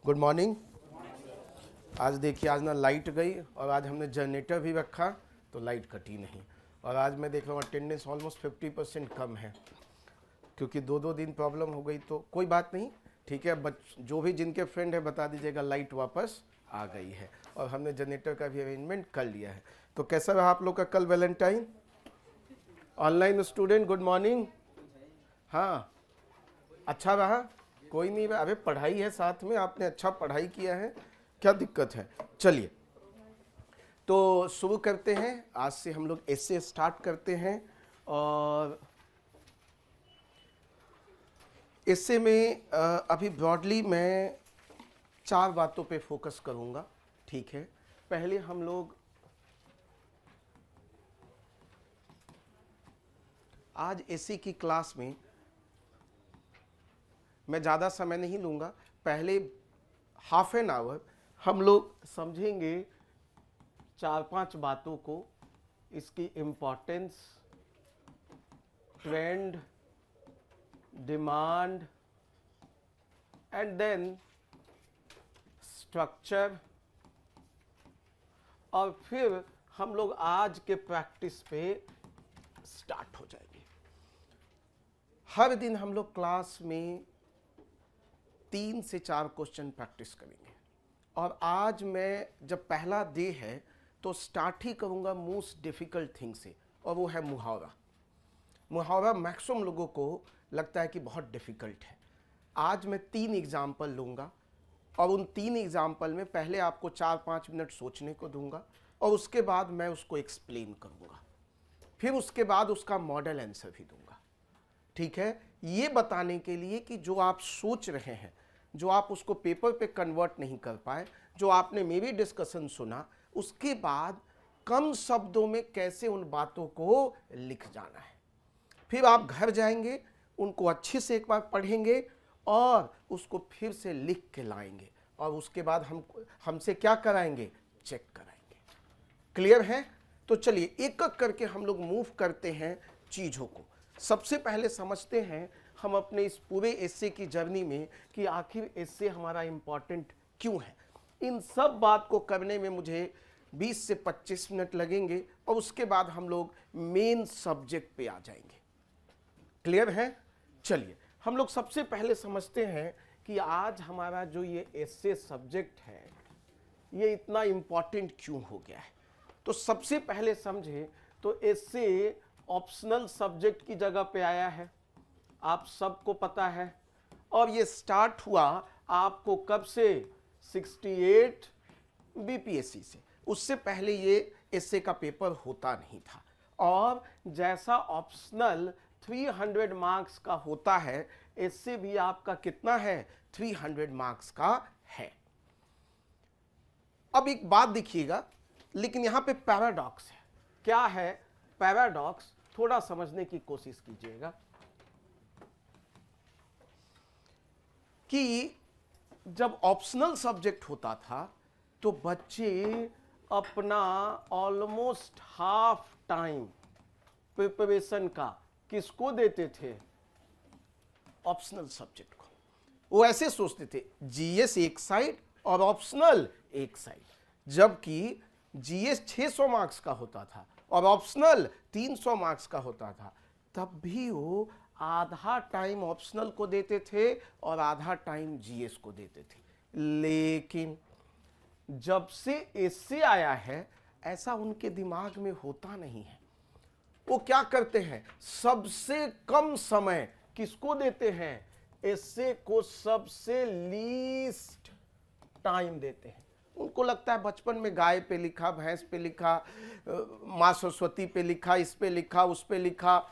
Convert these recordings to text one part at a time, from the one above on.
Good morning. आज देखिए, आज ना लाइट गई और आज हमने जनरेटर भी रखा तो लाइट कटी नहीं। और आज मैं देख रहा हूँ अटेंडेंस ऑलमोस्ट 50% कम है, क्योंकि दो दिन प्रॉब्लम हो गई। तो कोई बात नहीं, ठीक है। जो भी जिनके फ्रेंड है बता दीजिएगा लाइट वापस आ गई है और हमने जनरेटर का भी अरेंजमेंट कर लिया है। तो कैसा रहा आप लोग का कल Valentine? Online student good morning. हाँ, अच्छा रहा? कोई नहीं रहा? अबे पढ़ाई है साथ में, आपने अच्छा पढ़ाई किया है, क्या दिक्कत है? चलिए तो शुरू करते हैं। आज से हम लोग ऐसे स्टार्ट करते हैं और इससे में अभी ब्रॉडली मैं 4 बातों पे फोकस करूंगा, ठीक है। पहले हम लोग आज एसी की क्लास में मैं ज़्यादा समय नहीं लूँगा। पहले हाफ एन आवर हम लोग समझेंगे 4-5 बातों को, इसकी importance, trend, demand and then structure, और फिर हम लोग आज के प्रैक्टिस पे स्टार्ट हो जाएंगे। हर दिन हम लोग क्लास में 3 से 4 क्वेश्चन प्रैक्टिस करेंगे। और आज मैं जब पहला डे है तो स्टार्ट ही करूंगा मोस्ट डिफिकल्ट थिंग से, और वो है मुहावरा। मुहावरा मैक्सिमम लोगों को लगता है कि बहुत डिफिकल्ट है। आज मैं 3 एग्जाम्पल लूँगा और उन 3 एग्जाम्पल में पहले आपको 4-5 मिनट सोचने को दूंगा और उसके बाद मैं उसको एक्सप्लेन करूँगा, फिर उसके बाद उसका मॉडल आंसर भी दूंगा, ठीक है। ये बताने के लिए कि जो आप सोच रहे हैं, जो आप उसको पेपर पे कन्वर्ट नहीं कर पाए, जो आपने मेरी डिस्कशन सुना, उसके बाद कम शब्दों में कैसे उन बातों को लिख जाना है। फिर आप घर जाएंगे, उनको अच्छे से एक बार पढ़ेंगे और उसको फिर से लिख के लाएंगे, और उसके बाद हमसे क्या कराएंगे? चेक कराएंगे। क्लियर है? तो चलिए एक एक करके हम लोग मूव करते हैं चीज़ों को। सबसे पहले समझते हैं हम अपने इस पूरे एस्से की जर्नी में कि आखिर एस्से हमारा इम्पॉर्टेंट क्यों है। इन सब बात को करने में मुझे 20 से 25 मिनट लगेंगे और उसके बाद हम लोग मेन सब्जेक्ट पे आ जाएंगे। क्लियर है? चलिए हम लोग सबसे पहले समझते हैं कि आज हमारा जो ये एस्से सब्जेक्ट है ये इतना इम्पॉर्टेंट क्यों हो गया है। तो सबसे पहले समझे तो एस्से ऑप्शनल सब्जेक्ट की जगह पे आया है, आप सबको पता है। और ये स्टार्ट हुआ आपको कब से? 68 बीपीएससी से। उससे पहले ये एस्से का पेपर होता नहीं था। और जैसा ऑप्शनल 300 मार्क्स का होता है, एस्से भी आपका कितना है? 300 मार्क्स का है। अब एक बात देखिएगा, लेकिन यहां पे पैराडॉक्स है। क्या है पैराडॉक्स? थोड़ा समझने की कोशिश कीजिएगा कि जब ऑप्शनल सब्जेक्ट होता था तो बच्चे अपना ऑलमोस्ट हाफ टाइम प्रिपरेशन का किसको देते थे? ऑप्शनल सब्जेक्ट को। वो ऐसे सोचते थे जीएस एक साइड और ऑप्शनल एक साइड। जबकि जीएस 600 मार्क्स का होता था और ऑप्शनल 300 मार्क्स का होता था, तब भी वो आधा टाइम ऑप्शनल को देते थे और आधा टाइम जीएस को देते थे। लेकिन जब से एस्से आया है, ऐसा उनके दिमाग में होता नहीं है। वो क्या करते हैं? सबसे कम समय किसको देते हैं? एस्से को सबसे लीस्ट टाइम देते हैं। उनको लगता है बचपन में गाय पे लिखा, भैंस पे लिखा, माँ सरस्वती पे लिखा, इस पे लिखा, उस पे लिखा,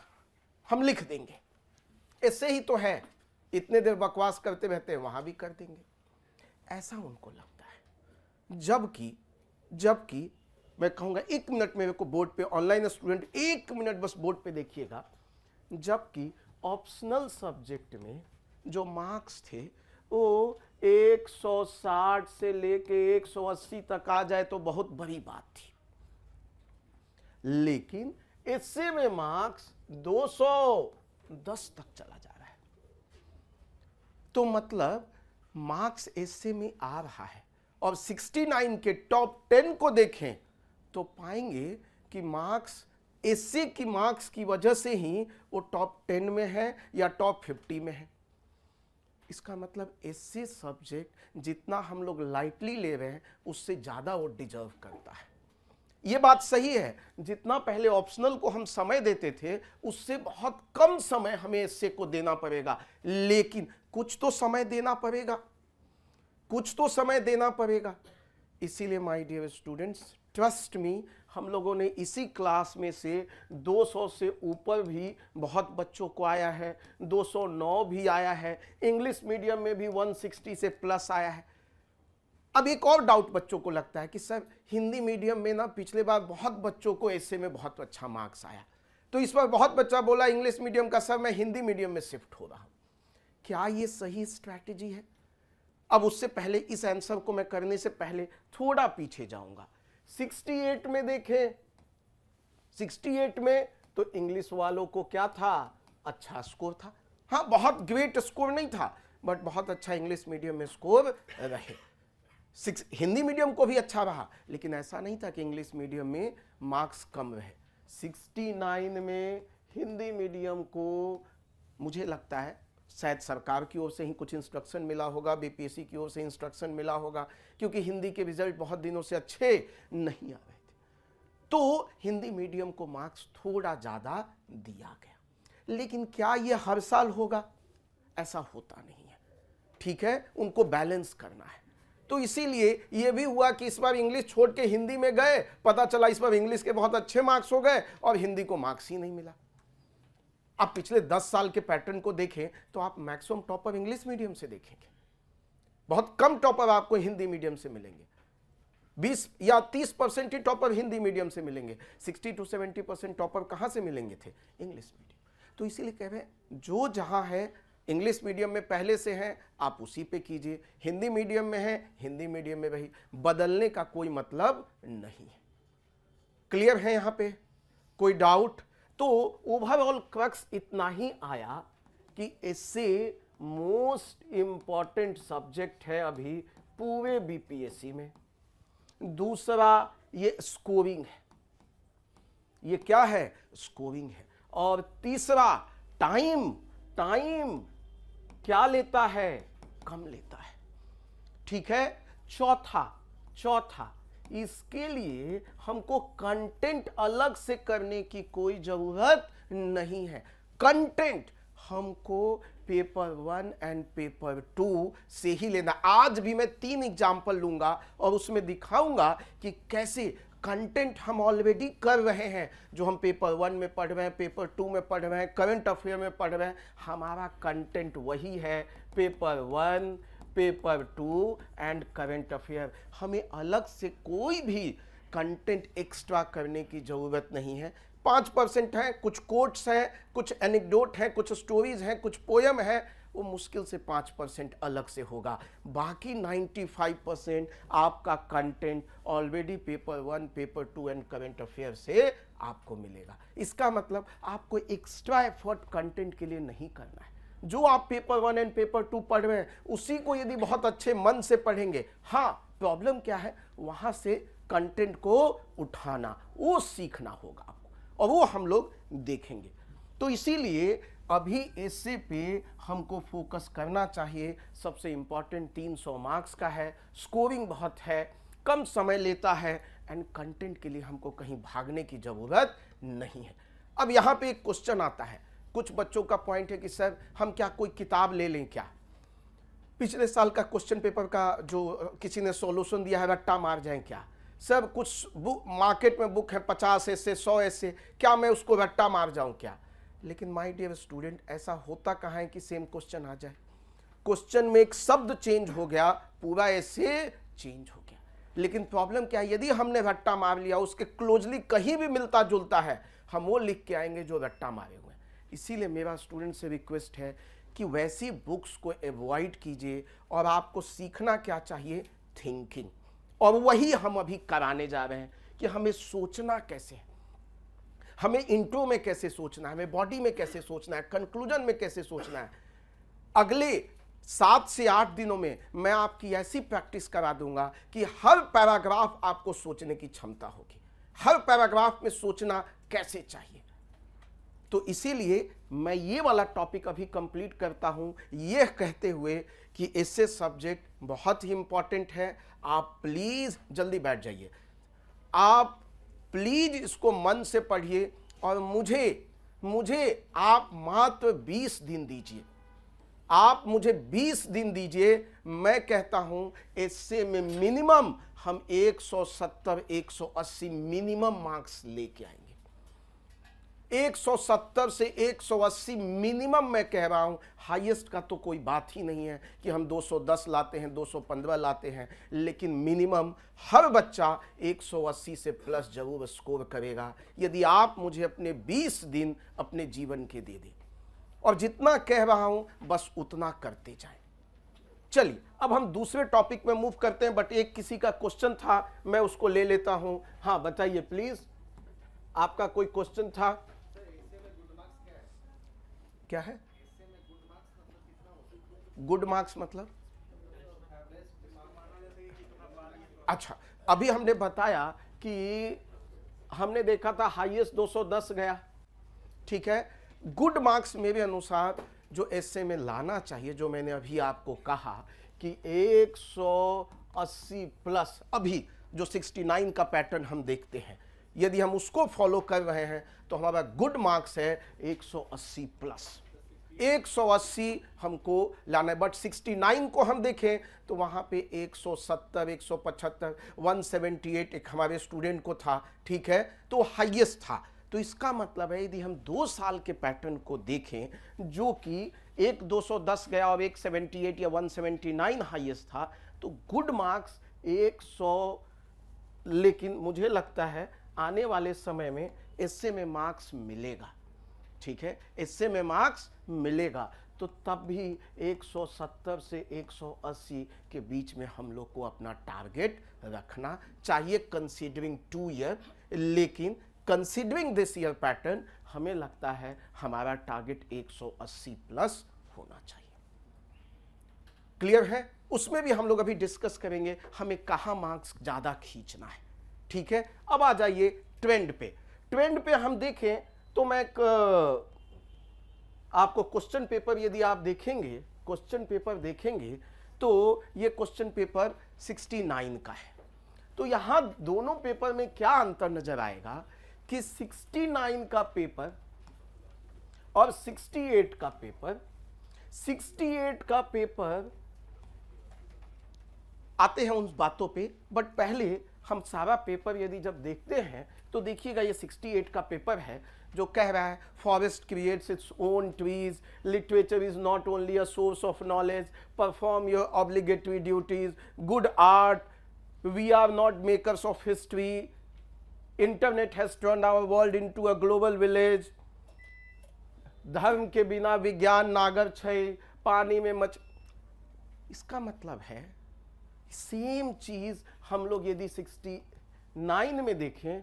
हम लिख देंगे, ऐसे ही तो है, इतने देर बकवास करते रहते हैं, वहां भी कर देंगे, ऐसा उनको लगता है। जबकि मैं कहूंगा 1 मिनट मेरे को बोर्ड पे, ऑनलाइन स्टूडेंट 1 मिनट बस बोर्ड पे देखिएगा। जबकि ऑप्शनल सब्जेक्ट में जो मार्क्स थे वो 160 से लेके 180 तक आ जाए तो बहुत बड़ी बात थी। लेकिन एस्से में मार्क्स 210 तक चला जा रहा है। तो मतलब मार्क्स एसे में आ रहा है और 69 के टॉप 10 को देखें तो पाएंगे कि मार्क्स एसे की मार्क्स की वजह से ही वो टॉप 10 में है या टॉप 50 में है। इसका मतलब एसे सब्जेक्ट जितना हम लोग लाइटली ले रहे हैं उससे ज़्यादा वो डिजर्व करता है। ये बात सही है, जितना पहले ऑप्शनल को हम समय देते थे उससे बहुत कम समय हमें एसे को देना पड़ेगा, लेकिन कुछ तो समय देना पड़ेगा, कुछ तो समय देना पड़ेगा। इसीलिए my dear students, trust me, हम लोगों ने इसी क्लास में से 200 से ऊपर भी बहुत बच्चों को आया है, 209 भी आया है, इंग्लिश मीडियम में भी 160 से प्लस आया है। अब एक और डाउट बच्चों को लगता है कि सर हिंदी मीडियम में ना पिछले बार बहुत बच्चों को ऐसे में बहुत अच्छा मार्क्स आया, तो इस बार बहुत बच्चा बोला इंग्लिश मीडियम का सर मैं हिंदी मीडियम में शिफ्ट हो रहा हूं। क्या ये सही स्ट्रैटेजी है? अब उससे पहले, इस आंसर को मैं करने से पहले थोड़ा पीछे जाऊंगा। 68 में देखें, 68 में तो इंग्लिश वालों को क्या था? अच्छा स्कोर था। हाँ, बहुत ग्रेट स्कोर नहीं था, बट बहुत अच्छा इंग्लिश मीडियम में स्कोर रहे। हिंदी मीडियम को भी अच्छा रहा, लेकिन ऐसा नहीं था कि इंग्लिश मीडियम में मार्क्स कम रहे। 69 में हिंदी मीडियम को मुझे लगता है शायद सरकार की ओर से ही कुछ इंस्ट्रक्शन मिला होगा, बीपीएससी की ओर से इंस्ट्रक्शन मिला होगा, क्योंकि हिंदी के रिजल्ट बहुत दिनों से अच्छे नहीं आ रहे थे, तो हिंदी मीडियम को मार्क्स थोड़ा ज़्यादा दिया गया। लेकिन क्या ये हर साल होगा? ऐसा होता नहीं है, ठीक है, उनको बैलेंस करना है। तो इसीलिए ये भी हुआ कि इस बार इंग्लिश छोड़ के हिंदी में गए, पता चला इस बार इंग्लिश के बहुत अच्छे मार्क्स हो गए और हिंदी को मार्क्स ही नहीं मिला। आप पिछले 10 साल के पैटर्न को देखें तो आप मैक्सिमम टॉपर इंग्लिश मीडियम से देखेंगे, बहुत कम टॉपर आपको हिंदी मीडियम से मिलेंगे। 20 या 30% ही टॉपर हिंदी मीडियम से मिलेंगे, 60 to 70% टॉपर कहां से मिलेंगे थे? English medium. तो इसीलिए कह रहे हैं जो जहां है इंग्लिश मीडियम में पहले से हैं आप उसी पे कीजिए, हिंदी मीडियम में है हिंदी मीडियम में वही, बदलने का कोई मतलब नहीं है। क्लियर है यहां पे? कोई डाउट? तो ओवरऑल क्रक्स इतना ही आया कि इससे मोस्ट इंपॉर्टेंट सब्जेक्ट है अभी पूरे बीपीएससी में। दूसरा ये स्कोरिंग है, ये क्या है? स्कोरिंग है। और तीसरा टाइम, टाइम क्या लेता है? कम लेता है, ठीक है। चौथा इसके लिए हमको कंटेंट अलग से करने की कोई जरूरत नहीं है। कंटेंट हमको पेपर 1 एंड पेपर 2 से ही लेना। आज भी मैं 3 एग्जाम्पल लूंगा और उसमें दिखाऊंगा कि कैसे कंटेंट हम ऑलरेडी कर रहे हैं, जो हम पेपर 1 में पढ़ रहे हैं, पेपर 2 में पढ़ रहे हैं, करंट अफेयर में पढ़ रहे हैं, हमारा कंटेंट वही है, paper 1, paper 2 and current affair. हमें अलग से कोई भी कंटेंट एक्स्ट्रा करने की ज़रूरत नहीं है। 5% है, कुछ कोट्स हैं, कुछ एनेक्डोट हैं, कुछ स्टोरीज हैं, कुछ पोयम है, वो मुश्किल से 5% अलग से होगा। बाकी 95% आपका content already paper 1, paper 2 and current affair से आपको मिलेगा। इसका मतलब आपको एक्स्ट्रा एफर्ट कंटेंट के लिए नहीं करना है। जो आप पेपर 1 एंड पेपर 2 पढ़ रहे हैं उसी को यदि बहुत अच्छे मन से पढ़ेंगे, हाँ, प्रॉब्लम क्या है? वहां से कंटेंट को उठाना, वो सीखना होगा आपको, और वो हम लोग देखेंगे। तो इसीलिए अभी ऐसे पे हमको फोकस करना चाहिए। सबसे इंपॉर्टेंट 300 मार्क्स का है, स्कोरिंग बहुत है, कम समय लेता है, एंड कंटेंट के लिए हमको कहीं भागने की जरूरत नहीं है। अब यहाँ पे एक क्वेश्चन आता है, कुछ बच्चों का पॉइंट है कि सर हम क्या कोई किताब ले लें क्या? पिछले साल का क्वेश्चन पेपर का जो किसी ने सॉल्यूशन दिया है रट्टा मार जाएं क्या? सर कुछ बुक मार्केट में बुक है 50 ऐसे 100 ऐसे, क्या मैं उसको रट्टा मार जाऊं क्या? लेकिन माय डियर स्टूडेंट, ऐसा होता कहाँ है कि सेम क्वेश्चन आ जाए? क्वेश्चन में एक शब्द चेंज हो गया, पूरा ऐसे चेंज हो गया। लेकिन प्रॉब्लम क्या है? यदि हमने रट्टा मार लिया, उसके क्लोजली कहीं भी मिलता जुलता है, हम वो लिख के आएंगे जो रट्टा मारे हुए हैं। इसीलिए मेरा स्टूडेंट से रिक्वेस्ट है कि वैसी बुक्स को अवॉइड कीजिए, और आपको सीखना क्या चाहिए? थिंकिंग। और वही हम अभी कराने जा रहे हैं कि हमें सोचना कैसे है, हमें इंट्रो में कैसे सोचना है, हमें बॉडी में कैसे सोचना है, कंक्लूजन में कैसे सोचना है। अगले 7 से 8 दिनों में मैं आपकी ऐसी प्रैक्टिस करा दूंगा कि हर पैराग्राफ आपको सोचने की क्षमता होगी, हर पैराग्राफ में सोचना कैसे चाहिए। तो इसीलिए मैं ये वाला टॉपिक अभी कंप्लीट करता हूं, यह कहते हुए कि एसे सब्जेक्ट बहुत ही इंपॉर्टेंट है। आप प्लीज जल्दी बैठ जाइए, आप प्लीज इसको मन से पढ़िए और मुझे आप मात्र 20 दिन दीजिए, आप मुझे 20 दिन दीजिए। मैं कहता हूं इससे में मिनिमम हम 170 180 मिनिमम मार्क्स लेके आएंगे। 170 से 180 मिनिमम मैं कह रहा हूं, हाईएस्ट का तो कोई बात ही नहीं है कि हम 210 लाते हैं, 215 लाते हैं, लेकिन मिनिमम हर बच्चा 180 से प्लस जरूर स्कोर करेगा यदि आप मुझे अपने 20 दिन अपने जीवन के दे दें। और जितना कह रहा हूं बस उतना करते जाएं। चलिए अब हम दूसरे टॉपिक में मूव करते हैं, बट एक किसी का क्वेश्चन था, मैं उसको ले लेता हूं। हाँ बताइए प्लीज, आपका कोई क्वेश्चन था? क्या है गुड मार्क्स मतलब? अच्छा, अभी हमने बताया कि हमने देखा था हाईएस्ट 210 गया, ठीक है। गुड मार्क्स मेरे अनुसार जो एसए में लाना चाहिए, जो मैंने अभी आपको कहा कि 180 प्लस, अभी जो 69 का पैटर्न हम देखते हैं, यदि हम उसको फॉलो कर रहे हैं तो हमारा गुड मार्क्स है 180 प्लस। 180 हमको लाना है, बट 69 को हम देखें तो वहां पे 170 175 178 एक हमारे स्टूडेंट को था, ठीक है, तो हाईएस्ट था। तो इसका मतलब है यदि हम 2 साल के पैटर्न को देखें, जो कि एक 210 गया और एक 78 या 179 हाईएस्ट था, तो गुड मार्क्स 100। लेकिन मुझे लगता है आने वाले समय में इससे में मार्क्स मिलेगा, ठीक है, इससे में मार्क्स मिलेगा, तो तब भी 170 से 180 के बीच में हम लोग को अपना टारगेट रखना चाहिए, कंसीडरिंग 2 ईयर। लेकिन कंसीडरिंग दिस ईयर पैटर्न हमें लगता है हमारा टारगेट 180 प्लस होना चाहिए। क्लियर है? उसमें भी हम लोग अभी डिस्कस करेंगे हमें कहां मार्क्स ज्यादा खींचना है, ठीक है। अब आ जाइए ट्रेंड पे। ट्रेंड पे हम देखें तो मैं आपको क्वेश्चन पेपर, यदि आप देखेंगे क्वेश्चन पेपर देखेंगे तो ये क्वेश्चन पेपर 69 का है। तो यहां दोनों पेपर में क्या अंतर नजर आएगा कि 69 का पेपर और 68 का पेपर, 68 का पेपर आते हैं उन बातों पे, बट पहले हम सारा पेपर यदि जब देखते हैं तो देखिएगा ये 68 का पेपर है जो कह रहा है forest creates its own trees, literature is not only a source of knowledge, perform your obligatory duties, good art, we are not makers of history, internet has turned our world into a global village, धर्म के बिना विज्ञान नागर छै, पानी में मछ। इसका मतलब है सेम चीज हम लोग यदि 69 में देखें,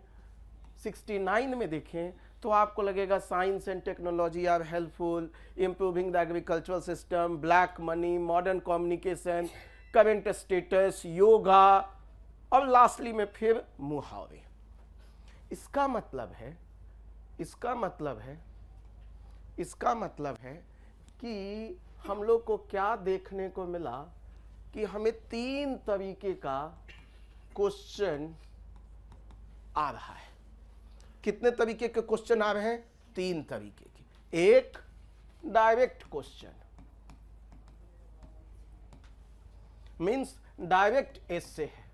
69 में देखें तो आपको लगेगा science and technology are helpful, improving the agricultural system, black money, modern communication, current status, yoga, और लास्टली में फिर मुहावरे। इसका मतलब है कि हम लोग को क्या देखने को मिला कि हमें 3 तरीके का क्वेश्चन आ रहा है। कितने तरीके के क्वेश्चन आ रहे हैं? 3 तरीके के। एक डायरेक्ट क्वेश्चन, मींस डायरेक्ट एसे है,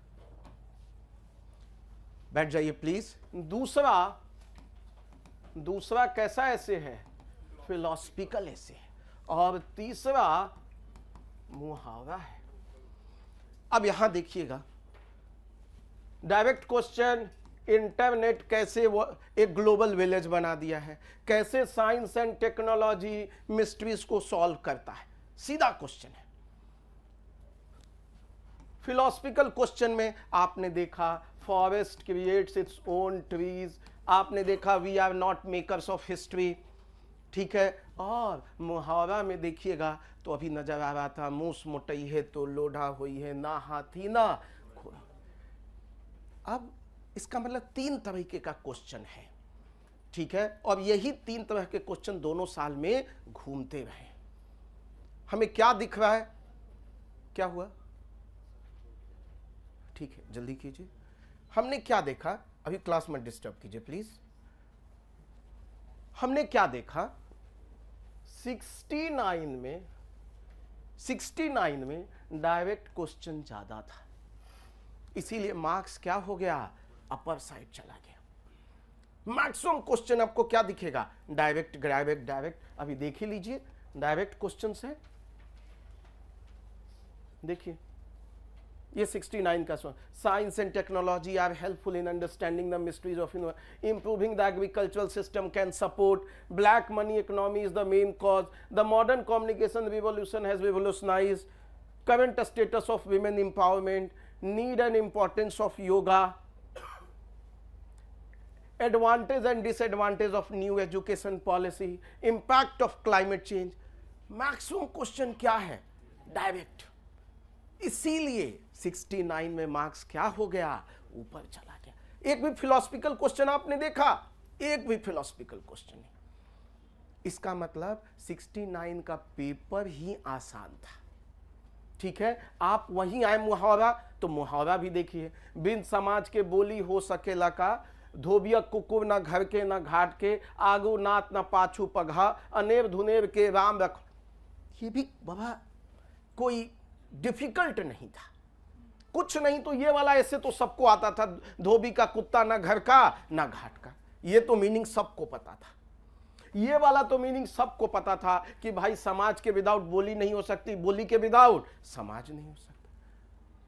बैठ जाइए प्लीज। दूसरा कैसा एसे है? फिलोसफिकल एसे है। और तीसरा मुहावरा है। अब यहां देखिएगा, डायरेक्ट क्वेश्चन, इंटरनेट कैसे वो एक ग्लोबल विलेज बना दिया है, कैसे साइंस एंड टेक्नोलॉजी मिस्ट्रीज को सॉल्व करता है, सीधा क्वेश्चन है। फिलोसफिकल क्वेश्चन में आपने देखा forest creates its own trees, आपने देखा we are not makers of history, ठीक है, और मुहावरा में देखिएगा तो अभी नजर आ रहा था, मूस मोटई है तो लोढ़ा हुई है, ना हाथी ना घोड़ा। अब इसका मतलब 3 तरीके का क्वेश्चन है, ठीक है, और यही 3 तरह के क्वेश्चन दोनों साल में घूमते रहे। हमें क्या दिख रहा है, क्या हुआ, ठीक है जल्दी कीजिए। हमने क्या देखा, अभी क्लास में डिस्टर्ब कीजिए प्लीज। हमने क्या देखा, 69 में डायरेक्ट क्वेश्चन ज्यादा था, इसीलिए मार्क्स क्या हो गया, अपर साइड चला गया। मैक्सिमम क्वेश्चन आपको क्या दिखेगा, डायरेक्ट डायरेक्ट डायरेक्ट। अभी देख ही लीजिए डायरेक्ट क्वेश्चन है, देखिए ये 69 का science and technology are helpful in understanding the mysteries of improving the agricultural system can support black money economy is the main cause the modern communication revolution has revolutionised current status of women empowerment, need and importance of yoga, advantage and disadvantage of new education policy, impact of climate change. Maximum question क्या है, direct. इसीलिए 69 में marks क्या हो गया, ऊपर चला गया। एक भी फिलोसफिकल क्वेश्चन आपने देखा, एक भी फिलोसफिकल क्वेश्चन नहीं। इसका मतलब 69 का पेपर ही आसान था, ठीक है। आप वहीं आए मुहावरा, तो मुहावरा भी देखिए, बिन समाज के बोली हो सकेला का, धोबिया कुकुर न घर के न घाट के, आगू नात न पाछू पघा, अनेर धुनेर के राम रख। ये भी बाबा कोई डिफिकल्ट नहीं था, कुछ नहीं तो ये वाला ऐसे तो सबको आता था, धोबी का कुत्ता न घर का न घाट का, ये तो मीनिंग सबको पता था। ये वाला तो मीनिंग सबको पता था कि भाई समाज के विदाउट बोली नहीं हो सकती, बोली के विदाउट समाज नहीं हो सकता।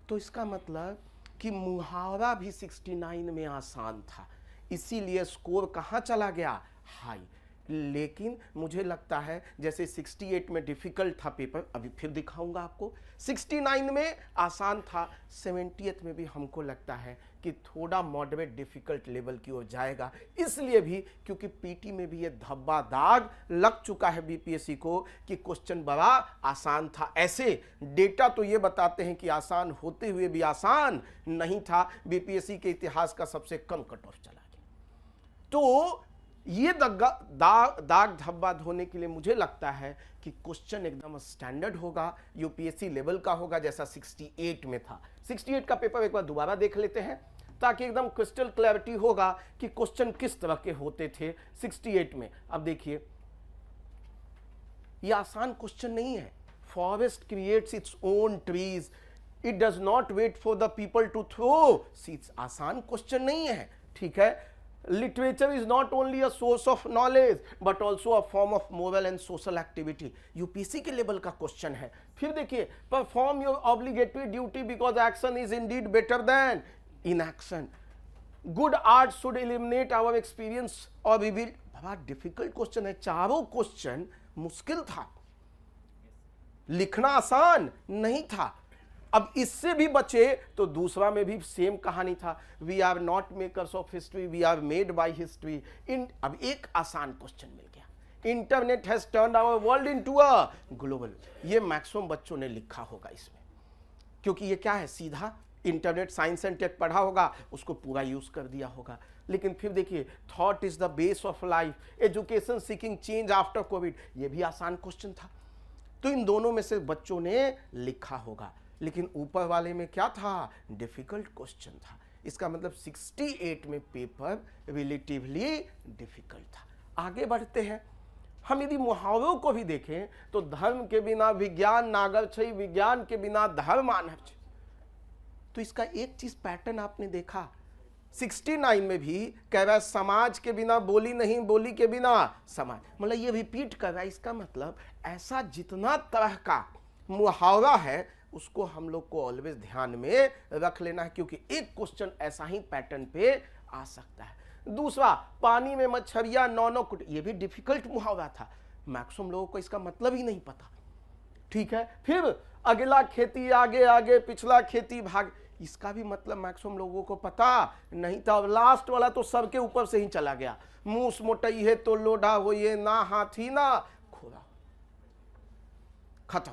तो इसका मतलब कि मुहावरा भी 69 में आसान था, इसीलिए स्कोर कहां चला गया, हाई। लेकिन मुझे लगता है जैसे 68 में डिफिकल्ट था पेपर, अभी फिर दिखाऊंगा आपको, 69 में आसान था, 70th में भी हमको लगता है कि थोड़ा मॉडरेट डिफिकल्ट लेवल की ओर जाएगा। इसलिए भी क्योंकि पीटी में भी ये धब्बा दाग लग चुका है बीपीएससी को कि क्वेश्चन बड़ा आसान था। ऐसे डेटा तो ये बताते हैं कि आसान होते हुए भी आसान नहीं था, बीपीएससी के इतिहास का सबसे कम कट ऑफ चला गया। तो ये दाग धब्बा धोने के लिए मुझे लगता है कि क्वेश्चन एकदम स्टैंडर्ड होगा, यूपीएससी लेवल का होगा, जैसा 68 में था। 68 का पेपर एक बार दोबारा देख लेते हैं ताकि एकदम क्रिस्टल क्लैरिटी होगा कि क्वेश्चन किस तरह के होते थे 68 में। अब देखिए ये आसान क्वेश्चन नहीं है। Forest creates its own trees, it does not wait for the people to throw seeds. आसान क्वेश्चन नहीं है, ठीक है। Literature is not only a source of knowledge but also a form of moral and social activity. UPSC के level का question है। फिर देखिए, perform your obligatory duty because action is indeed better than inaction. Good art should eliminate our experience or reveal. बड़ा difficult question है, चारों question मुश्किल था, लिखना आसान नहीं था। अब इससे भी बचे तो दूसरा में भी सेम कहानी था, we are not makers of history, we are made by history. अब एक आसान क्वेश्चन मिल गया, internet has turned our world into a global. ये मैक्सिमम बच्चों ने लिखा होगा इसमें, क्योंकि ये क्या है, सीधा इंटरनेट साइंस एंड टेक पढ़ा होगा, उसको पूरा यूज कर दिया होगा। लेकिन फिर देखिए, thought is the base of life, education seeking change after Covid, ये भी आसान क्वेश्चन था। तो इन दोनों में से बच्चों ने लिखा होगा, लेकिन ऊपर वाले में क्या था, डिफिकल्ट क्वेश्चन था। इसका मतलब 68 में पेपर रिलेटिवली डिफिकल्ट था। आगे बढ़ते हैं, हम यदि मुहावरों को भी देखें तो धर्म के बिना विज्ञान नागर छै, विज्ञान के बिना धर्म आनर छै। तो इसका एक चीज पैटर्न आपने देखा, 69 में भी कह रहा है समाज के बिना बोली नहीं, बोली के बिना समाज, मतलब ये रिपीट कर रहा है। इसका मतलब ऐसा जितना तरह का मुहावरा है उसको हम लोग को ऑलवेज ध्यान में रख लेना है, क्योंकि एक क्वेश्चन ऐसा ही पैटर्न पे आ सकता है। दूसरा, पानी में मछलियां नौ कुट, ये भी डिफिकल्ट मुहावरा था, मैक्सिमम लोगों को इसका मतलब ही नहीं पता, ठीक है। फिर अगला खेती आगे आगे, पिछला खेती भाग, इसका भी मतलब मैक्सिमम लोगों को पता नहीं था। लास्ट वाला तो सबके ऊपर से ही चला गया, मूस मोटई है तो लोढ़ा हो, ये ना हाथी ना। खत्म।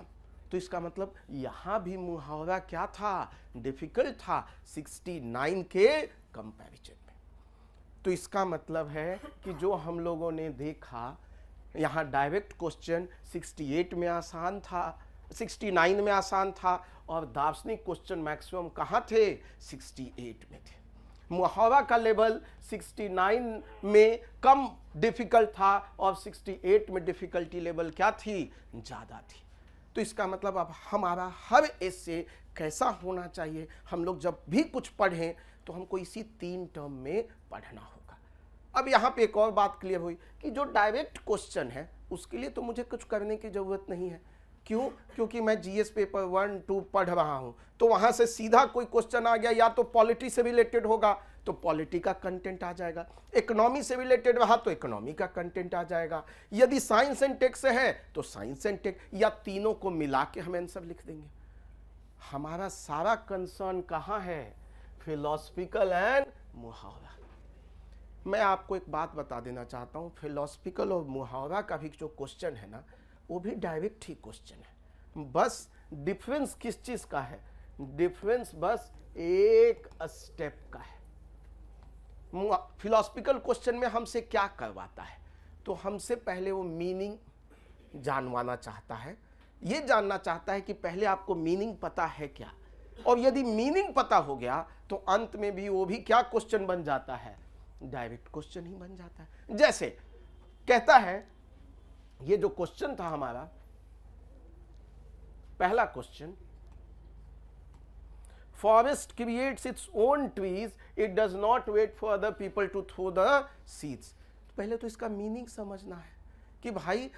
तो इसका मतलब यहां भी मुहावरा क्या था, डिफिकल्ट था 69 के कंपैरिजन में। तो इसका मतलब है कि जो हम लोगों ने देखा यहाँ डायरेक्ट क्वेश्चन 68 में आसान था, 69 में आसान था, और दार्शनिक क्वेश्चन मैक्सिमम कहाँ थे, 68 में थे। मुहावरा का लेवल 69 में कम डिफिकल्ट था और 68 में डिफिकल्टी लेवल क्या थी, ज़्यादा थी। तो इसका मतलब अब हमारा हर एसे कैसा होना चाहिए, हम लोग जब भी कुछ पढ़ें तो हमको इसी 3 टर्म में पढ़ना होगा। अब यहाँ पे एक और बात क्लियर हुई कि जो डायरेक्ट क्वेश्चन है उसके लिए तो मुझे कुछ करने की ज़रूरत नहीं है। क्यों? क्योंकि मैं जीएस पेपर 1, 2 पढ़ रहा हूँ, तो वहाँ से सीधा कोई क्वेश्चन आ गया, या तो पॉलिटी से रिलेटेड होगा तो पॉलिटी का कंटेंट आ जाएगा, इकोनॉमी से रिलेटेड रहा तो इकोनॉमी का कंटेंट आ जाएगा, यदि साइंस एंड टेक से है तो साइंस एंड टेक, या तीनों को मिला के हम आंसर लिख देंगे। हमारा सारा कंसर्न कहाँ है, फिलोसफिकल एंड मुहावरा। मैं आपको एक बात बता देना चाहता हूँ, फिलोसफिकल और मुहावरा का भी जो क्वेश्चन है ना, वो भी डायरेक्ट ही क्वेश्चन है। बस डिफरेंस किस चीज का है, डिफरेंस बस एक स्टेप का है। फिलोसफिकल क्वेश्चन में हमसे क्या करवाता है, तो हमसे पहले वो मीनिंग जानवाना चाहता है, ये जानना चाहता है कि पहले आपको मीनिंग पता है क्या, और यदि मीनिंग पता हो गया तो अंत में भी वो भी क्या क्वेश्चन बन जाता है, डायरेक्ट क्वेश्चन ही बन जाता है। जैसे कहता है, ये जो क्वेश्चन था हमारा पहला question, forest creates its own trees, it does not wait for other people to throw the seeds. पहले तो इसका मीनिंग समझना है कि भाई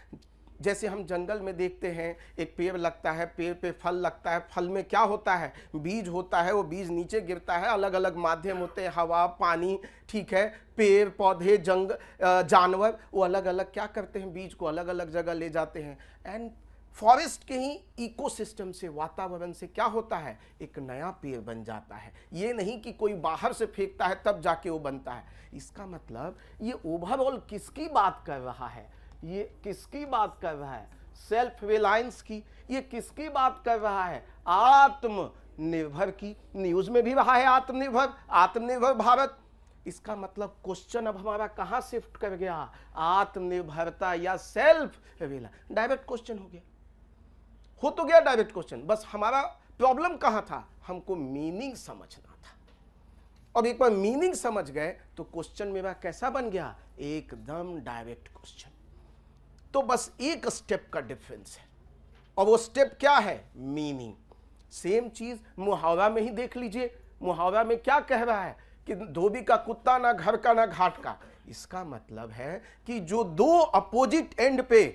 जैसे हम जंगल में देखते हैं, एक पेड़ लगता है, पेड़ पे फल लगता है, फल में क्या होता है, बीज होता है, वो बीज नीचे गिरता है, अलग अलग माध्यम होते हैं, हवा, पानी, ठीक है, पेड़ पौधे, जानवर, वो अलग अलग क्या करते हैं, बीज को अलग अलग जगह ले जाते हैं। एंड फॉरेस्ट के ही इकोसिस्टम से, वातावरण से क्या होता है, एक नया पेड़ बन जाता है। ये नहीं कि कोई बाहर से फेंकता है तब जाके वो बनता है। इसका मतलब ये ओवरऑल किसकी बात कर रहा है, ये किसकी बात कर रहा है, सेल्फ रिलायंस की। ये किसकी बात कर रहा है, आत्मनिर्भर की। न्यूज में भी रहा है आत्मनिर्भर, आत्मनिर्भर भारत। इसका मतलब क्वेश्चन अब हमारा कहां शिफ्ट कर गया, आत्मनिर्भरता या सेल्फ रिलायंस। डायरेक्ट क्वेश्चन हो गया, हो तो गया डायरेक्ट क्वेश्चन। बस हमारा प्रॉब्लम कहां था, हमको मीनिंग समझना था। और एक बार मीनिंग समझ गए तो क्वेश्चन मेरा कैसा बन गया, एकदम डायरेक्ट क्वेश्चन। तो बस एक स्टेप का डिफरेंस है, और वो स्टेप क्या है, मीनिंग। सेम चीज मुहावरा में ही देख लीजिए। मुहावरा में क्या कह रहा है कि धोबी का कुत्ता ना घर का ना घाट का। इसका मतलब है कि जो दो अपोजिट एंड पे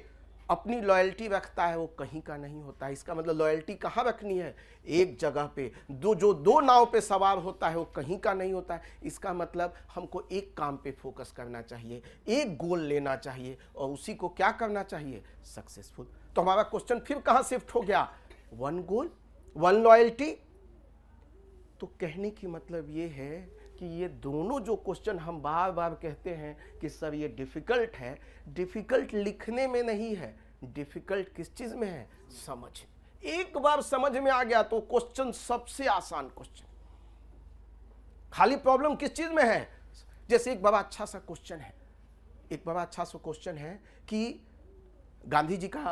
अपनी लॉयल्टी रखता है वो कहीं का नहीं होता है। इसका मतलब लॉयल्टी कहाँ रखनी है, एक जगह पे। जो दो नाव पे सवार होता है वो कहीं का नहीं होता है। इसका मतलब हमको एक काम पे फोकस करना चाहिए, एक गोल लेना चाहिए, और उसी को क्या करना चाहिए, सक्सेसफुल। तो हमारा क्वेश्चन फिर कहाँ शिफ्ट हो गया, वन गोल वन लॉयल्टी। तो कहने की मतलब ये है कि ये दोनों जो क्वेश्चन हम बार बार कहते हैं कि सर ये डिफिकल्ट है, डिफिकल्ट लिखने में नहीं है, डिफिकल्ट किस चीज में है, समझ। एक बार समझ में आ गया तो क्वेश्चन सबसे आसान क्वेश्चन। खाली प्रॉब्लम किस चीज में है, जैसे एक बड़ा अच्छा सा क्वेश्चन है, एक बड़ा अच्छा सा क्वेश्चन है कि गांधी जी का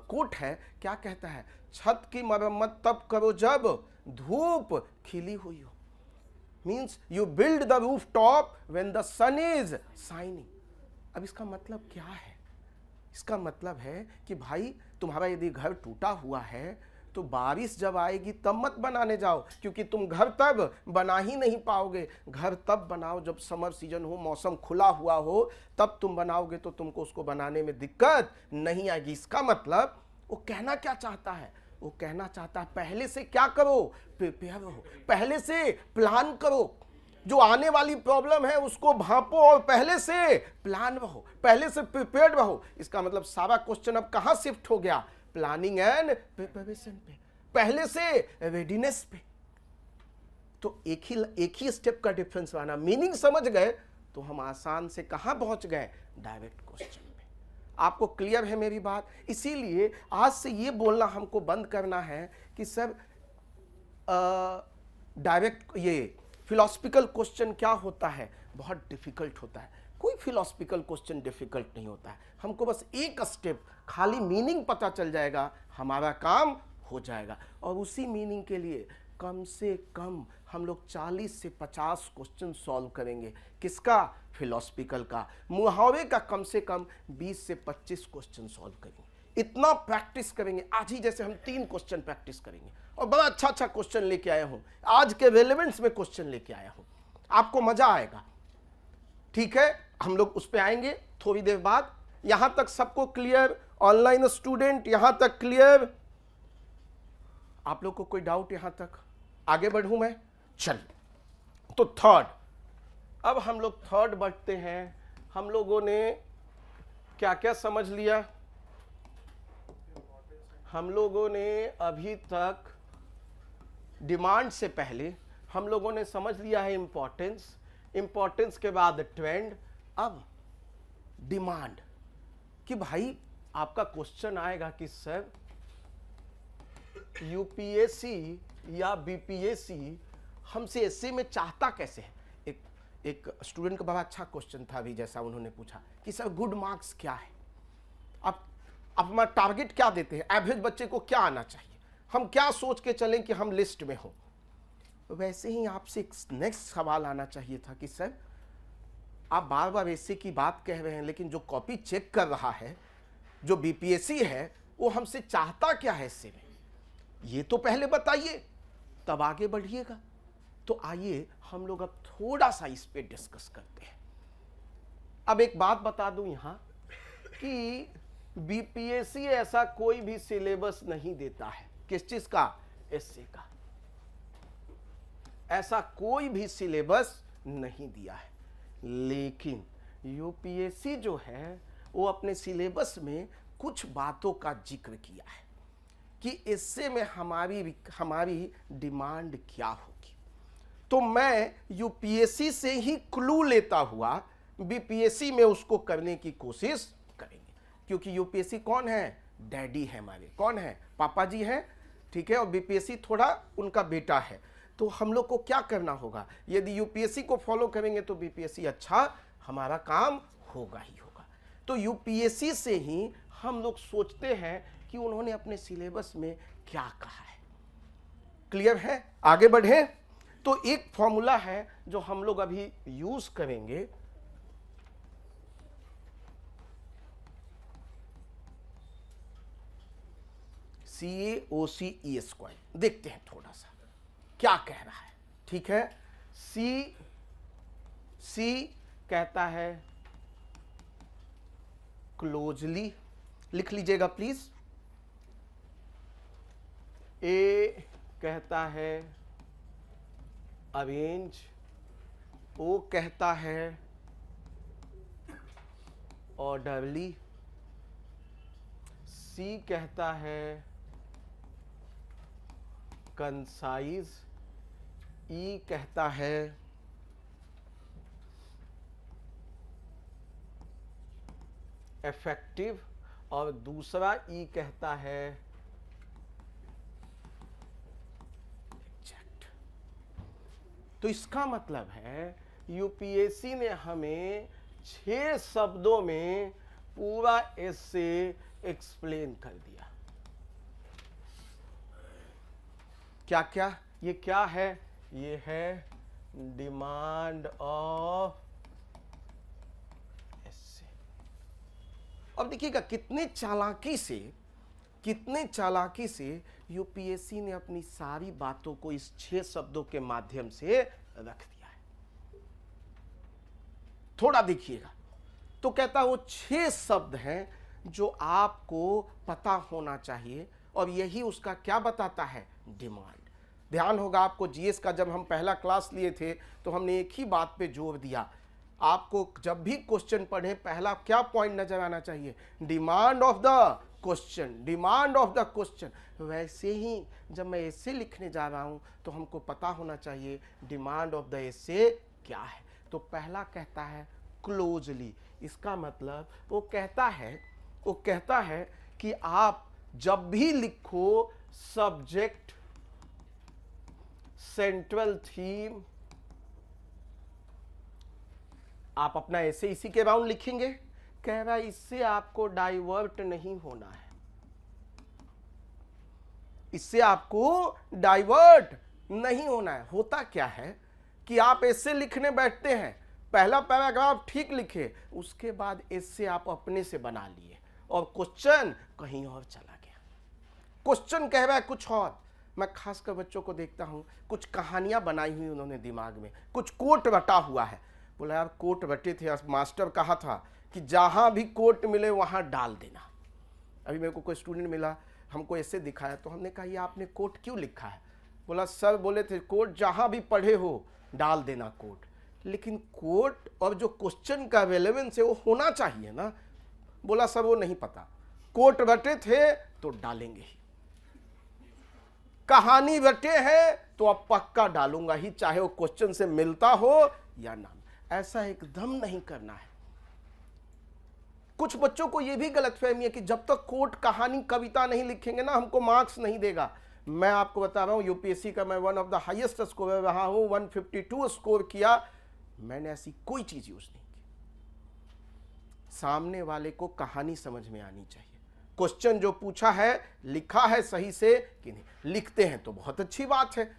कोट है, क्या कहता है, छत की मरम्मत तब करो जब धूप खिली हुई हो। Means you build the roof top when the sun is shining. अब इसका मतलब क्या है, इसका मतलब है कि भाई तुम्हारा यदि घर टूटा हुआ है तो बारिश जब आएगी तब मत बनाने जाओ, क्योंकि तुम घर तब बना ही नहीं पाओगे। घर तब बनाओ जब समर सीजन हो, मौसम खुला हुआ हो, तब तुम बनाओगे तो तुमको उसको बनाने में दिक्कत नहीं आएगी। इसका मतलब वो कहना क्या चाहता है, वो कहना चाहता है पहले से क्या करो, प्रिपेयर हो, पहले से प्लान करो। जो आने वाली प्रॉब्लम है उसको भांपो और पहले से प्लान रहो, पहले से प्रिपेयर्ड रहो। इसका मतलब सारा क्वेश्चन अब कहां शिफ्ट हो गया, प्लानिंग एंड प्रिपरेशन पे, पहले से रेडीनेस पे। तो एक ही स्टेप का डिफरेंस बना। मीनिंग समझ गए तो हम आसान से कहां पहुंच गए, डायरेक्ट क्वेश्चन पे। आपको क्लियर है मेरी बात? इसीलिए आज से ये बोलना हमको बंद करना है कि सर डायरेक्ट ये फिलोसफिकल क्वेश्चन क्या होता है, बहुत डिफिकल्ट होता है। कोई फिलोसफिकल क्वेश्चन डिफिकल्ट नहीं होता है, हमको बस एक स्टेप खाली मीनिंग पता चल जाएगा, हमारा काम हो जाएगा। और उसी मीनिंग के लिए कम से कम हम लोग 40 से 50 क्वेश्चन सॉल्व करेंगे। किसका? फिलोसफिकल का। मुहावरे का कम से कम 20 से 25 क्वेश्चन सॉल्व करेंगे। इतना प्रैक्टिस करेंगे। आज ही जैसे हम 3 क्वेश्चन प्रैक्टिस करेंगे और बड़ा अच्छा अच्छा क्वेश्चन लेके आया हूं, आज के रेलेवेंस में क्वेश्चन लेके आया हूं, आपको मजा आएगा। ठीक है, हम लोग उस पर आएंगे थोड़ी देर बाद। यहां तक सबको क्लियर? ऑनलाइन स्टूडेंट यहां तक क्लियर? आप लोग को कोई डाउट यहां तक? आगे बढ़ूं मैं? चलिए, तो थर्ड, अब हम लोग थर्ड बढ़ते हैं। हम लोगों ने क्या क्या समझ लिया? हम लोगों ने अभी तक डिमांड से पहले हम लोगों ने समझ लिया है इंपॉर्टेंस, इंपॉर्टेंस के बाद ट्रेंड, अब डिमांड। कि भाई आपका क्वेश्चन आएगा कि सर यूपीएससी या बीपीएससी हमसे एसए में चाहता कैसे है। एक स्टूडेंट का बड़ा अच्छा क्वेश्चन था अभी, जैसा उन्होंने पूछा कि सर गुड मार्क्स क्या है, आप अपना टारगेट क्या देते हैं, एवरेज बच्चे को क्या आना चाहिए, हम क्या सोच के चलें कि हम लिस्ट में हो। वैसे ही आपसे एक नेक्स्ट सवाल आना चाहिए था कि सर आप बार बार एसए की बात कह रहे हैं, लेकिन जो कॉपी चेक कर रहा है, जो बीपीएससी है, वो हमसे चाहता क्या है एसए में, ये तो पहले बताइए, तब आगे बढ़िएगा। तो आइए हम लोग अब थोड़ा सा इस पे डिस्कस करते हैं। अब एक बात बता दूं यहां कि बीपीएससी ऐसा कोई भी सिलेबस नहीं देता है। किस चीज का? एसए का। ऐसा कोई भी सिलेबस नहीं दिया है, लेकिन यूपीएससी जो है वो अपने सिलेबस में कुछ बातों का जिक्र किया है कि इससे में हमारी डिमांड क्या होगी। तो मैं यूपीएससी से ही क्लू लेता हुआ बीपीएससी में उसको करने की कोशिश करेंगे, क्योंकि यूपीएससी कौन है? डैडी है हमारे। कौन है? पापा जी हैं, ठीक है, और बीपीएससी थोड़ा उनका बेटा है। तो हम लोग को क्या करना होगा? यदि यूपीएससी को फॉलो करेंगे तो बीपीएससी अच्छा हमारा काम होगा ही होगा। तो यूपीएससी से ही हम लोग सोचते हैं कि उन्होंने अपने सिलेबस में क्या कहा है। क्लियर है? आगे बढ़े। तो एक फॉर्मूला है जो हम लोग अभी यूज करेंगे, CAOCE²। देखते हैं थोड़ा सा क्या कह रहा है। ठीक है, सी कहता है क्लोजली, लिख लीजिएगा प्लीज। ए कहता है अरेंज, ओ कहता है ऑर्डरली, सी कहता है कंसाइज, ई कहता है इफेक्टिव, और दूसरा ई कहता है एग्जैक्ट। तो इसका मतलब है यूपीएससी ने हमें 6 शब्दों में पूरा एसे एक्सप्लेन कर दिया। क्या क्या? ये क्या है? ये है डिमांड ऑफ एसे। अब देखिएगा कितने चालाकी से यूपीएससी ने अपनी सारी बातों को इस 6 शब्दों के माध्यम से रख दिया है। थोड़ा देखिएगा तो कहता है वो 6 शब्द हैं जो आपको पता होना चाहिए, और यही उसका क्या बताता है? डिमांड। ध्यान होगा आपको जीएस का, जब हम पहला क्लास लिए थे तो हमने एक ही बात पे जोर दिया, आपको जब भी क्वेश्चन पढ़े पहला क्या पॉइंट नजर आना चाहिए? Demand of the question, demand of the question. वैसे ही जब मैं एसे लिखने जा रहा हूं तो हमको पता होना चाहिए डिमांड ऑफ द एसे क्या है। तो पहला कहता है क्लोजली, इसका मतलब वो कहता है वो कहता है कि आप जब भी लिखो सब्जेक्ट, सेंट्रल थीम, आप अपना ऐसे इसी के अराउंड लिखेंगे। कह रहा है इससे आपको डाइवर्ट नहीं होना है, इससे आपको डाइवर्ट नहीं होना है। होता क्या है कि आप ऐसे लिखने बैठते हैं, पहला पैराग्राफ ठीक लिखे, उसके बाद ऐसे आप अपने से बना लिए और क्वेश्चन कहीं और चला गया। क्वेश्चन कह रहा है कुछ और। मैं खासकर बच्चों को देखता हूं, कुछ कहानियां बनाई हुई उन्होंने दिमाग में, कुछ कोट रटा हुआ है। बोला यार कोट रटे थे, मास्टर कहा था कि जहां भी कोट मिले वहां डाल देना। अभी मेरे को कोई स्टूडेंट मिला, हमको ऐसे दिखाया, तो हमने कहा ये आपने कोट क्यों लिखा है? बोला सर बोले थे कोट जहां भी पढ़े हो डाल देना कोट। लेकिन कोट और जो क्वेश्चन का रेलेवेंस है वो होना चाहिए ना। बोला सर वो नहीं पता, कोट रटे थे तो डालेंगे ही, कहानी रटे हैं तो अब पक्का डालूंगा ही, चाहे वो क्वेश्चन से मिलता हो या ना। ऐसा एकदम नहीं करना है। कुछ बच्चों को यह भी गलतफहमी है कि जब तक कोट, कहानी, कविता नहीं लिखेंगे ना हमको मार्क्स नहीं देगा। मैं आपको बता रहा हूं यूपीएससी का मैं one of the highest score रहा हूं, 152 स्कोर किया। मैंने ऐसी कोई चीज यूज नहीं की। सामने वाले को कहानी समझ में आनी चाहिए, क्वेश्चन जो पूछा है लिखा है सही से कि नहीं। लिखते हैं तो बहुत अच्छी बात है,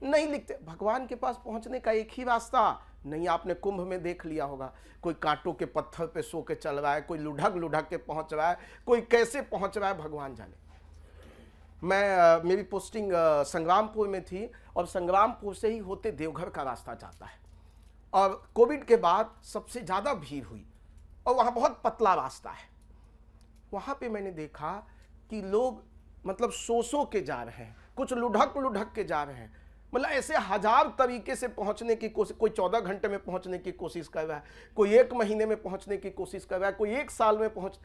नहीं लिखते, भगवान के पास पहुंचने का एक ही रास्ता। नहीं आपने कुंभ में देख लिया होगा, कोई कांटों के पत्थर पे सो के चल रहा है, कोई लुढ़क लुढ़क के पहुंच रहा है, कोई कैसे पहुंच रहा है भगवान जाने। मेरी पोस्टिंग संग्रामपुर में थी और संग्रामपुर से ही होते देवघर का रास्ता जाता है, और कोविड के बाद सबसे ज़्यादा भीड़ हुई और वहाँ बहुत पतला रास्ता है। वहाँ पे मैंने देखा कि लोग मतलब सो के जा रहे हैं, कुछ लुढ़क लुढ़क के जा रहे हैं, मतलब ऐसे हजार तरीके से पहुंचने की कोशिश। कोई 14 घंटे में पहुंचने की कोशिश कर रहा है, कोई 1 महीने में पहुंचने की कोशिश कर रहा है, कोई 1 साल में पहुंच।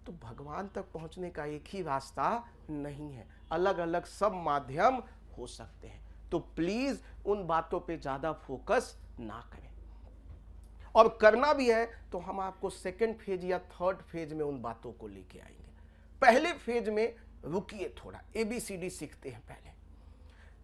तो भगवान तक पहुंचने का एक ही रास्ता नहीं है, अलग अलग सब माध्यम हो सकते हैं। तो प्लीज उन बातों पे ज्यादा फोकस ना करें, और करना भी है तो हम आपको सेकंड फेज या थर्ड फेज में उन बातों को लेके आएंगे। पहले फेज में रुकिए, थोड़ा ABCD सीखते हैं पहले।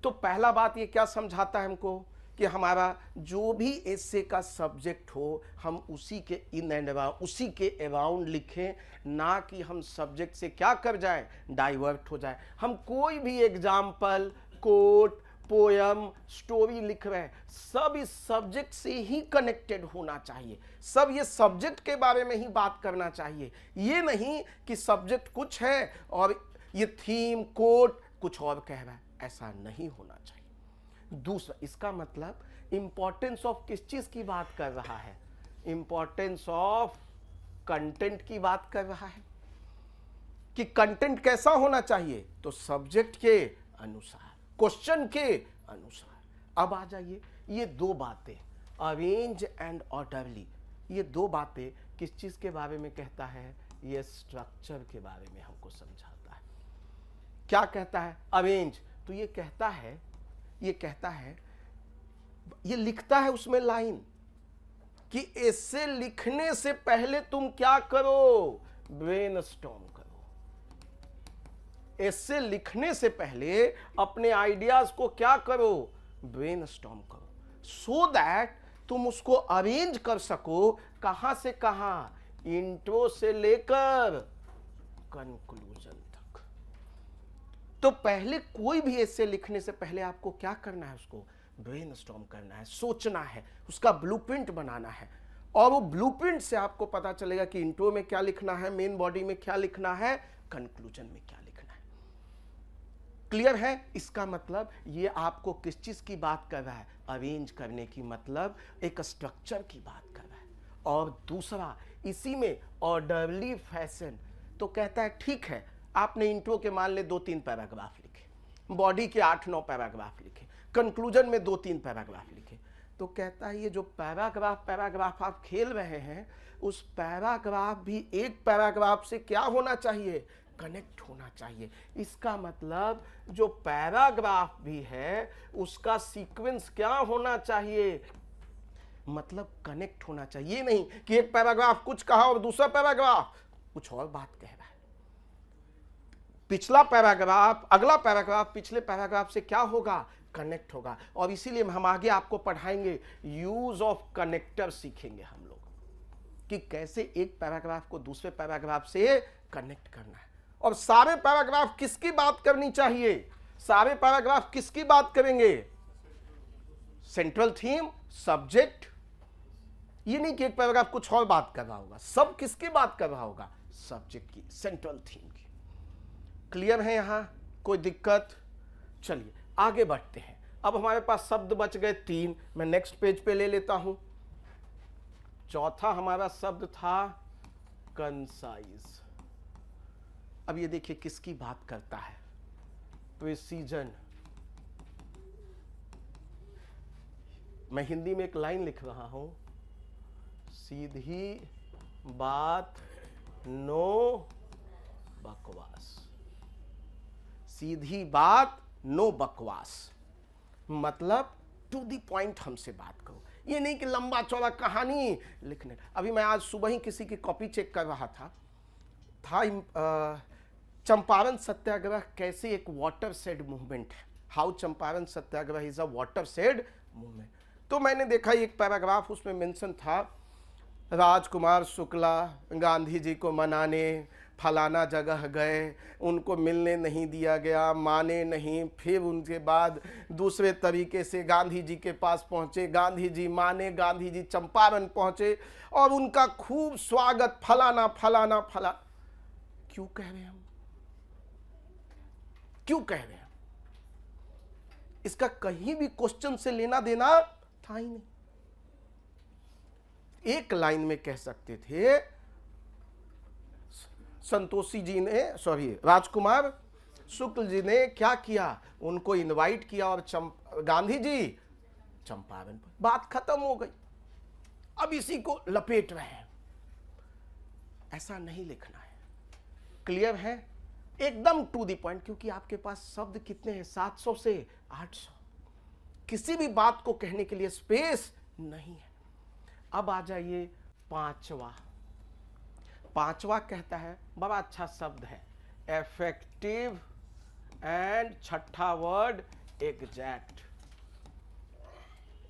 तो पहला बात ये क्या समझाता है हमको कि हमारा जो भी एसे का सब्जेक्ट हो हम उसी के इन एंड अराउंड, उसी के अराउंड लिखें, ना कि हम सब्जेक्ट से क्या कर जाए, डाइवर्ट हो जाए। हम कोई भी एग्जाम्पल, कोट, पोयम, स्टोरी लिख रहे हैं, सब इस सब्जेक्ट से ही कनेक्टेड होना चाहिए, सब ये सब्जेक्ट के बारे में ही बात करना चाहिए। ये नहीं कि सब्जेक्ट कुछ है और ये थीम, कोट कुछ और कह रहा है, ऐसा नहीं होना चाहिए। दूसरा, इसका मतलब इंपॉर्टेंस ऑफ किस चीज की बात कर रहा है, इंपॉर्टेंस ऑफ कंटेंट की बात कर रहा है कि कंटेंट कैसा होना चाहिए, तो सब्जेक्ट के अनुसार, क्वेश्चन के अनुसार। अब आ जाइए, ये 2 बातें, अरेंज एंड ऑर्डरली, ये 2 बातें किस चीज के बारे में कहता है, ये स्ट्रक्चर के बारे में हमको समझाता है। क्या कहता है अरेंज, तो ये कहता है, ये लिखता है उसमें लाइन कि ऐसे लिखने से पहले तुम क्या करो, ब्रेनस्टॉर्म करो। ऐसे लिखने से पहले अपने आइडियाज को क्या करो, ब्रेनस्टॉर्म करो, सो दैट तुम उसको अरेंज कर सको। कहां से कहां, इंट्रो से लेकर कंक्लूजन तक। तो पहले कोई भी ऐसे लिखने से पहले आपको क्या करना है, उसको ब्रेनस्टॉर्म करना है, सोचना है, उसका ब्लूप्रिंट बनाना है। और वो ब्लूप्रिंट से आपको पता चलेगा कि इंट्रो में क्या लिखना है, मेन बॉडी में क्या लिखना है, कंक्लूजन में क्या लिखना है। क्लियर है? इसका मतलब ये आपको किस चीज की बात कर रहा है, अरेंज करने की, मतलब एक स्ट्रक्चर की बात कर रहा है। और दूसरा, इसी में ऑर्डरली फैशन। तो कहता है ठीक है, आपने इंट्रो के मान ले 2-3 पैराग्राफ लिखे, बॉडी के 8-9 पैराग्राफ लिखे, कंक्लूजन में 2-3 पैराग्राफ लिखे। तो कहता है ये जो पैराग्राफ आप खेल रहे हैं, उस पैराग्राफ भी एक पैराग्राफ से क्या होना चाहिए, कनेक्ट होना चाहिए। इसका मतलब जो पैराग्राफ भी है उसका सीक्वेंस क्या होना चाहिए, मतलब कनेक्ट होना चाहिए। ये नहीं कि एक पैराग्राफ कुछ कहा और दूसरा पैराग्राफ कुछ और बात कह रहा है। पिछला पैराग्राफ, अगला पैराग्राफ पिछले पैराग्राफ से क्या होगा, कनेक्ट होगा। और इसीलिए हम आगे आपको पढ़ाएंगे, यूज ऑफ कनेक्टर सीखेंगे हम लोग कि कैसे एक पैराग्राफ को दूसरे पैराग्राफ से कनेक्ट करना है। और सारे पैराग्राफ किसकी बात करनी चाहिए, सारे पैराग्राफ किसकी बात करेंगे, सेंट्रल थीम, सब्जेक्ट। ये नहीं कि एक पैराग्राफ कुछ और बात कर रहा होगा, सब किसकी बात कर रहा होगा, सब्जेक्ट की, सेंट्रल थीम की। क्लियर है यहां, कोई दिक्कत? चलिए आगे बढ़ते हैं। अब हमारे पास शब्द बच गए 3, मैं नेक्स्ट पेज पे ले लेता हूं। चौथा हमारा शब्द था कंसाइज। अब ये देखिए किसकी बात करता है, प्रिसीजन। मैं हिंदी में एक लाइन लिख रहा हूं, सीधी बात नो बकवास। सीधी बात नो बकवास मतलब टू दी पॉइंट हमसे बात करो। ये नहीं कि लंबा चौड़ा कहानी लिखने। अभी मैं आज सुबह ही किसी की कॉपी चेक कर रहा था चंपारण सत्याग्रह कैसे एक वाटर शेड मूवमेंट है, how Champaran Satyagraha is a water shade movement. तो मैंने देखा एक पैराग्राफ, उसमें मेंशन था राजकुमार शुक्ला गांधी जी को मनाने फलाना जगह गए, उनको मिलने नहीं दिया गया, माने नहीं, फिर उनके बाद दूसरे तरीके से गांधी जी के पास पहुंचे, गांधी जी माने, गांधी जी चंपारण पहुंचे और उनका खूब स्वागत, फलाना फलाना फला। क्यों कह रहे हैं हम, क्यों कह रहे हैं? इसका कहीं भी क्वेश्चन से लेना देना था ही नहीं। एक लाइन में कह सकते थे संतोषी जी ने, राजकुमार शुक्ल जी ने क्या किया, उनको इनवाइट किया और गांधी जी चंपारण पर, बात खत्म हो गई। अब इसी को लपेट रहे हैं, ऐसा नहीं लिखना है। क्लियर है, एकदम टू द पॉइंट, क्योंकि आपके पास शब्द कितने हैं, 700 से 800। किसी भी बात को कहने के लिए स्पेस नहीं है। अब आ जाइए पांचवा कहता है, बड़ा अच्छा शब्द है, इफेक्टिव, एंड छठा वर्ड एग्जैक्ट।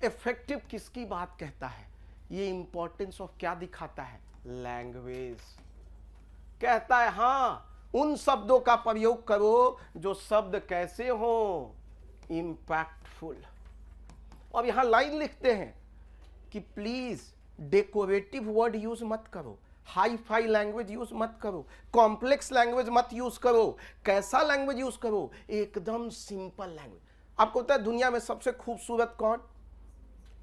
इफेक्टिव किसकी बात कहता है, ये इंपॉर्टेंस ऑफ क्या दिखाता है, लैंग्वेज। कहता है हाँ उन शब्दों का प्रयोग करो जो शब्द कैसे हो, इंपैक्टफुल। और यहां लाइन लिखते हैं कि प्लीज डेकोरेटिव वर्ड यूज मत करो, हाई फाई लैंग्वेज यूज मत करो, कॉम्प्लेक्स लैंग्वेज मत यूज करो। कैसा लैंग्वेज यूज करो, एकदम सिंपल लैंग्वेज। आपको पता है दुनिया में सबसे खूबसूरत कौन,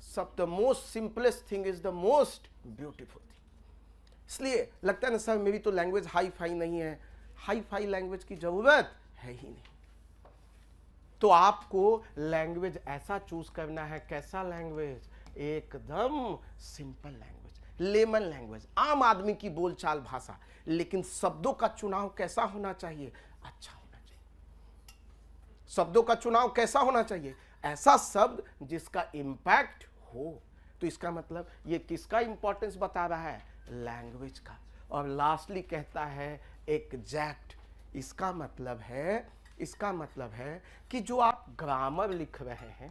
सब the most simplest thing is the most beautiful thing. इसलिए लगता है ना सर मेरी तो लैंग्वेज हाई फाई नहीं है, हाई फाई लैंग्वेज की जरूरत है ही नहीं। तो आपको लैंग्वेज ऐसा चूज करना है, कैसा लैंग्वेज, एकदम सिंपल लैंग्वेज, लेमन लैंग्वेज, आम आदमी की बोलचाल भाषा। लेकिन शब्दों का चुनाव कैसा होना चाहिए, अच्छा होना चाहिए। शब्दों का चुनाव कैसा होना चाहिए, ऐसा शब्द जिसका इंपैक्ट हो। तो इसका मतलब ये किसका इंपॉर्टेंस बता रहा है, लैंग्वेज का। और लास्टली कहता है एग्जैक्ट। इसका मतलब है कि जो आप ग्रामर लिख रहे हैं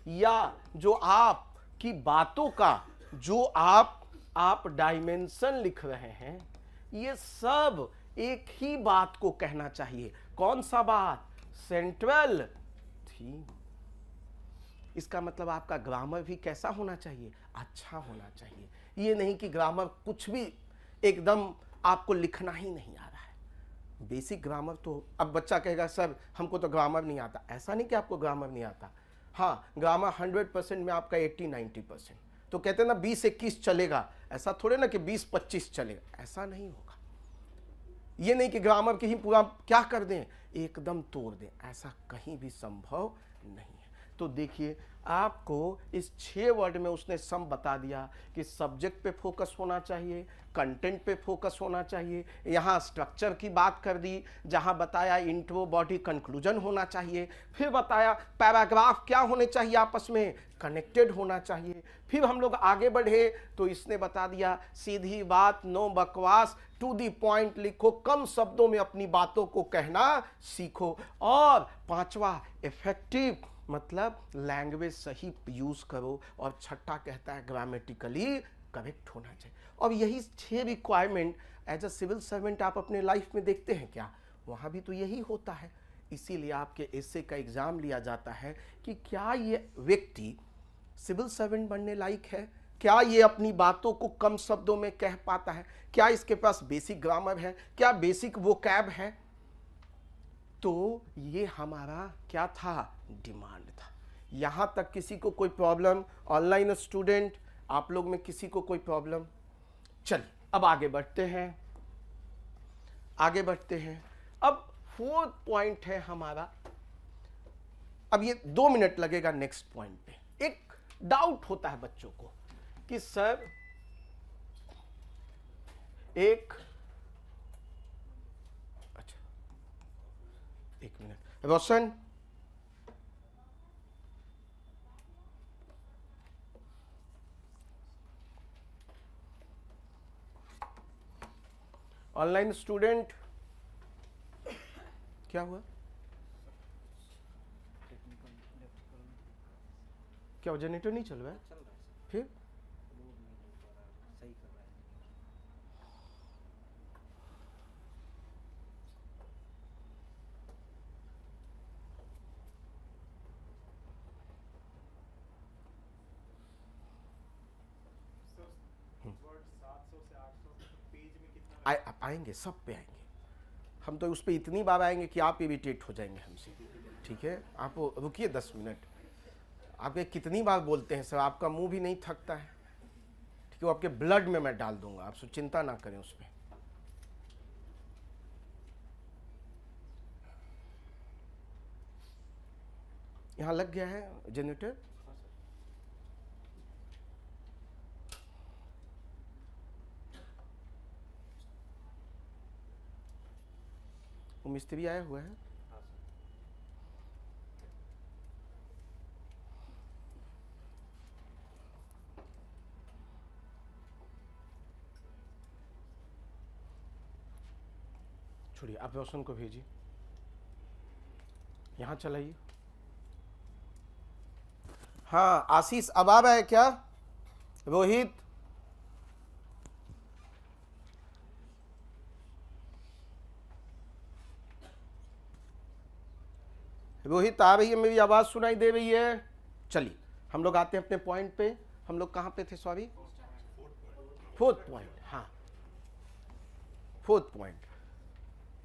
या जो आपकी बातों का जो आप डायमेंशन लिख रहे हैं, ये सब एक ही बात को कहना चाहिए। कौन सा बात, सेंट्रल थीम। इसका मतलब आपका ग्रामर भी कैसा होना चाहिए, अच्छा होना चाहिए। ये नहीं कि ग्रामर कुछ भी एकदम आपको लिखना ही नहीं आ रहा है। बेसिक ग्रामर तो, अब बच्चा कहेगा सर हमको तो ग्रामर नहीं आता। ऐसा नहीं कि आपको ग्रामर नहीं आता, हाँ ग्रामर 100% में आपका 80-90%। तो कहते हैं ना 20-21 चलेगा, ऐसा थोड़े ना कि 20-25 चलेगा, ऐसा नहीं होगा। ये नहीं कि ग्रामर की ही पूरा क्या कर दें, एकदम तोड़ दें, ऐसा कहीं भी संभव नहीं है। तो देखिए आपको इस 6 वर्ड में उसने सम बता दिया कि सब्जेक्ट पे फोकस होना चाहिए, कंटेंट पे फोकस होना चाहिए। यहाँ स्ट्रक्चर की बात कर दी, जहाँ बताया इंट्रो बॉडी कंक्लूजन होना चाहिए। फिर बताया पैराग्राफ क्या होने चाहिए, आपस में कनेक्टेड होना चाहिए। फिर हम लोग आगे बढ़े तो इसने बता दिया सीधी बात नो बकवास टू दी पॉइंट लिखो, कम शब्दों में अपनी बातों को कहना सीखो। और पांचवा इफेक्टिव, मतलब लैंग्वेज सही यूज करो। और छठा कहता है ग्रामेटिकली करेक्ट होना चाहिए। और यही 6 requirement as a civil servant आप अपने लाइफ में देखते हैं क्या? वहाँ भी तो यही होता है। इसीलिए आपके एसए का एग्जाम लिया जाता है कि क्या ये व्यक्ति सिविल सर्वेंट बनने लायक है, क्या ये अपनी बातों को कम शब्दों में कह पाता है, क्या इसके पास बेसिक ग्रामर है, क्या बेसिक वोकैब है। तो ये हमारा क्या था, डिमांड था। यहां तक किसी को कोई प्रॉब्लम? ऑनलाइन स्टूडेंट आप लोग में किसी को कोई प्रॉब्लम? चलिए अब आगे बढ़ते हैं, आगे बढ़ते हैं। अब 4th पॉइंट है हमारा। अब ये 2 मिनट लगेगा नेक्स्ट पॉइंट पे। एक डाउट होता है बच्चों को कि सर एक मिनट, रोशन ऑनलाइन स्टूडेंट क्या हुआ? क्या जनरेटर नहीं चल रहा है? फिर आएंगे, सब पे आएंगे। हम तो उस पर इतनी बार आएंगे कि आप इरिटेट हो जाएंगे हमसे। ठीक है, आप रुकिए 10 मिनट। आपके कितनी बार बोलते हैं सर, आपका मुंह भी नहीं थकता है। ठीक है, वो आपके ब्लड में मैं डाल दूंगा, आप चिंता ना करें उस पर। यहाँ लग गया है जनरेटर? वो मिस्त्री आया हुआ है? छोड़िए, आप रोशन को भेजिए, यहाँ चलाइए। हाँ आशीष अब आ रहा है क्या? रोहित, रोहित आ रही है, मेरी आवाज सुनाई दे रही है? चलिए हम लोग आते हैं अपने पॉइंट पे। हम लोग कहाँ पे थे? Sorry, 4th point. हाँ 4th पॉइंट।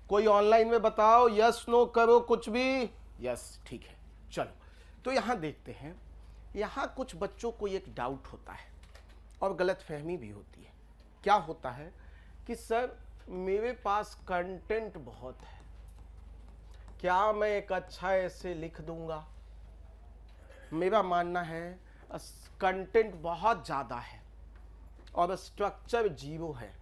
कोई ऑनलाइन में बताओ, यस नो करो कुछ भी। यस ठीक है। चलो तो यहां देखते हैं, यहां कुछ बच्चों को एक डाउट होता है और गलतफहमी भी होती है। क्या होता है कि सर मेरे पास कंटेंट बहुत है, क्या मैं एक अच्छा ऐसे लिख दूंगा? मेरा मानना है कंटेंट बहुत ज्यादा है और स्ट्रक्चर 0 है।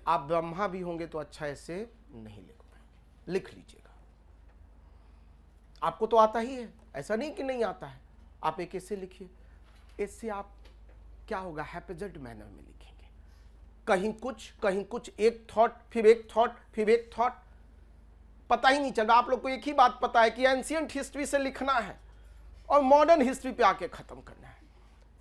आप ब्रह्मा भी होंगे तो अच्छा ऐसे नहीं लिख पाएंगे। लिख लीजिएगा, आपको तो आता ही है, ऐसा नहीं कि नहीं आता है। आप एक ऐसे लिखिए, इससे आप क्या होगा, हैप्पीजेड मैनर में लिखेंगे। कहीं कुछ एक थॉट, फिर एक थॉट, फिर एक थॉट, पता ही नहीं चल रहा। आप लोग को एक ही बात पता है कि एंशिएंट हिस्ट्री से लिखना है और मॉडर्न हिस्ट्री पे आके खत्म करना है।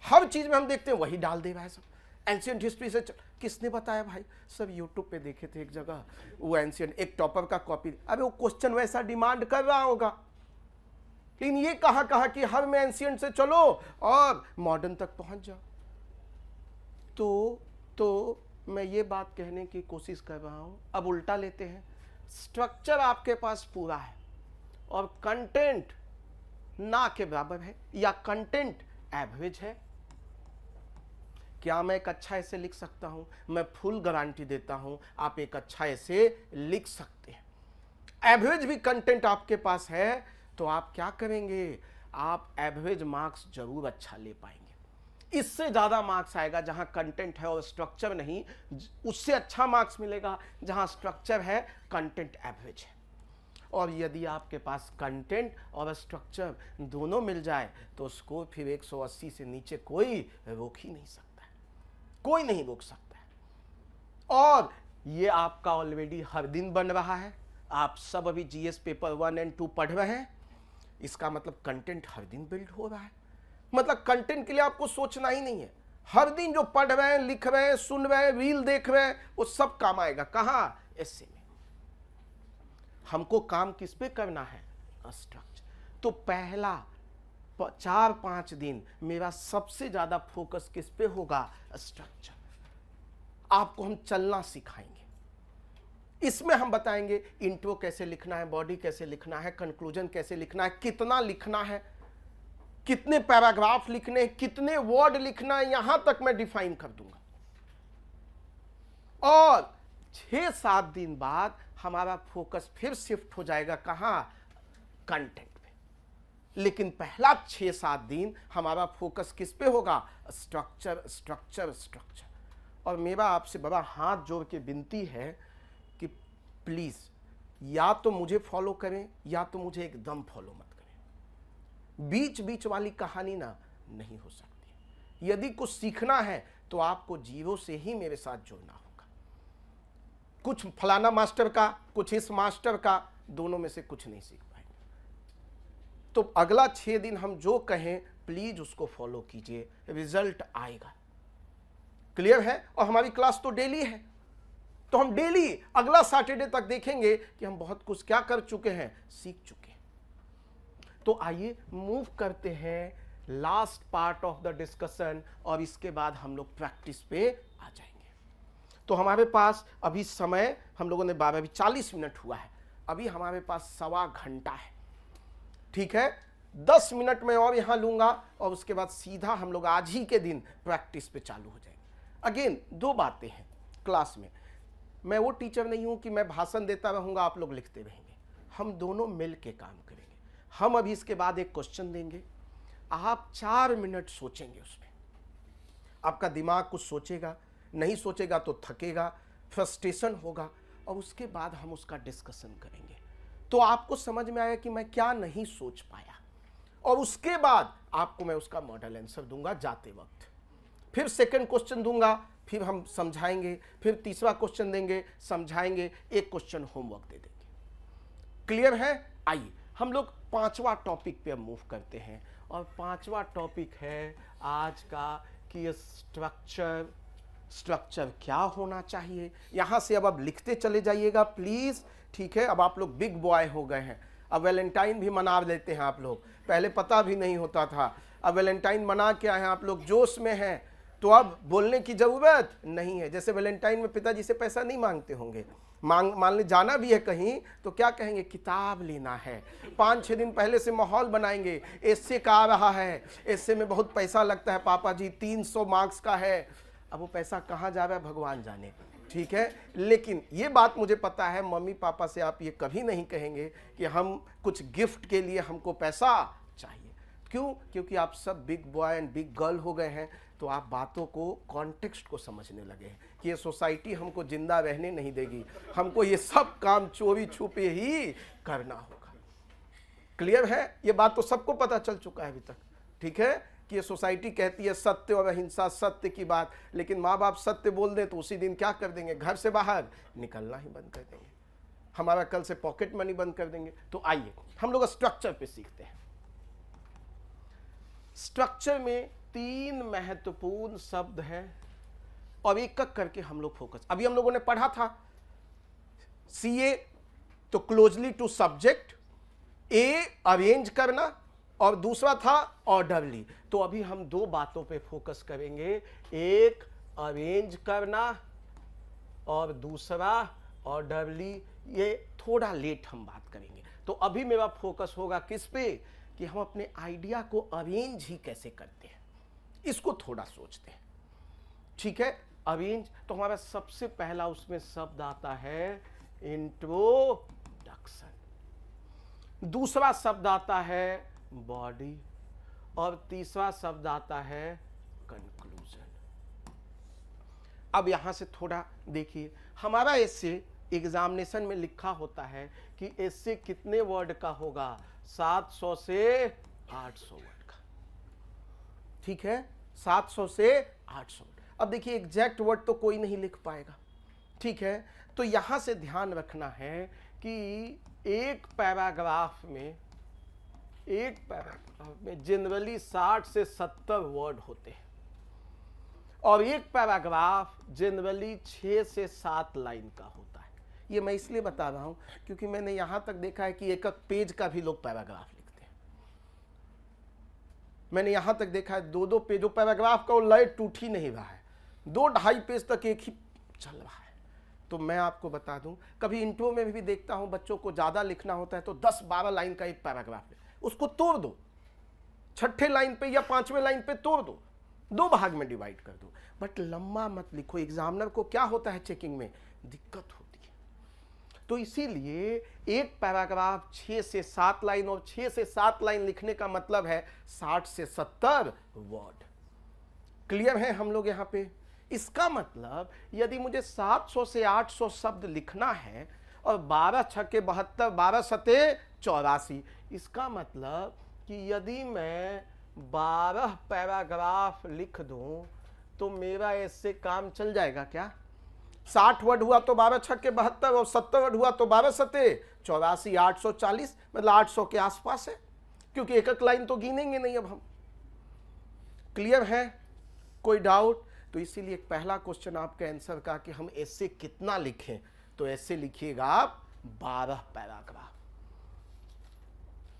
हर चीज में हम देखते हैं वही डाल दे रहा है सब। एंशिएंट हिस्ट्री से किसने बताया भाई? सब यूट्यूब पे देखे थे एक जगह, वो एंशिएंट एक टॉपर का कॉपी। अबे वो क्वेश्चन वैसा डिमांड कर रहा होगा, लेकिन ये कहा कि हर में एंशिएंट से चलो और मॉडर्न तक पहुंच जाओ। तो मैं ये बात कहने की कोशिश कर रहा हूं। अब उल्टा लेते हैं, स्ट्रक्चर आपके पास पूरा है और कंटेंट ना के बराबर है या कंटेंट एवरेज है। क्या मैं एक अच्छा ऐसे लिख सकता हूं? मैं फुल गारंटी देता हूं आप एक अच्छा ऐसे लिख सकते हैं। एवरेज भी कंटेंट आपके पास है तो आप क्या करेंगे, आप एवरेज मार्क्स जरूर अच्छा ले पाएंगे। इससे ज्यादा मार्क्स आएगा जहां कंटेंट है और स्ट्रक्चर नहीं, उससे अच्छा मार्क्स मिलेगा जहां स्ट्रक्चर है, कंटेंट एवरेज है। और यदि आपके पास कंटेंट और स्ट्रक्चर दोनों मिल जाए तो स्कोर फिर 180 से नीचे कोई रोक ही नहीं सकता है, कोई नहीं रोक सकता है। और ये आपका ऑलरेडी हर दिन बन रहा है। आप सब अभी जीएस पेपर 1 और 2 पढ़ रहे हैं, इसका मतलब कंटेंट हर दिन बिल्ड हो रहा है। मतलब कंटेंट के लिए आपको सोचना ही नहीं है, हर दिन जो पढ़ रहे हैं, लिख रहे हैं, सुन रहे हैं, रील देख रहे हैं, वो सब काम आएगा। कहाँ? ऐसे में हमको काम किस पे करना है? स्ट्रक्चर। तो पहला 4-5 दिन मेरा सबसे ज्यादा फोकस किस पे होगा? स्ट्रक्चर। आपको हम चलना सिखाएंगे, इसमें हम बताएंगे इंट्रो कैसे लिखना है, बॉडी कैसे लिखना है, कंक्लूजन कैसे लिखना है, कितना लिखना है, कितने पैराग्राफ लिखने हैं, कितने वर्ड लिखना है, यहां तक मैं डिफाइन कर दूंगा। और 6-7 दिन बाद हमारा फोकस फिर शिफ्ट हो जाएगा कहां? कंटेंट पे। लेकिन पहला 6-7 दिन हमारा फोकस किस पे होगा? Structure, structure, structure. और मेरा आपसे बड़ा हाथ जोड़ के विनती है कि प्लीज या तो मुझे फॉलो करें या तो मुझे एकदम फॉलो मत करें। बीच बीच वाली कहानी ना नहीं हो सकती। यदि कुछ सीखना है तो आपको जीरो से ही मेरे साथ जुड़ना होगा। कुछ फलाना मास्टर का, कुछ इस मास्टर का, दोनों में से कुछ नहीं सीख पाएंगे। तो अगला 6 दिन हम जो कहें प्लीज उसको फॉलो कीजिए, रिजल्ट आएगा। क्लियर है? और हमारी क्लास तो डेली है, तो हम डेली अगला सैटरडे तक देखेंगे कि हम बहुत कुछ क्या कर चुके हैं, सीख चुके हैं। तो आइए मूव करते हैं last part of the discussion, और इसके बाद हम लोग प्रैक्टिस पे आ जाएंगे। तो हमारे पास अभी समय, हम लोगों ने 12:40 हुआ है, अभी हमारे पास 1.25 घंटा है। ठीक है, 10 मिनट में और यहां लूंगा और उसके बाद सीधा हम लोग आज ही के दिन प्रैक्टिस पे चालू हो जाएंगे। अगेन 2 बातें हैं क्लास में। मैं वो टीचर नहीं हूं कि मैं भाषण देता रहूंगा, आप लोग लिखते रहेंगे। हम दोनों मिल के काम करेंगे। हम अभी इसके बाद एक क्वेश्चन देंगे, आप 4 मिनट सोचेंगे उसमें। आपका दिमाग कुछ सोचेगा, नहीं सोचेगा तो थकेगा, फ्रस्ट्रेशन होगा, और उसके बाद हम उसका डिस्कशन करेंगे। तो आपको समझ में आएगा कि मैं क्या नहीं सोच पाया, और उसके बाद आपको मैं उसका मॉडल आंसर दूंगा जाते वक्त। फिर सेकंड क्वेश्चन दूंगा, फिर हम समझाएंगे, फिर तीसरा क्वेश्चन देंगे, समझाएंगे, एक क्वेश्चन होमवर्क दे देंगे। क्लियर है? आइए हम लोग 5वां टॉपिक पे मूव करते हैं, और 5वां टॉपिक है आज का कि स्ट्रक्चर। स्ट्रक्चर क्या होना चाहिए? यहां से अब लिखते चले जाइएगा प्लीज। ठीक है, अब आप लोग बिग बॉय हो गए हैं, अब वैलेंटाइन भी मना लेते हैं आप लोग। पहले पता भी नहीं होता था, अब वैलेंटाइन मना के आए हैं, आप लोग जोश में हैं, तो अब बोलने की जरूरत नहीं है। जैसे वैलेंटाइन में पिताजी से पैसा नहीं मांगते होंगे, मान ले जाना भी है कहीं तो क्या कहेंगे? किताब लेना है। 5-6 दिन पहले से माहौल बनाएंगे, एस्से का आ रहा है, एस्से में बहुत पैसा लगता है पापा जी, 300 मार्क्स का है। अब वो पैसा कहाँ जा रहा है भगवान जाने। ठीक है, लेकिन ये बात मुझे पता है, मम्मी पापा से आप ये कभी नहीं कहेंगे कि हम कुछ गिफ्ट के लिए हमको पैसा चाहिए। क्यों? क्योंकि आप सब big boy and big girl हो गए हैं, तो आप बातों को, कॉन्टेक्स्ट को समझने लगे हैं कि ये सोसाइटी हमको जिंदा रहने नहीं देगी, हमको ये सब काम चोरी छुपे ही करना होगा। क्लियर है? ये बात तो सबको पता चल चुका है अभी तक। ठीक है, कि ये सोसाइटी कहती है सत्य और अहिंसा, सत्य की बात, लेकिन माँ बाप सत्य बोल दें तो उसी दिन क्या कर देंगे? घर से बाहर निकलना ही बंद कर देंगे, हमारा कल से पॉकेट मनी बंद कर देंगे। तो आइए हम लोग स्ट्रक्चर पे सीखते हैं। स्ट्रक्चर में 3 महत्वपूर्ण शब्द हैं, और एक एक करके हम लोग फोकस। अभी हम लोगों ने पढ़ा था CA तो closely to subject, A arrange करना, और दूसरा था ऑर्डरली। तो अभी हम 2 बातों पे फोकस करेंगे, एक अरेंज करना और दूसरा ऑर्डरली। ये थोड़ा लेट हम बात करेंगे। तो अभी मेरा फोकस होगा किस पे? कि हम अपने आइडिया को अरेंज ही कैसे करते हैं, इसको थोड़ा सोचते हैं। ठीक है, अरेंज। तो हमारा सबसे पहला उसमें शब्द आता है इंट्रोडक्शन, दूसरा शब्द आता है बॉडी, और तीसरा शब्द आता है कंक्लूजन। अब यहां से थोड़ा देखिए, हमारा एस्से एग्जामिनेशन में लिखा होता है कि एस्से कितने वर्ड का होगा? 700 से 800 वर्ड का। ठीक है, 700 से 800। अब देखिए एग्जैक्ट वर्ड तो कोई नहीं लिख पाएगा, ठीक है, तो यहां से ध्यान रखना है कि एक पैराग्राफ में जनरली 60 से 70 वर्ड होते हैं और एक पैराग्राफ जनरली 6 से 7 लाइन का होता है। ये मैं इसलिए बता रहा हूं क्योंकि मैंने यहां तक देखा है कि एक एक पेज का भी लोग पैराग्राफ लिखते हैं। मैंने यहां तक देखा है 2-2 पेजों पैराग्राफ का, वो लय टूट ही नहीं रहा है, 2-2.5 पेज तक एक ही चल रहा है। तो मैं आपको बता दूं, कभी इंट्रो में भी देखता हूं बच्चों को ज़्यादा लिखना होता है तो 10-12 लाइन का एक पैराग्राफ है, उसको तोड़ दो, 6ठे लाइन पे या 5वें लाइन पे तोड़ दो, 2 भाग में डिवाइड कर दो, बट लंबा मत लिखो। एग्जामिनर को क्या होता है, चेकिंग में दिक्कत होती है। तो इसीलिए एक पैराग्राफ 6 से 7 लाइन, और 6 से 7 लाइन लिखने का मतलब है 60 से 70 वर्ड। क्लियर है हम लोग यहाँ पे? इसका मतलब यदि मुझे 700 से 800 शब्द लिखना है और 12 छक्के 72, 12 सते 84, इसका मतलब कि यदि मैं 12 पैराग्राफ लिख दूं तो मेरा इससे काम चल जाएगा क्या? 60 वर्ड हुआ तो 12 छक्के 72 और 70 वर्ड हुआ तो 12 सते 84, 840, मतलब 800 के आसपास है, क्योंकि एक एक लाइन तो गिनेंगे नहीं अब हम। क्लियर है? कोई डाउट? तो इसीलिए पहला क्वेश्चन आपके आंसर का कि हम ऐसे कितना लिखें, तो ऐसे लिखिएगा आप 12 पैराग्राफ।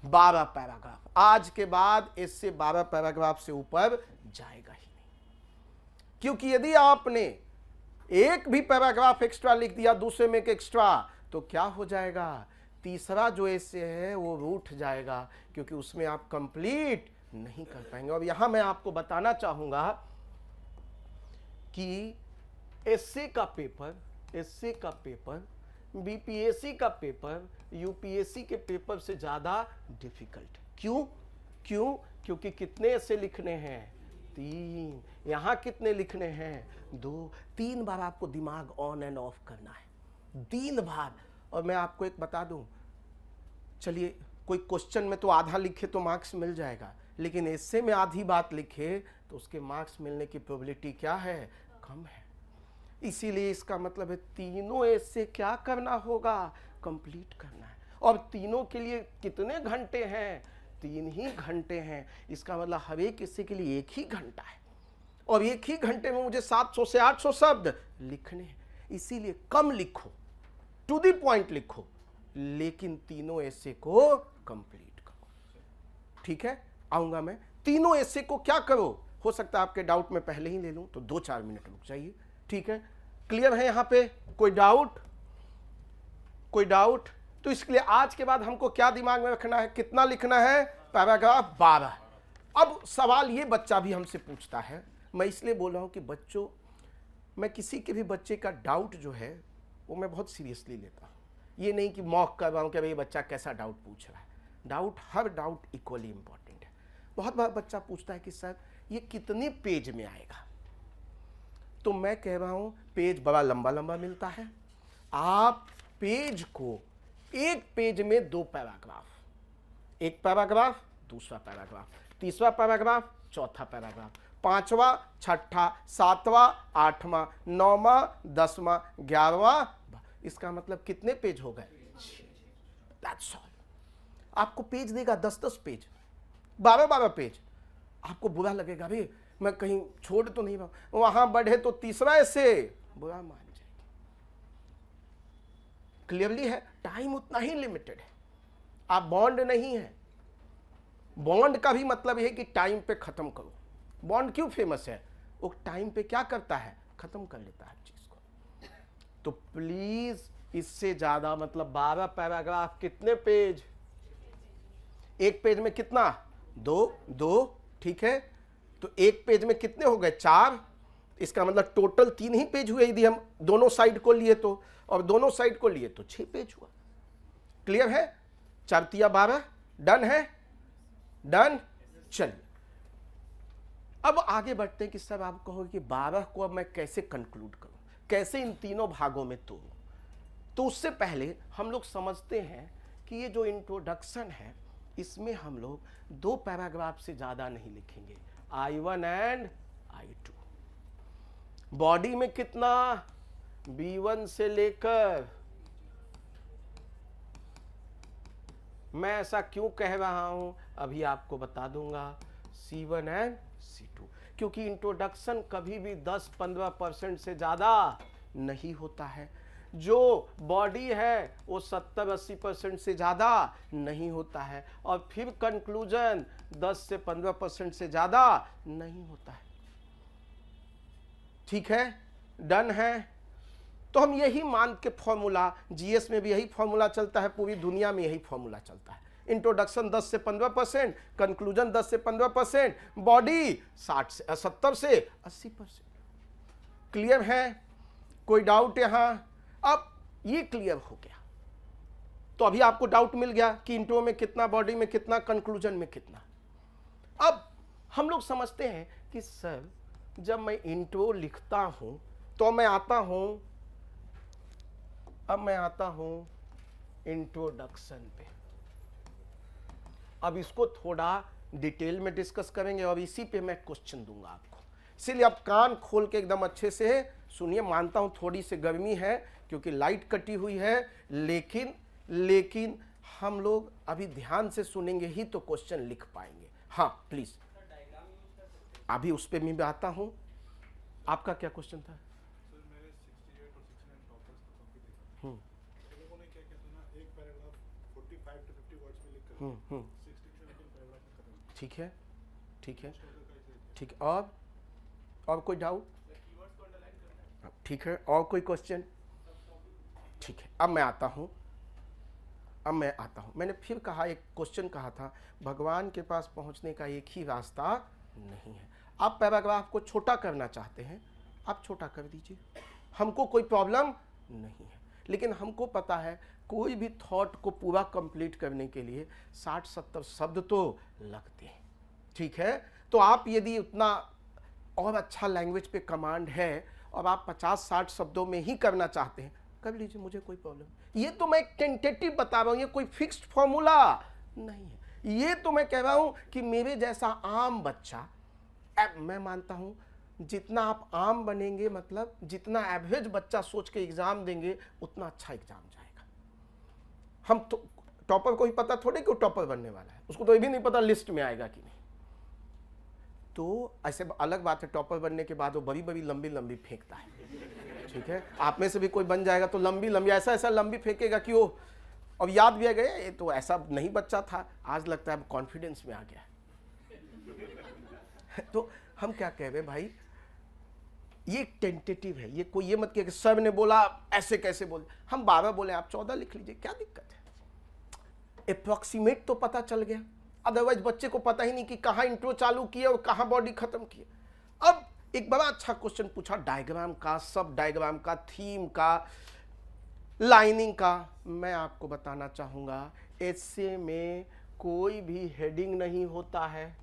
12 पैराग्राफ, आज के बाद इससे 12 पैराग्राफ से ऊपर जाएगा ही नहीं, क्योंकि यदि आपने एक भी पैराग्राफ एक्स्ट्रा लिख दिया दूसरे में एक एक्स्ट्रा, तो क्या हो जाएगा, तीसरा जो ऐसे है वो रूठ जाएगा, क्योंकि उसमें आप कंप्लीट नहीं कर पाएंगे। और यहां मैं आपको बताना चाहूंगा कि एसए का पेपर बीपीएससी का पेपर यूपीएससी के पेपर से ज्यादा डिफिकल्ट। क्यों? क्योंकि कितने ऐसे लिखने हैं? 3। यहां कितने लिखने हैं? 2। 3 बार आपको दिमाग ऑन एंड ऑफ करना है, 3 बार। और मैं आपको एक बता दूं, चलिए कोई क्वेश्चन में तो आधा लिखे तो मार्क्स मिल जाएगा, लेकिन ऐसे में आधी बात लिखे तो उसके मार्क्स मिलने की प्रोबेबिलिटी क्या है? कम है। इसीलिए इसका मतलब है तीनों ऐसे क्या करना होगा? कंप्लीट करना है। और तीनों के लिए कितने घंटे हैं? 3 ही घंटे हैं। इसका मतलब हर एक हिस्से के लिए 1 ही घंटा है, और 1 ही घंटे में मुझे 700 से 800 शब्द लिखने हैं। इसीलिए कम लिखो, टू द पॉइंट लिखो, लेकिन तीनों ऐसे को कंप्लीट करो। ठीक है, आऊंगा मैं। तीनों ऐसे को क्या करो? हो सकता है आपके डाउट में पहले ही ले लूं, तो 2-4 मिनट रुक जाइए। ठीक है, क्लियर है यहां पे? कोई डाउट? तो इसके लिए आज के बाद हमको क्या दिमाग में रखना है? कितना लिखना है? पैराग्राफ 12। अब सवाल ये बच्चा भी हमसे पूछता है, मैं इसलिए बोल रहा हूं कि बच्चों, मैं किसी के भी बच्चे का डाउट जो है वो मैं बहुत सीरियसली लेता हूं। ये नहीं कि मॉक कर रहा हूं कि भाई बच्चा कैसा डाउट पूछ रहा है। डाउट, हर डाउट इक्वली इंपॉर्टेंट है। बहुत बार बच्चा पूछता है कि सर ये कितने पेज में आएगा, तो मैं कह रहा हूं पेज बड़ा लंबा लंबा मिलता है। आप पेज को, एक पेज में 2 पैराग्राफ, एक पैराग्राफ, दूसरा पैराग्राफ, तीसरा पैराग्राफ, चौथा पैराग्राफ, 5वां, 6ठा, 7वां, 8वां, 9वां, 10वां, 11वां। इसका मतलब कितने पेज हो गए? 6। That's all। आपको पेज देगा 10-10 पेज, 12-12 पेज। आपको बुरा लगेगा, भाई मैं कहीं छोड़ तो नहीं रहा, वहां बढ़े तो तीसरा ऐसे, बुरा मान जाएगी। क्लियरली है? टाइम उतना ही लिमिटेड है, आप बॉन्ड नहीं है। बॉन्ड का भी मतलब है कि टाइम पे खत्म करो। बॉन्ड क्यों फेमस है? वो टाइम पे क्या करता है? खत्म कर लेता है चीज को। तो प्लीज इससे ज्यादा, मतलब 12 पैराग्राफ कितने पेज? एक पेज में कितना? 2। ठीक है, तो एक पेज में कितने हो गए? 4। इसका मतलब टोटल 3 ही पेज हुए यदि हम दोनों साइड को लिए तो, और दोनों साइड को लिए तो 6 पेज हुआ। क्लियर है? 4×3 12। डन है? डन। चलिए अब आगे बढ़ते हैं कि सर आप कहोगे कि 12 को अब मैं कैसे कंक्लूड करूं, कैसे इन तीनों भागों में तोड़ूं। तो उससे पहले हम लोग समझते हैं कि ये जो इंट्रोडक्शन है, इसमें हम लोग 2 पैराग्राफ से ज्यादा नहीं लिखेंगे, I1 एंड I2। बॉडी में कितना? B1 से लेकर, मैं ऐसा क्यों कह रहा हूं अभी आपको बता दूंगा, C1 एंड C2, क्योंकि इंट्रोडक्शन कभी भी 10-15% से ज्यादा नहीं होता है, जो बॉडी है वो 70-80% से ज्यादा नहीं होता है, और फिर कंक्लूजन 10 से 15% से ज्यादा नहीं होता है। ठीक है, डन है। तो हम यही मान के फॉर्मूला, जीएस में भी यही फॉर्मूला चलता है, पूरी दुनिया में यही फॉर्मूला चलता है। इंट्रोडक्शन 10 से 15%, कंक्लूजन 10 से 15%, बॉडी 70 से 80%। क्लियर है? कोई डाउट यहां? अब ये क्लियर हो गया तो अभी आपको डाउट मिल गया कि इंट्रो में कितना, बॉडी में कितना, कंक्लूजन में कितना। अब हम लोग समझते हैं कि सर जब मैं इंट्रो लिखता हूं तो मैं आता हूं इंट्रोडक्शन पे। अब इसको थोड़ा डिटेल में डिस्कस करेंगे और इसी पे मैं क्वेश्चन दूंगा आपको, इसलिए आप कान खोल के एकदम अच्छे से सुनिए। मानता हूं थोड़ी सी गर्मी है क्योंकि लाइट कटी हुई है, लेकिन हम लोग अभी ध्यान से सुनेंगे ही तो क्वेश्चन लिख पाएंगे। हाँ प्लीज, अभी उस पे मैं भी आता हूं। आपका क्या क्वेश्चन था? ठीक है, ठीक है, ठीक है। और कोई डाउट? ठीक है, और कोई क्वेश्चन? ठीक है, अब मैं आता हूं। मैंने फिर कहा, एक क्वेश्चन कहा था, भगवान के पास पहुंचने का एक ही रास्ता नहीं है। आप पैराग्राफ को छोटा करना चाहते हैं, आप छोटा कर दीजिए, हमको कोई प्रॉब्लम नहीं है। लेकिन हमको पता है कोई भी थॉट को पूरा कंप्लीट करने के लिए 60-70 शब्द तो लगते हैं। ठीक है, तो आप यदि उतना और अच्छा लैंग्वेज पे कमांड है और आप 50-60 शब्दों में ही करना चाहते हैं, कर लीजिए, मुझे कोई प्रॉब्लम। ये तो मैं टेंटेटिव बता रहा हूं, ये कोई फिक्स्ड फॉर्मूला नहीं है। ये तो मैं कह रहा हूं कि मेरे जैसा आम बच्चा, मैं मानता हूं जितना आप आम बनेंगे, मतलब जितना एवरेज बच्चा सोच के एग्जाम देंगे उतना अच्छा एग्जाम जाएगा। हम तो टॉपर को ही पता थोड़े कि वो टॉपर बनने वाला है, उसको तो ये भी नहीं पता लिस्ट में आएगा कि नहीं। तो ऐसे अलग बात है, टॉपर बनने के बाद वो बड़ी बड़ी लंबी फेंकता है। ठीक है, आप में से भी कोई बन जाएगा तो लंबी ऐसा लंबी फेंकेगा कि वो, अब याद भी आ गया, ये तो ऐसा नहीं बच्चा था, आज लगता है कॉन्फिडेंस में आ गया। तो हम क्या कह रहे हैं भाई, ये टेंटेटिव है, ये कोई ये मत कहे कि सर ने बोला ऐसे कैसे बोले। हम 12 बोले, आप 14 लिख लीजिए, क्या दिक्कत है। अप्रोक्सीमेट तो पता चल गया, अदरवाइज बच्चे को पता ही नहीं कि कहाँ इंट्रो चालू किया और कहाँ बॉडी खत्म किया। अब एक बड़ा अच्छा क्वेश्चन पूछा डायग्राम का, सब डायग्राम का, थीम का, लाइनिंग का। मैं आपको बताना चाहूंगा, एस्से में कोई भी हेडिंग नहीं होता है,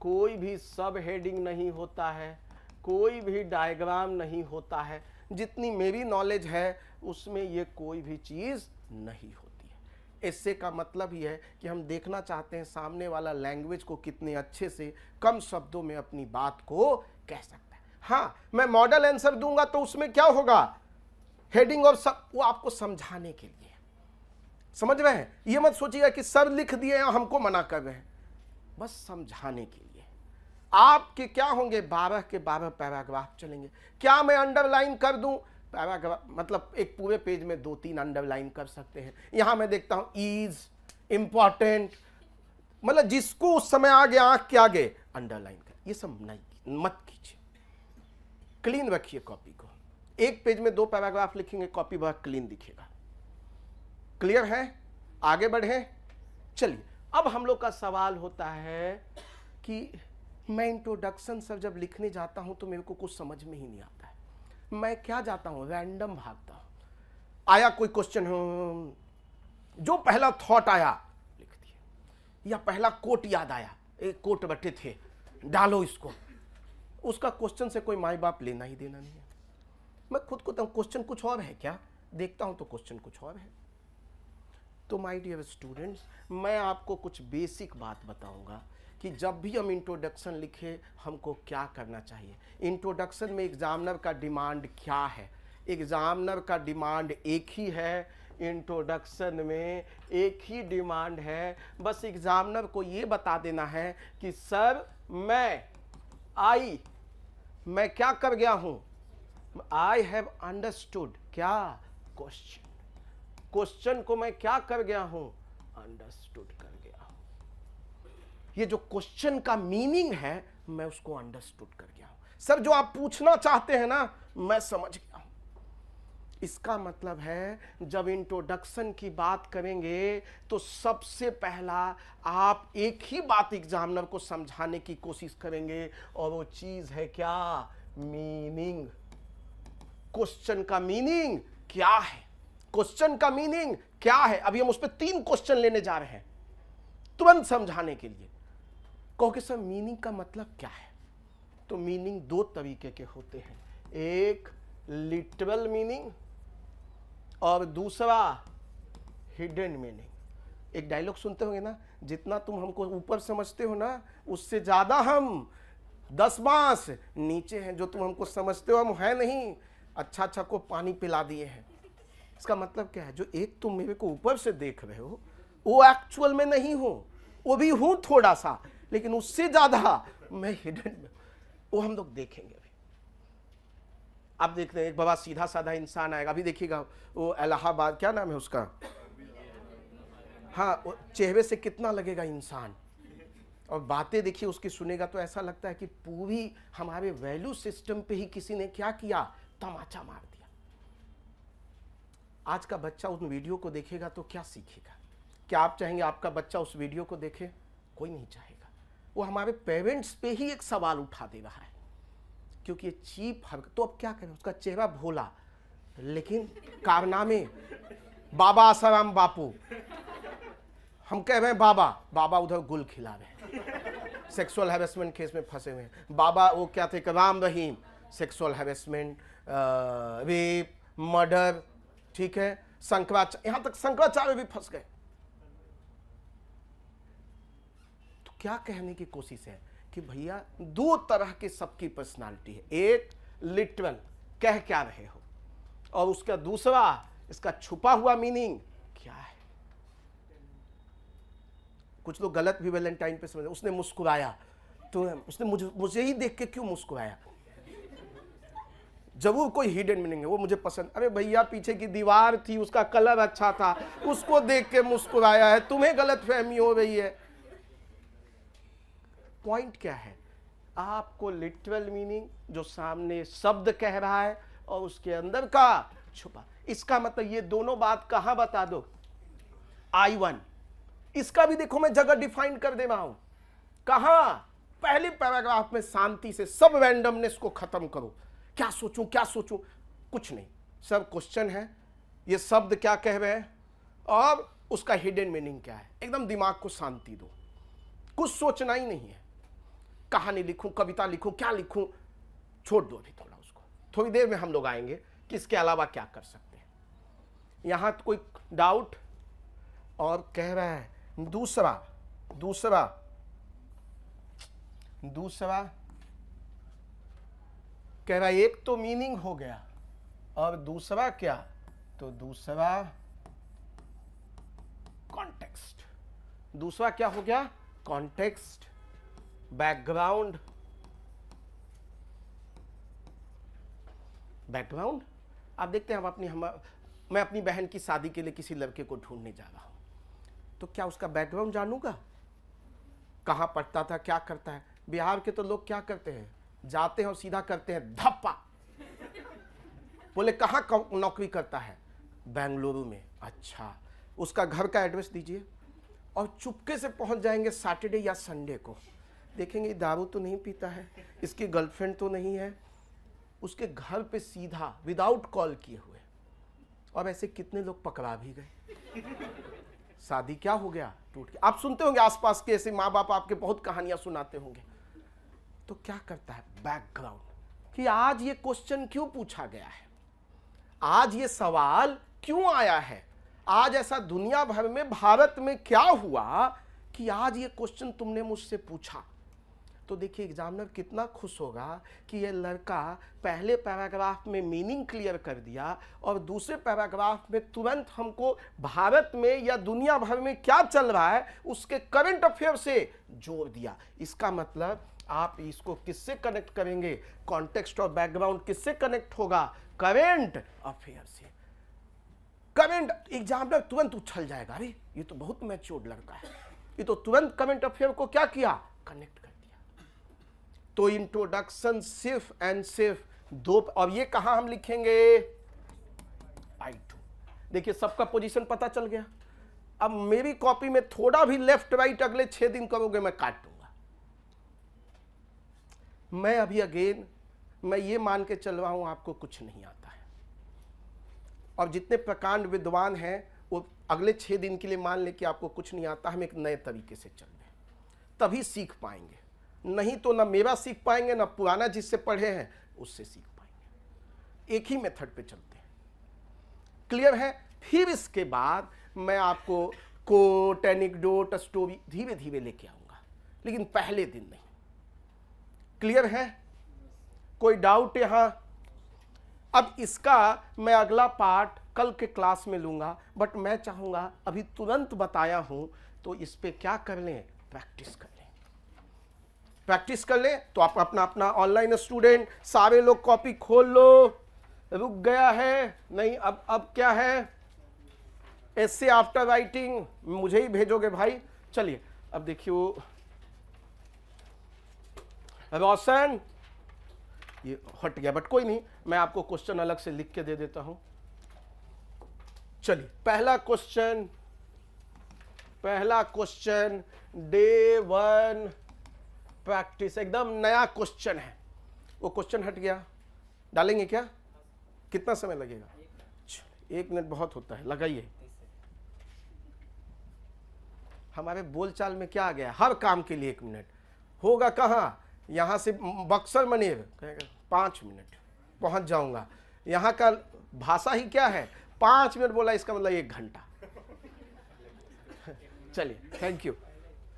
कोई भी सब हेडिंग नहीं होता है, कोई भी डायग्राम नहीं होता है। जितनी मेरी नॉलेज है उसमें ये कोई भी चीज नहीं होती है। एस्से का मतलब ही है कि हम देखना चाहते हैं सामने वाला लैंग्वेज को कितने अच्छे से कम शब्दों में अपनी बात को कह सकता है। हाँ, मैं मॉडल आंसर दूंगा तो उसमें क्या होगा, हेडिंग और सब, वो आपको समझाने के लिए, समझ रहे हैं। ये मत सोचिएगा कि सर लिख दिए या हमको मना कर रहे हैं, बस समझाने के लिए। आपके क्या होंगे, 12 के 12 पैराग्राफ चलेंगे। क्या मैं अंडरलाइन कर दूं पैराग्राफ, मतलब एक पूरे पेज में 2-3 अंडरलाइन कर सकते हैं। यहां मैं देखता हूं इज इंपॉर्टेंट, मतलब जिसको उस समय आ गया आंख के आगे अंडरलाइन कर, ये सब नहीं, मत कीजिए। क्लीन रखिए कॉपी को, एक पेज में 2 पैराग्राफ लिखेंगे, कॉपी बहुत क्लीन दिखेगा। क्लियर है? आगे बढ़े। चलिए, अब हम लोग का सवाल होता है कि मैं इंट्रोडक्शन सर जब लिखने जाता हूं तो मेरे को कुछ समझ में ही नहीं आता है। मैं क्या जाता हूं, रैंडम भागता हूं। आया कोई क्वेश्चन, जो पहला थॉट आया लिख दिया, या पहला कोट याद आया, एक कोट बैठे थे, डालो इसको। उसका क्वेश्चन से कोई माई बाप लेना ही देना नहीं है। मैं खुद को क्वेश्चन कुछ और है क्या, देखता हूं तो क्वेश्चन कुछ और है। तो माय डियर स्टूडेंट्स, मैं आपको कुछ बेसिक बात बताऊंगा कि जब भी हम इंट्रोडक्शन लिखें हमको क्या करना चाहिए। इंट्रोडक्शन में एग्जामिनर का डिमांड क्या है, एग्जामिनर का डिमांड एक ही है, इंट्रोडक्शन में एक ही डिमांड है, बस एग्जामिनर को ये बता देना है कि सर मैं क्या कर गया हूं, आई हैव अंडरस्टूड, क्या क्वेश्चन को मैं क्या कर गया हूं, अंडरस्टूड कर गया हूं। ये जो क्वेश्चन का मीनिंग है मैं उसको अंडरस्टूड कर गया हूं। सर जो आप पूछना चाहते हैं ना मैं समझ गया हूं। इसका मतलब है जब इंट्रोडक्शन की बात करेंगे तो सबसे पहला आप एक ही बात एग्जामिनर को समझाने की कोशिश करेंगे और वो चीज है क्या, मीनिंग। क्वेश्चन का मीनिंग क्या है, क्वेश्चन का मीनिंग क्या है। अभी हम उस पर 3 क्वेश्चन लेने जा रहे हैं तुरंत समझाने के लिए। कहोगे सर मीनिंग का मतलब क्या है, तो मीनिंग 2 तरीके के होते हैं, एक लिटरल मीनिंग और दूसरा हिडन मीनिंग। एक डायलॉग सुनते होंगे ना, जितना तुम हमको ऊपर समझते हो ना उससे ज्यादा हम 10 बांस नीचे हैं, जो तुम हमको समझते हो हम है नहीं, अच्छा को पानी पिला दिए हैं। इसका मतलब क्या है, जो एक तुम मेरे को ऊपर से देख रहे हो वो एक्चुअल में नहीं हो, वो भी हूं थोड़ा सा, लेकिन उससे ज्यादा मैं हिडन में, वो हम लोग देखेंगे। अब देखते हैं एक बड़ा सीधा साधा इंसान आएगा, अभी देखिएगा वो इलाहाबाद, क्या नाम है उसका, हाँ, चेहरे से कितना लगेगा इंसान, और बातें देखिए उसकी सुनेगा तो ऐसा लगता है कि पूरी हमारे वैल्यू सिस्टम पे ही किसी ने क्या किया, तमाचा मार दिया। आज का बच्चा उन वीडियो को देखेगा तो क्या सीखेगा? क्या आप चाहेंगे आपका बच्चा उस वीडियो को देखे? कोई नहीं चाहेगा। वो हमारे पेरेंट्स पे ही एक सवाल उठा दे रहा है, क्योंकि ये चीप हरकत। तो अब क्या करें, उसका चेहरा भोला लेकिन कारनामे, बाबा आसाराम बापू, हम कह रहे हैं बाबा उधर गुल खिला रहे हैं, सेक्सुअल हैरेसमेंट केस में फंसे हुए हैं। बाबा वो क्या थे, Ram Rahim, sexual harassment, rape, murder, ठीक है, शंकराचार्य, यहां तक शंकराचार्य भी फंस गए। तो क्या कहने की कोशिश है कि भैया 2 तरह की सबकी पर्सनालिटी है, एक लिटरल, कह क्या रहे हो, और उसका दूसरा इसका छुपा हुआ मीनिंग क्या है। कुछ लोग गलत भी वैलेंटाइन पे समझे, उसने मुस्कुराया तो उसने मुझे ही देख के क्यों मुस्कुराया, जरूर कोई हिडन मीनिंग है, वो मुझे पसंद, अरे भैया पीछे की दीवार थी उसका कलर अच्छा था उसको देख के मुस्कुराया है, तुम्हें गलत फहमी हो रही है। पॉइंट क्या है, आपको लिटरल मीनिंग जो सामने शब्द कह रहा है और उसके अंदर का छुपा, इसका मतलब ये दोनों बात कहां बता दो, I1। इसका भी देखो मैं जगह डिफाइन कर दे रहा हूं, कहां, पहले पैराग्राफ में शांति से सब रैंडमनेस को खत्म करो, क्या सोचूं कुछ नहीं, सब क्वेश्चन है, ये शब्द क्या कह रहे हैं और उसका हिडन मीनिंग क्या है, एकदम दिमाग को शांति दो, कुछ सोचना ही नहीं है, कहानी लिखूं, कविता लिखूं, क्या लिखूं, छोड़ दो अभी थोड़ा उसको, थोड़ी देर में हम लोग आएंगे कि इसके अलावा क्या कर सकते हैं। यहां तो कोई डाउट, और कह रहा है दूसरा कह रहा है एक तो मीनिंग हो गया और दूसरा क्या, तो दूसरा कॉन्टेक्स्ट, दूसरा क्या हो गया, कॉन्टेक्स्ट, बैकग्राउंड। आप देखते हैं मैं अपनी बहन की शादी के लिए किसी लड़के को ढूंढने जा रहा हूं, तो क्या उसका बैकग्राउंड जानूंगा, कहां पढ़ता था, क्या करता है। बिहार के तो लोग क्या करते हैं, जाते हैं और सीधा करते हैं धप्पा, बोले कहां नौकरी करता है, बेंगलुरु में, अच्छा उसका घर का एड्रेस दीजिए, और चुपके से पहुंच जाएंगे सैटरडे या संडे को, देखेंगे दारू तो नहीं पीता है, इसकी गर्लफ्रेंड तो नहीं है, उसके घर पे सीधा विदाउट कॉल किए हुए, और ऐसे कितने लोग पकड़ा भी गए, शादी क्या हो गया, टूट गया। आप सुनते होंगे आसपास के ऐसे माँ बाप आपके बहुत कहानियां सुनाते होंगे। तो क्या करता है, बैकग्राउंड, कि आज ये क्वेश्चन क्यों पूछा गया है, आज ये सवाल क्यों आया है, आज ऐसा दुनिया भर में भारत में क्या हुआ कि आज ये क्वेश्चन तुमने मुझसे पूछा। तो देखिए एग्जामिनर कितना खुश होगा कि ये लड़का पहले पैराग्राफ में मीनिंग क्लियर कर दिया और दूसरे पैराग्राफ में तुरंत हमको भारत में या दुनिया भर में क्या चल रहा है उसके करंट अफेयर से जोड़ दिया। इसका मतलब आप इसको किससे कनेक्ट करेंगे? कॉन्टेक्स्ट और बैकग्राउंड किससे कनेक्ट होगा? करंट अफेयर से। करंट एग्जामिनर तुरंत उछल जाएगा, अरे ये तो बहुत मैच्योर्ड लड़का है, ये तो तुरंत करंट अफेयर को क्या किया? कनेक्ट कर दिया। तो इंट्रोडक्शन सिर्फ एंड सिर्फ दो, और ये कहां हम लिखेंगे? I2। देखिए सबका पोजीशन पता चल गया। अब मेरी कॉपी में थोड़ा भी लेफ्ट राइट अगले 6 दिन करोगे मैं काट दूंगा। मैं अभी अगेन मैं ये मान के चल रहा हूं आपको कुछ नहीं आता है, और जितने प्रकांड विद्वान हैं वो अगले 6 दिन के लिए मान ले कि आपको कुछ नहीं आता, हम एक नए तरीके से चल रहे हैं, तभी सीख पाएंगे। नहीं तो ना मेरा सीख पाएंगे ना पुराना जिससे पढ़े हैं उससे सीख पाएंगे। एक ही मेथड पे चलते हैं, क्लियर है? फिर इसके बाद मैं आपको कोट, एनेक्डोट, स्टोरी धीरे धीरे लेके आऊंगा, लेकिन पहले दिन नहीं। क्लियर है? कोई डाउट यहां? अब इसका मैं अगला पार्ट कल के क्लास में लूंगा, बट मैं चाहूंगा अभी तुरंत बताया हूं तो इस पे क्या कर लें? प्रैक्टिस कर लें। प्रैक्टिस कर लें तो आप अपना अपना ऑनलाइन स्टूडेंट सारे लोग कॉपी खोल लो। रुक गया है? नहीं, अब क्या है? एसे आफ्टर राइटिंग मुझे ही भेजोगे भाई। चलिए अब देखिए रोशन, ये हट गया बट कोई नहीं, मैं आपको क्वेश्चन अलग से लिख के दे देता हूं। चलिए पहला क्वेश्चन डे 1 प्रैक्टिस, एकदम नया क्वेश्चन है। वो क्वेश्चन हट गया, डालेंगे क्या? कितना समय लगेगा? 1 मिनट बहुत होता है, लगाइए। हमारे बोलचाल में क्या आ गया? हर काम के लिए 1 मिनट होगा। कहां? यहां से बक्सर मनेर कहेगा 5 मिनट पहुंच जाऊंगा। यहां का भाषा ही क्या है? 5 मिनट बोला इसका मतलब 1 घंटा। चलिए थैंक यू।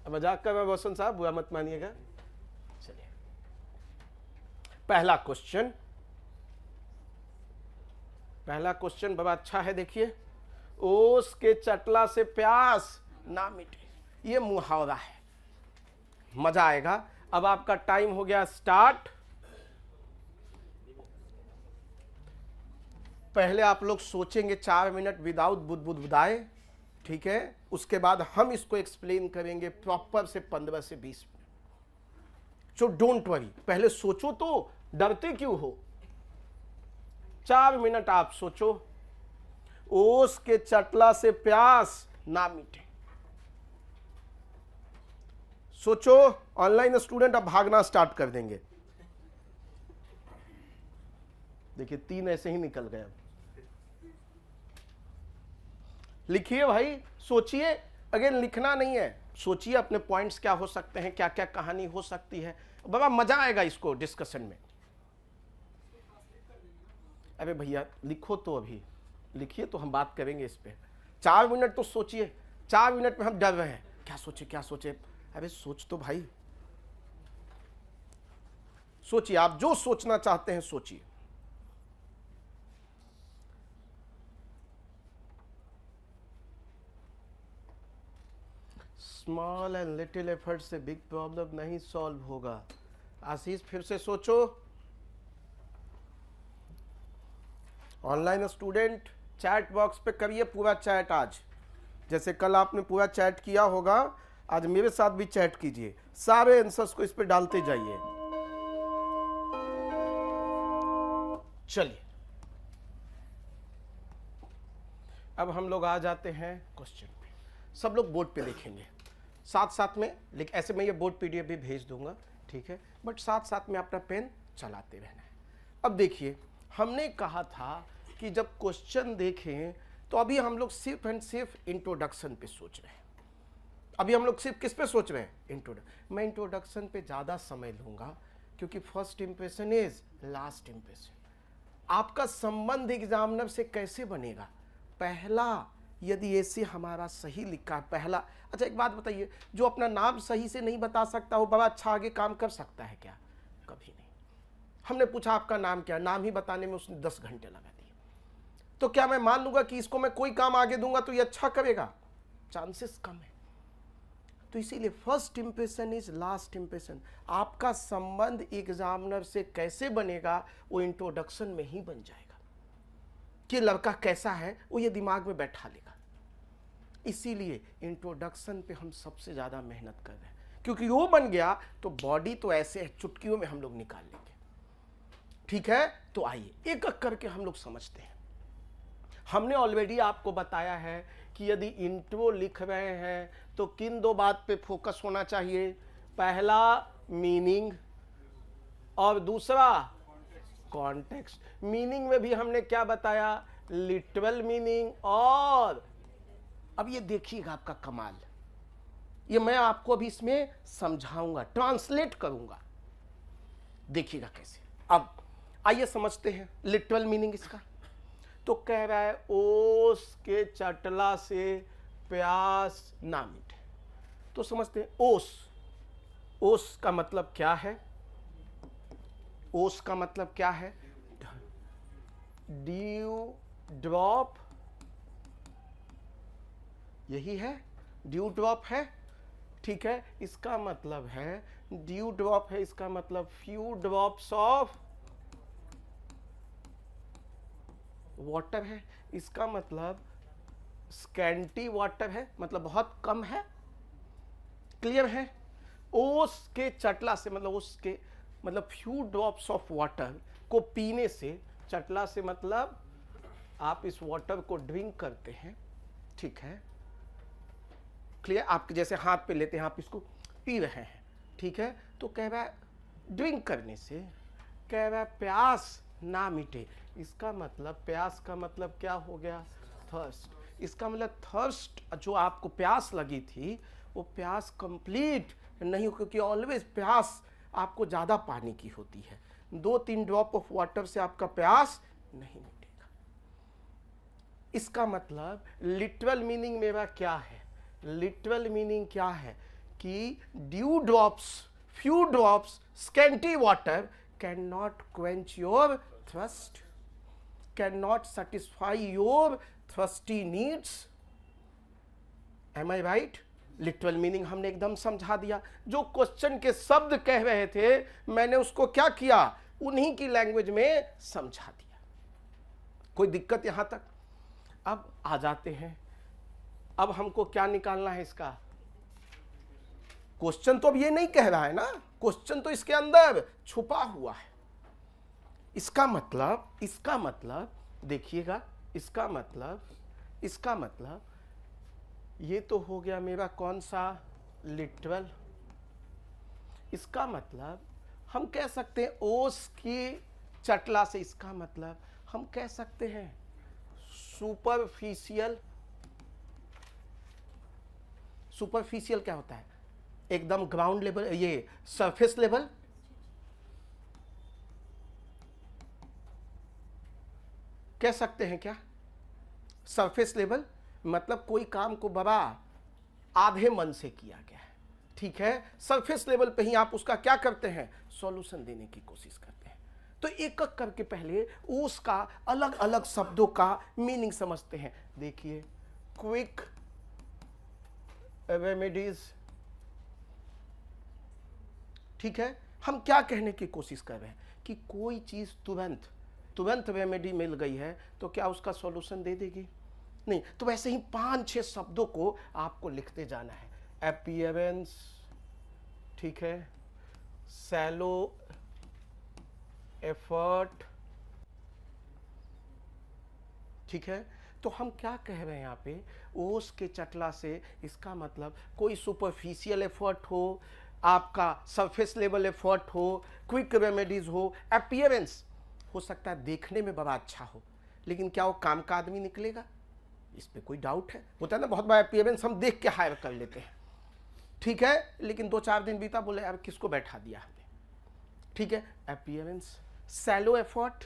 मजाक कर रहा हूं रोशन साहब, बुरा मत मानिएगा। चलिए पहला क्वेश्चन बड़ा अच्छा है। देखिए, ओस के चटला से प्यास ना मिटे, ये मुहावरा है, मजा आएगा। अब आपका टाइम हो गया स्टार्ट। पहले आप लोग सोचेंगे 4 मिनट विदाउट बुदबुदाए, ठीक है? उसके बाद हम इसको एक्सप्लेन करेंगे प्रॉपर से 15 से 20 मिनट। सो डोंट वरी, पहले सोचो तो, डरते क्यों हो? 4 मिनट आप सोचो। ओस के चटला से प्यास ना मिटे। सोचो। ऑनलाइन स्टूडेंट अब भागना स्टार्ट कर देंगे। देखिए 3 ऐसे ही निकल गए। लिखिए भाई, सोचिए। अगेन लिखना नहीं है, सोचिए अपने पॉइंट्स क्या हो सकते हैं, क्या क्या कहानी हो सकती है। बाबा मजा आएगा इसको डिस्कशन में। अरे भैया लिखो तो, अभी लिखिए तो हम बात करेंगे इस पे। 4 मिनट तो सोचिए। 4 मिनट में हम डर रहे हैं, क्या सोचे। अरे सोच तो भाई, सोचिए। आप जो सोचना चाहते हैं सोचिए। स्मॉल एंड लिटिल एफर्ट से बिग प्रॉब्लम नहीं सॉल्व होगा। आशीष फिर से सोचो। ऑनलाइन स्टूडेंट चैट बॉक्स पे करिए पूरा चैट आज। जैसे कल आपने पूरा चैट किया होगा, आज मेरे साथ भी चैट कीजिए। सारे आंसर्स को इस पे डालते जाइए। चलिए अब हम लोग आ जाते हैं क्वेश्चन पे। सब लोग बोर्ड पे देखेंगे साथ साथ में, लेकिन ऐसे मैं ये बोर्ड पीडीएफ भी भेज दूंगा, ठीक है? बट साथ साथ में अपना पेन चलाते रहना है। अब देखिए, हमने कहा था कि जब क्वेश्चन देखें तो अभी हम लोग सिर्फ एंड सिर्फ इंट्रोडक्शन पे सोच रहे हैं। अभी हम लोग सिर्फ किस पे सोच रहे हैं? इंट्रोडक्शन। मैं इंट्रोडक्शन पे ज़्यादा समय लूँगा क्योंकि first impression is last impression. आपका संबंध एग्जामिनर से कैसे बनेगा? पहला यदि ऐसे हमारा सही लिखा है पहला। अच्छा एक बात बताइए, जो अपना नाम सही से नहीं बता सकता वो बड़ा अच्छा आगे काम कर सकता है क्या? कभी नहीं। हमने पूछा आपका नाम क्या है, नाम ही बताने में उसने 10 घंटे लगा दिए, तो क्या मैं मान लूंगा कि इसको मैं कोई काम आगे दूंगा तो ये अच्छा करेगा? चांसेस कम है। तो इसीलिए first impression is last impression. आपका संबंध एग्जामिनर से कैसे बनेगा वो इंट्रोडक्शन में ही बन जाएगा, कि लड़का कैसा है वो ये दिमाग में बैठा लेगा। इसीलिए इंट्रोडक्शन पे हम सबसे ज़्यादा मेहनत कर रहे हैं, क्योंकि वो बन गया तो बॉडी तो ऐसे है चुटकियों में हम लोग निकाल लेंगे। ठीक है, तो आइए एक एक करके हम लोग समझते हैं। हमने ऑलरेडी आपको बताया है कि यदि इंट्रो लिख रहे हैं तो किन 2 बात पे फोकस होना चाहिए। पहला मीनिंग और दूसरा कॉन्टेक्स्ट। मीनिंग में भी हमने क्या बताया? Literal meaning. और अब ये देखिएगा आपका कमाल, ये मैं आपको अभी इसमें समझाऊंगा, ट्रांसलेट करूंगा, देखिएगा कैसे। अब आइए समझते हैं लिटरल मीनिंग इसका। तो कह रहा है ओस के चटला से प्यास ना मिटे। तो समझते हैं ओस, ओस का मतलब क्या है? ओस का मतलब क्या है? ड्यू ड्रॉप, यही है, ड्यू ड्रॉप है। ठीक है, इसका मतलब है ड्यू ड्रॉप है, इसका मतलब फ्यू ड्रॉप्स ऑफ वाटर है। इसका मतलब स्कैंटी वाटर है, मतलब बहुत कम है। क्लियर है? ओस के चटला से मतलब ओस के मतलब फ्यू ड्रॉप्स ऑफ वाटर को पीने से, चटला से मतलब आप इस वाटर को ड्रिंक करते हैं। ठीक है, क्लियर? आप जैसे हाथ पे लेते हैं, आप इसको पी रहे हैं। ठीक है, तो कह रहा है ड्रिंक करने से, कह रहा है प्यास ना मिटे। इसका मतलब प्यास का मतलब क्या हो गया? थर्स्ट। इसका मतलब थर्स्ट, जो आपको प्यास लगी थी वो प्यास कंप्लीट नहीं हो, क्योंकि ऑलवेज प्यास आपको ज़्यादा पानी की होती है। 2-3 ड्रॉप ऑफ वाटर से आपका प्यास नहीं मिटेगा। इसका मतलब लिटरल मीनिंग मेरा क्या है? लिटरल मीनिंग क्या है कि dew drops, few drops, scanty water can not quench your thirst, can not satisfy your thirsty needs. Am I right? Literal meaning हमने एकदम समझा दिया। जो क्वेश्चन के शब्द कह रहे थे मैंने उसको क्या किया? उन्हीं की लैंग्वेज में समझा दिया। कोई दिक्कत यहां तक? अब आ जाते हैं, अब हमको क्या निकालना है इसका? क्वेश्चन तो अब ये नहीं कह रहा है ना, क्वेश्चन तो इसके अंदर छुपा हुआ है। इसका मतलब देखिएगा, इसका मतलब ये तो हो गया मेरा कौन सा? लिटरल। इसका मतलब हम कह सकते हैं ओस की चटला से, इसका मतलब हम कह सकते हैं सुपरफिशियल। सुपरफिशियल क्या होता है? एकदम ग्राउंड लेवल, ये सरफेस लेवल। कह सकते हैं क्या? सरफेस लेवल मतलब कोई काम को बड़ा आधे मन से किया गया है। ठीक है, सरफेस लेवल पे ही आप उसका क्या करते हैं? सॉल्यूशन देने की कोशिश करते हैं। तो एक एक करके पहले उसका अलग अलग शब्दों का मीनिंग समझते हैं। देखिए, क्विक रेमेडीज। ठीक है, हम क्या कहने की कोशिश कर रहे हैं कि कोई चीज तुरंत रेमेडी मिल गई है तो क्या उसका सॉल्यूशन दे देगी? नहीं। तो वैसे ही 5-6 शब्दों को आपको लिखते जाना है। अपीयरेंस, ठीक है, सैलो एफर्ट। ठीक है, तो हम क्या कह रहे हैं यहाँ पे? ओस के चटला से, इसका मतलब कोई सुपरफिशियल एफर्ट हो, आपका सरफेस लेवल एफर्ट हो, क्विक रेमेडीज हो, अपीयरेंस हो सकता है देखने में बड़ा अच्छा हो, लेकिन क्या वो काम का आदमी निकलेगा? इस पे कोई डाउट है? होता है ना, बहुत बड़ा अपीयरेंस हम देख के हायर कर लेते हैं। ठीक है, लेकिन 2-4 दिन बीता, बोले यार किसको बैठा दिया हमने। ठीक है, अपीयरेंस, सैलो एफर्ट।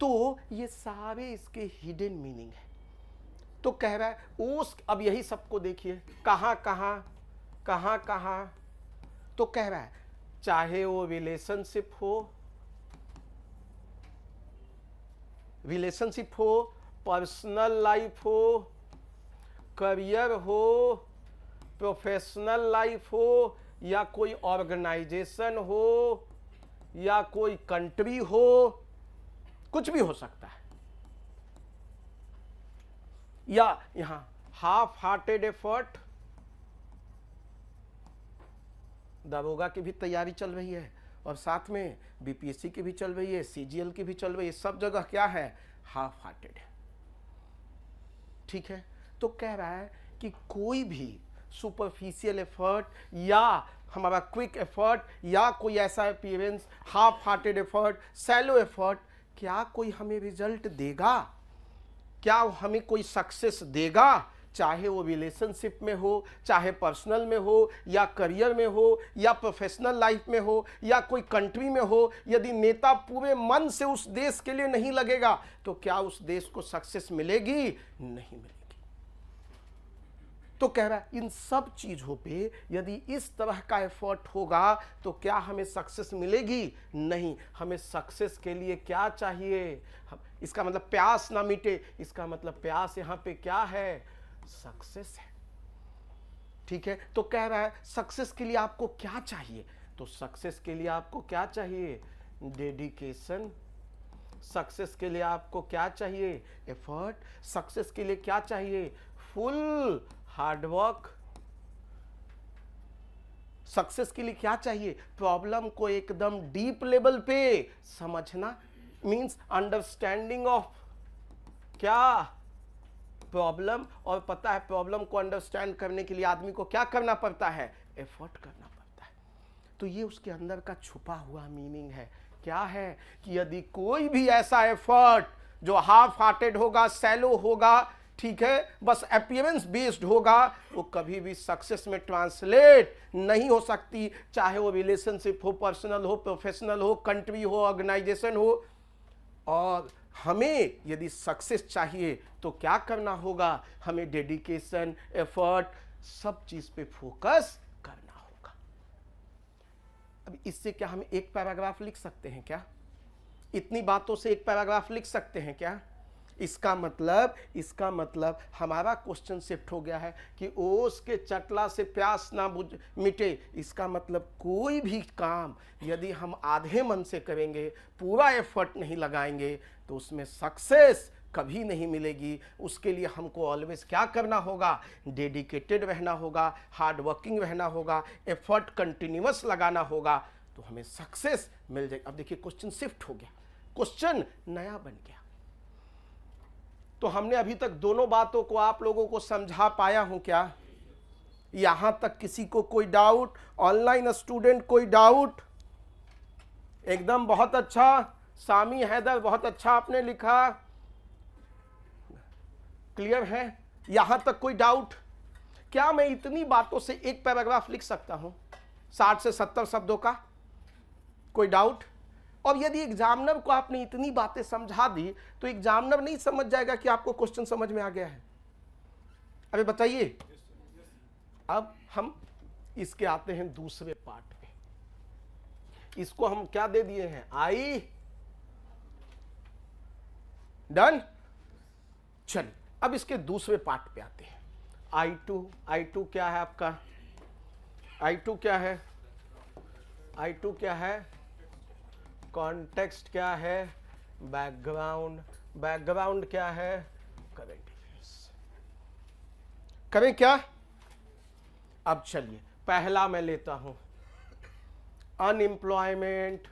तो ये सारे इसके हिडन मीनिंग है। तो कह रहा है उस, अब यही सबको देखिए कहाँ कहाँ कहाँ कहाँ, तो कह रहा है चाहे वो रिलेशनशिप हो, पर्सनल लाइफ हो, करियर हो, प्रोफेशनल लाइफ हो, या कोई ऑर्गेनाइजेशन हो, या कोई कंट्री हो, कुछ भी हो सकता है। या यहां हाफ हार्टेड एफर्ट, दरोगा की भी तैयारी चल रही है और साथ में बीपीएससी की भी चल रही है, सीजीएल की भी चल रही है, सब जगह क्या है, हाफ हार्टेड है। ठीक है, तो कह रहा है कि कोई भी सुपरफिशियल एफर्ट या हमारा क्विक एफर्ट या कोई ऐसा appearance, half hearted effort, shallow effort, क्या कोई हमें रिजल्ट देगा, क्या हमें कोई सक्सेस देगा, चाहे वो रिलेशनशिप में हो, चाहे पर्सनल में हो, या करियर में हो, या प्रोफेशनल लाइफ में हो, या कोई कंट्री में हो। यदि नेता पूरे मन से उस देश के लिए नहीं लगेगा तो क्या उस देश को सक्सेस मिलेगी, नहीं मिलेगी। तो कह रहा है इन सब चीजों पे यदि इस तरह का एफर्ट होगा तो क्या हमें सक्सेस मिलेगी, नहीं। हमें सक्सेस के लिए क्या चाहिए, इसका मतलब प्यास ना मिटे, इसका मतलब प्यास यहां पे क्या है, सक्सेस है। ठीक है, तो कह रहा है सक्सेस के लिए आपको क्या चाहिए, तो सक्सेस के लिए आपको क्या चाहिए, डेडिकेशन। सक्सेस के लिए आपको क्या चाहिए, एफर्ट। सक्सेस के लिए क्या चाहिए, फुल हार्डवर्क। सक्सेस के लिए क्या चाहिए, प्रॉब्लम को एकदम डीप लेवल पे समझना, मींस अंडरस्टैंडिंग ऑफ क्या, प्रॉब्लम। और पता है प्रॉब्लम को अंडरस्टैंड करने के लिए आदमी को क्या करना पड़ता है, एफर्ट करना पड़ता है। तो ये उसके अंदर का छुपा हुआ मीनिंग है। क्या है कि यदि कोई भी ऐसा एफर्ट जो हाफ हार्टेड होगा, सैलो होगा, ठीक है, बस अपीयरेंस बेस्ड होगा, वो कभी भी सक्सेस में ट्रांसलेट नहीं हो सकती, चाहे वो रिलेशनशिप हो, पर्सनल हो, प्रोफेशनल हो, कंट्री हो, ऑर्गेनाइजेशन हो। और हमें यदि सक्सेस चाहिए तो क्या करना होगा, हमें डेडिकेशन, एफर्ट, सब चीज पे फोकस करना होगा। अब इससे क्या हम एक पैराग्राफ लिख सकते हैं क्या, इतनी बातों से एक पैराग्राफ लिख सकते हैं क्या? इसका मतलब हमारा क्वेश्चन शिफ्ट हो गया है कि ओस के चटला से प्यास ना मिटे। इसका मतलब कोई भी काम यदि हम आधे मन से करेंगे, पूरा एफर्ट नहीं लगाएंगे, तो उसमें सक्सेस कभी नहीं मिलेगी। उसके लिए हमको ऑलवेज क्या करना होगा, डेडिकेटेड रहना होगा, हार्ड वर्किंग रहना होगा, एफर्ट कंटिन्यूअस लगाना होगा, तो हमें सक्सेस मिल जाएगी। अब देखिए क्वेश्चन शिफ्ट हो गया, क्वेश्चन नया बन गया। तो हमने अभी तक दोनों बातों को आप लोगों को समझा पाया हूं क्या? यहां तक किसी को कोई डाउट? ऑनलाइन स्टूडेंट कोई डाउट? एकदम बहुत अच्छा, सामी हैदर बहुत अच्छा आपने लिखा, क्लियर है? यहां तक कोई डाउट? क्या मैं इतनी बातों से एक पैराग्राफ लिख सकता हूं 60 से 70 शब्दों का? कोई डाउट? और यदि एग्जामिनर को आपने इतनी बातें समझा दी तो एग्जामिनर नहीं समझ जाएगा कि आपको क्वेश्चन समझ में आ गया है? अरे बताइए। अब हम इसके आते हैं दूसरे पार्ट पे। इसको हम क्या दे दिए हैं, आई डन। चलिए अब इसके दूसरे पार्ट पे आते हैं। I2 क्या है आपका? I2 क्या है? I2 क्या है? कॉन्टेक्स्ट क्या है? बैकग्राउंड क्या है? Current affairs. करें क्या? अब चलिए पहला मैं लेता हूं, अनएम्प्लॉयमेंट।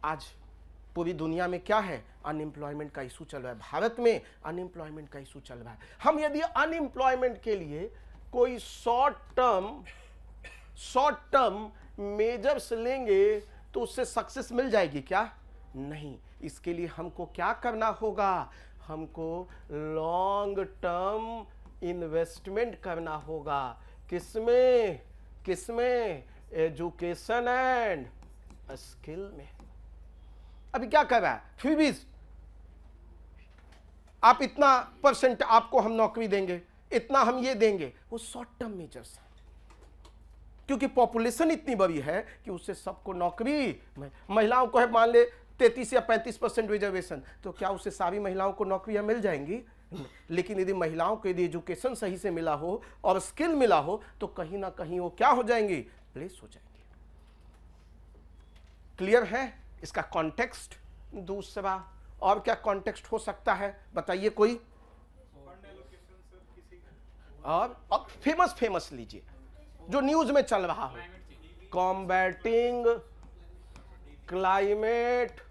आज पूरी दुनिया में क्या है, अनएम्प्लॉयमेंट का इशू चल रहा है। भारत में अनएम्प्लॉयमेंट का इशू चल रहा है। हम यदि अनएम्प्लॉयमेंट के लिए कोई शॉर्ट टर्म मेजर्स लेंगे तो उससे सक्सेस मिल जाएगी क्या? नहीं। इसके लिए हमको क्या करना होगा, हमको लॉन्ग टर्म इन्वेस्टमेंट करना होगा। किसमें? एजुकेशन एंड स्किल में। अभी क्या कर रहा है, फिर भी आप इतना % आपको हम नौकरी देंगे, इतना हम ये देंगे, वो शॉर्ट टर्म मेजर्स है, क्योंकि पॉपुलेशन इतनी बड़ी है कि उससे सबको नौकरी, महिलाओं को है मान ले 33 या 35% रिजर्वेशन, तो क्या उससे सारी महिलाओं को नौकरियां मिल जाएंगी? लेकिन यदि महिलाओं को यदि एजुकेशन सही से मिला हो और स्किल मिला हो तो कहीं ना कहीं वो क्या हो जाएंगी, प्लेस हो जाएंगी। क्लियर है इसका कॉन्टेक्स्ट? दूसरा और क्या कॉन्टेक्स्ट हो सकता है बताइए कोई? और फेमस लीजिए जो न्यूज में चल रहा हो, कॉम्बैटिंग क्लाइमेट।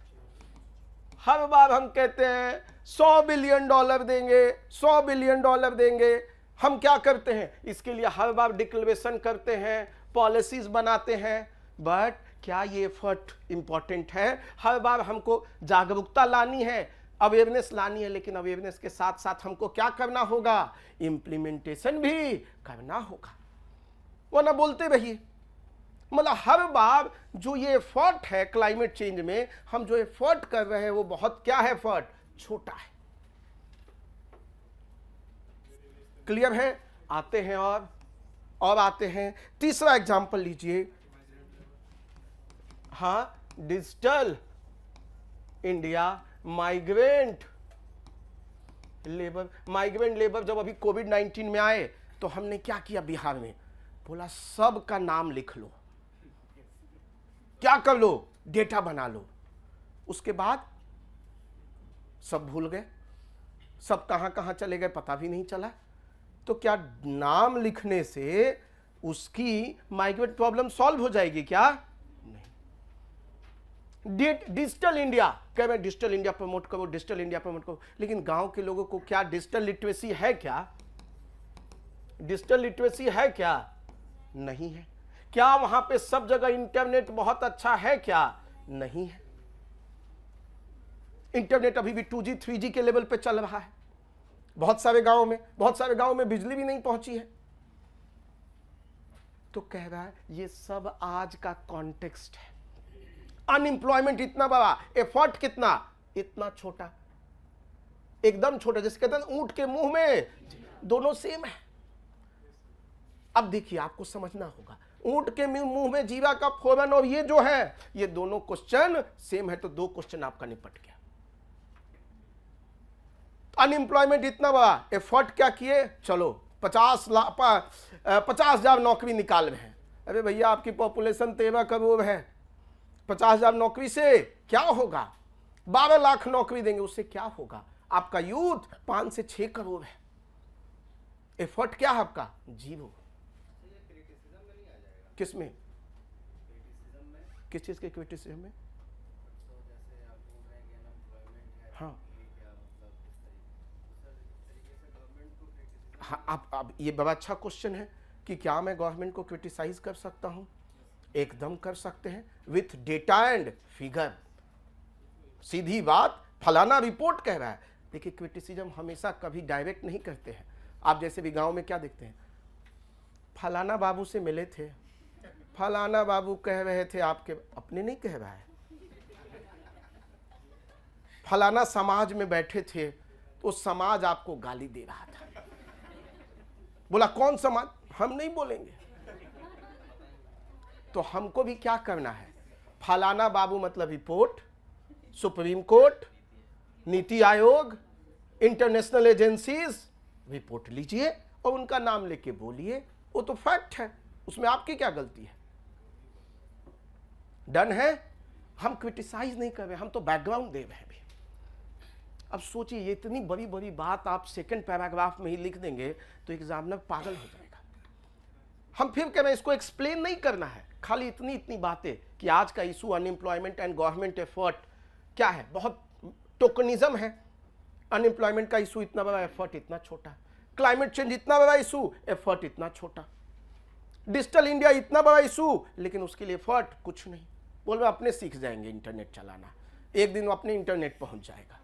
हर बार हम कहते हैं $100 बिलियन देंगे, $100 बिलियन देंगे। हम क्या करते हैं, इसके लिए हर बार डिक्लेरेशन करते हैं, पॉलिसीज बनाते हैं, बट क्या ये एफर्ट इंपॉर्टेंट है? हर बार हमको जागरूकता लानी है, अवेयरनेस लानी है, लेकिन अवेयरनेस के साथ साथ हमको क्या करना होगा, इम्प्लीमेंटेशन भी करना होगा, वरना बोलते रहिए। मतलब हर बार जो ये एफर्ट है क्लाइमेट चेंज में, हम जो एफर्ट कर रहे हैं वो बहुत क्या है, एफर्ट छोटा है। क्लियर है? आते हैं और आते हैं तीसरा एग्जांपल लीजिए। हाँ, डिजिटल इंडिया माइग्रेंट लेबर जब अभी कोविड-19 में आए तो हमने क्या किया बिहार में, बोला सबका नाम लिख लो, क्या कर लो, डेटा बना लो। उसके बाद सब भूल गए, सब कहां कहां चले गए पता भी नहीं चला। तो क्या नाम लिखने से उसकी माइग्रेट प्रॉब्लम सॉल्व हो जाएगी क्या? नहीं। डिजिटल इंडिया कह रहे, डिजिटल इंडिया प्रमोट करो, डिजिटल इंडिया प्रमोट करो, लेकिन गांव के लोगों को क्या डिजिटल लिटरेसी है क्या? डिजिटल लिटरेसी है क्या? नहीं है। क्या वहां पे सब जगह इंटरनेट बहुत अच्छा है क्या? नहीं है। इंटरनेट अभी भी 2G 3G के लेवल पे चल रहा है बहुत सारे गांवों में बिजली भी नहीं पहुंची है। तो कह रहा है ये सब आज का कॉन्टेक्स्ट है। अनएम्प्लॉयमेंट इतना बड़ा, एफर्ट कितना, इतना छोटा, एकदम छोटा, जैसे कहते हैं ऊंट के मुंह में, दोनों सेम है। अब देखिए आपको समझना होगा, ऊंट के मुंह में जीरा का फोरन और ये जो है, ये दोनों क्वेश्चन सेम है, तो 2 क्वेश्चन आपका निपट गया। अनएम्प्लॉयमेंट इतना बड़ा, एफर्ट क्या किए, चलो 50,000 नौकरी निकाल रहे हैं। अरे भैया आपकी पॉपुलेशन 13 करोड़ है, 50,000 नौकरी से क्या होगा, 12 लाख नौकरी देंगे, उससे क्या होगा? आपका यूथ 5 से 6 करोड़ है, एफर्ट क्या है आपका, 0। किसमें, किस चीज के क्रिटिसिज्म में? हाँ हाँ, आप ये बड़ा अच्छा क्वेश्चन है कि क्या मैं गवर्नमेंट को क्रिटिसाइज कर सकता हूं? एकदम कर सकते हैं, विथ डेटा एंड फिगर। सीधी बात, फलाना रिपोर्ट कह रहा है। देखिए क्रिटिसिज्म हमेशा कभी डायरेक्ट नहीं करते हैं। आप जैसे भी गांव में क्या देखते हैं, फलाना बाबू से मिले थे, फलाना बाबू कह रहे थे, आपके अपने नहीं कह रहा है, फलाना समाज में बैठे थे तो समाज आपको गाली दे रहा था। बोला कौन समाज, हम नहीं बोलेंगे। तो हमको भी क्या करना है, फलाना बाबू मतलब report, supreme court, NITI Aayog, international agencies, report लीजिए और उनका नाम लेके बोलिए, वो तो फैक्ट है, उसमें आपकी क्या गलती है? डन है। हम क्रिटिसाइज नहीं कर रहे, हम तो बैकग्राउंड दे रहे हैं भी। अब सोचिए ये इतनी बड़ी बड़ी बात आप सेकंड पैराग्राफ में ही लिख देंगे तो एग्जामिनर पागल हो जाएगा। हम फिर कह रहे हैं इसको एक्सप्लेन नहीं करना है, खाली इतनी बातें कि आज का issue unemployment and government effort क्या है, बहुत टोकनिज्म है। अनएम्प्लॉयमेंट का इशू इतना बड़ा, एफर्ट इतना छोटा, क्लाइमेट चेंज इतना बड़ा इशू, एफर्ट इतना छोटा, डिजिटल इंडिया इतना बड़ा इशू, लेकिन उसके लिए एफर्ट कुछ नहीं। बोल रहे अपने सीख जाएंगे इंटरनेट चलाना, एक दिन अपने इंटरनेट पहुंच जाएगा।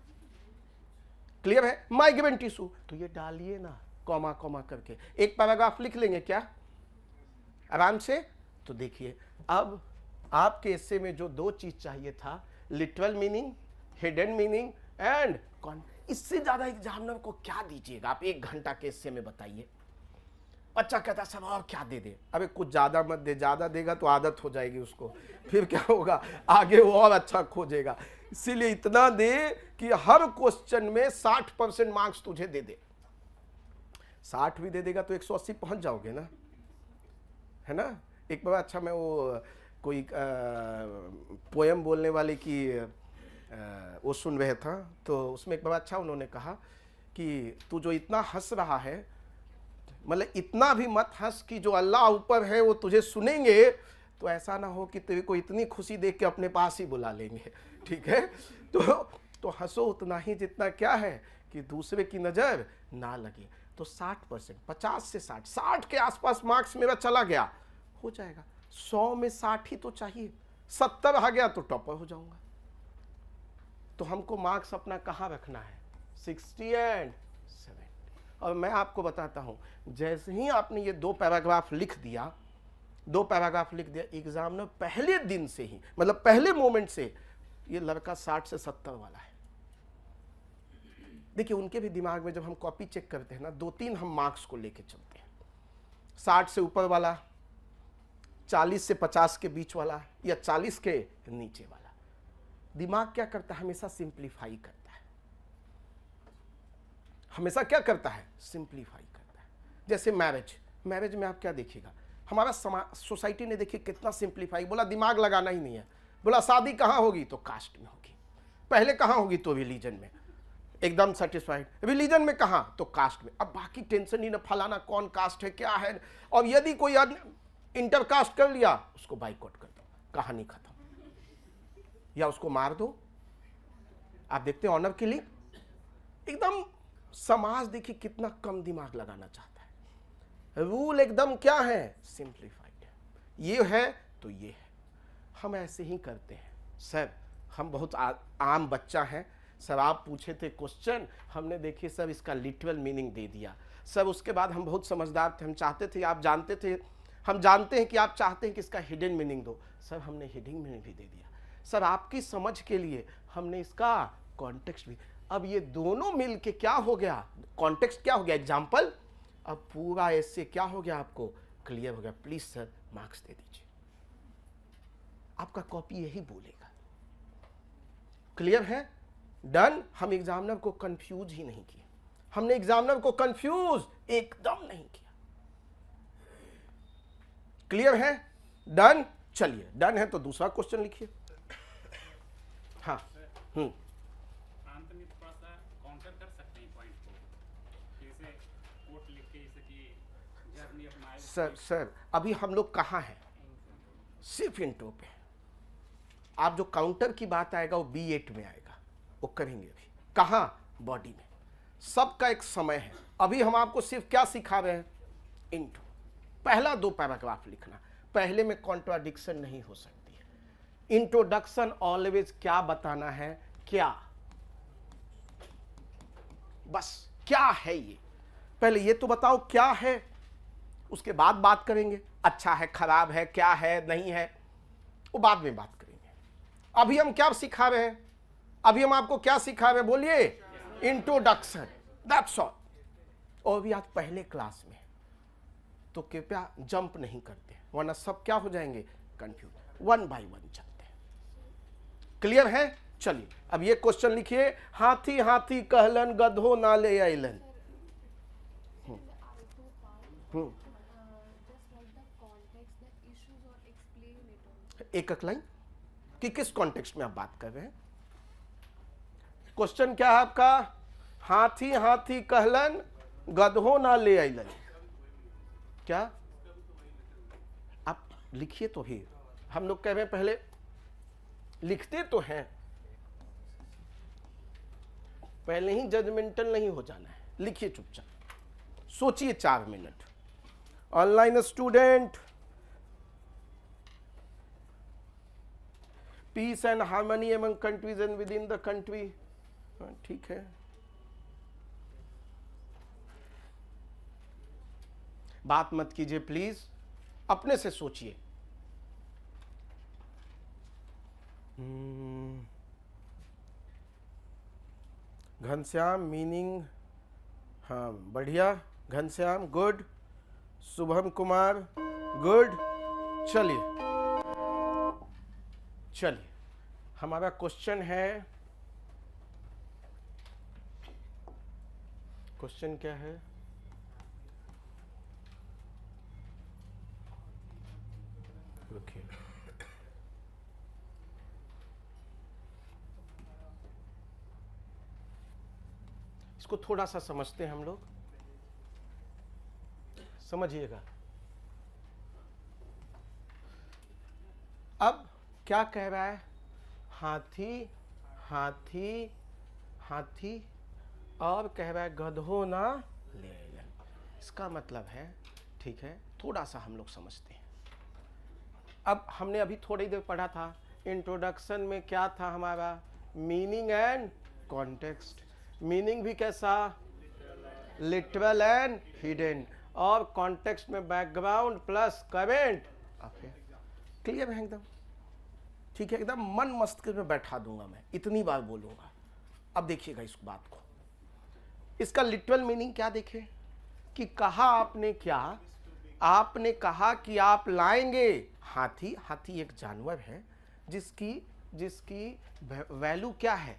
क्लियर है? माइग्रेंट इशू, तो ये डालिए ना कॉमा कॉमा करके, एक पैराग्राफ लिख लेंगे क्या आराम से। तो देखिए अब आपके हिस्से में जो 2 चीज चाहिए था, literal meaning, hidden meaning and कौन। इससे ज्यादा एग्जामिनर को क्या दीजिएगा आप? 1 घंटा के हिस्से में बताइए। बच्चा कहता सब और क्या दे दे। अबे कुछ ज्यादा मत दे, ज्यादा देगा तो आदत हो जाएगी उसको, फिर क्या होगा, आगे वो और अच्छा खोजेगा। इसीलिए इतना दे कि हर क्वेश्चन में 60% मार्क्स तुझे दे दे। 60 भी दे देगा तो 180 पहुंच जाओगे ना, है ना। एक बार अच्छा मैं वो कोई पोयम बोलने वाले की वो सुन रहे था, तो उसमें एक बार अच्छा उन्होंने कहा कि तू जो इतना हंस रहा है, मतलब इतना भी मत हंस कि जो अल्लाह ऊपर है वो तुझे सुनेंगे, तो ऐसा ना हो कि तेरे को इतनी खुशी देख के अपने पास ही बुला लेंगे, ठीक है। तो हंसो उतना ही जितना क्या है कि दूसरे की नज़र ना लगे। तो 60%, 50 से 60 के आसपास मार्क्स मेरा चला गया, हो जाएगा। 100 में 60 ही तो चाहिए, 70 आ गया तो टॉपर हो जाऊंगा। तो हमको मार्क्स अपना कहाँ रखना है? 60 एंड 70। और मैं आपको बताता हूँ, जैसे ही आपने ये 2 पैराग्राफ लिख दिया, 2 पैराग्राफ लिख दिया, एग्जामिनर पहले दिन से ही, मतलब पहले मोमेंट से, ये लड़का 60 से 70 वाला है। देखिए उनके भी दिमाग में जब हम कॉपी चेक करते हैं ना, 2-3 हम मार्क्स को लेके चलते हैं। 60 से ऊपर वाला, 40 से 50 के बीच वाला, या 40 के नीचे वाला। दिमाग क्या करता है? हमेशा सिंप्लीफाई करता है। हमेशा क्या करता है? सिंप्लीफाई करता है। जैसे मैरिज में आप क्या देखिएगा, हमारा सोसाइटी ने देखिए कितना सिंप्लीफाई, बोला दिमाग लगाना ही नहीं है। बोला शादी कहाँ होगी? तो कास्ट में होगी। पहले कहाँ होगी? तो रिलीजन में। एकदम सेटिस्फाइड। रिलीजन में कहाँ? तो कास्ट में। अब बाकी टेंशन ही ना, फलाना कौन कास्ट है, क्या है। और यदि कोई इंटर कास्ट कर लिया, उसको बाइकआउट कर दो, कहानी खत्म, या उसको मार दो। आप देखते हैं ऑनर किलिंग, एकदम समाज देखिए कितना कम दिमाग लगाना चाहता है। रूल एकदम क्या है? सिंप्लीफाइड है। ये है तो ये है। हम ऐसे ही करते हैं सर। हम बहुत आम बच्चा हैं सर। आप पूछे थे क्वेश्चन, हमने देखिए सर इसका लिटरल मीनिंग दे दिया सर। उसके बाद हम बहुत समझदार थे, हम चाहते थे, आप जानते थे, हम जानते हैं कि आप चाहते हैं कि इसका हिडन मीनिंग दो सर, हमने हिडन मीनिंग भी दे दिया सर। आपकी समझ के लिए हमने इसका कॉन्टेक्स्ट भी। अब ये दोनों मिल के क्या हो गया? कॉन्टेक्स्ट क्या हो गया? एग्जाम्पल। अब पूरा ऐसे क्या हो गया? आपको क्लियर हो गया। प्लीज सर मार्क्स दे दीजिए। आपका कॉपी यही बोलेगा। क्लियर है? डन। हम एग्जामिनर को कंफ्यूज ही नहीं किया, हमने एग्जामिनर को कंफ्यूज एकदम नहीं किया। क्लियर है? डन। चलिए डन है तो दूसरा क्वेश्चन लिखिए। हाँ अंत में थोड़ा सा काउंटर कर सकते हैं पॉइंट को, जैसे कोट लिख के, जैसे कि जर्नी ऑफ माइल। सर अभी हम लोग कहाँ हैं? सिर्फ इंट्रो पे। आप जो काउंटर की बात आएगा वो B8 में आएगा, वो करेंगे अभी। कहाँ? बॉडी में। सबका एक समय है। अभी हम आपको सिर्फ क्या सिखा रहे हैं? इंट्रो। पहला 2 पैराग्राफ लिखना, पहले में कॉन्ट्राडिक्शन नहीं हो सकती है। इंट्रोडक्शन ऑलवेज क्या बताना है? क्या, बस क्या है ये, पहले ये तो बताओ क्या है, उसके बाद बात करेंगे अच्छा है, खराब है, क्या है, नहीं है, वो बाद में बात करेंगे। अभी हम क्या सिखा रहे हैं? अभी हम आपको क्या सिखा रहे हैं? बोलिए। Introduction, that's all. और भी आज पहले क्लास में, तो कृपया जंप नहीं करते, वरना सब क्या हो जाएंगे? कंफ्यूज। 1 बाय 1 चलते हैं। क्लियर है? चलिए अब ये क्वेश्चन लिखिए। हाथी हाथी कहलन, गधो नाले अइलन। एक लाइन कि किस कॉन्टेक्स्ट में आप बात कर रहे हैं? क्वेश्चन क्या है आपका? हाथी हाथी कहलन, गधो ना ले अइलन। क्या आप लिखिए तो भी। हम लोग कह रहे हैं पहले लिखते तो हैं, पहले ही जजमेंटल नहीं हो जाना है। लिखिए चुपचाप, सोचिए 4 minute. Online student, peace and harmony among countries and within the country. ठीक है, बात मत कीजिए प्लीज, अपने से सोचिए। घनश्याम मीनिंग, हाँ बढ़िया, घनश्याम गुड, शुभम कुमार गुड। चलिए चलिए, हमारा क्वेश्चन है, क्वेश्चन क्या है? रुकिए, इसको थोड़ा सा समझते हैं हम लोग, समझिएगा। अब क्या कह रहा है? हाथी हाथी हाथी, और कह रहा है गधो ना ले आइलन। इसका मतलब है, ठीक है, थोड़ा सा हम लोग समझते हैं। अब हमने अभी थोड़ी देर पढ़ा था, इंट्रोडक्शन में क्या था हमारा? Meaning and context. मीनिंग भी कैसा? लिटरल एंड हिडन, और कॉन्टेक्स्ट में background plus current affair. Clear है एकदम? ठीक है, एकदम मन मस्तिष्क में बैठा दूंगा, मैं इतनी बार बोलूंगा। अब देखिएगा इस बात को, इसका लिटरल मीनिंग क्या देखे कि कहा आपने क्या? आपने कहा कि आप लाएंगे हाथी। हाथी एक जानवर है जिसकी वैल्यू क्या है?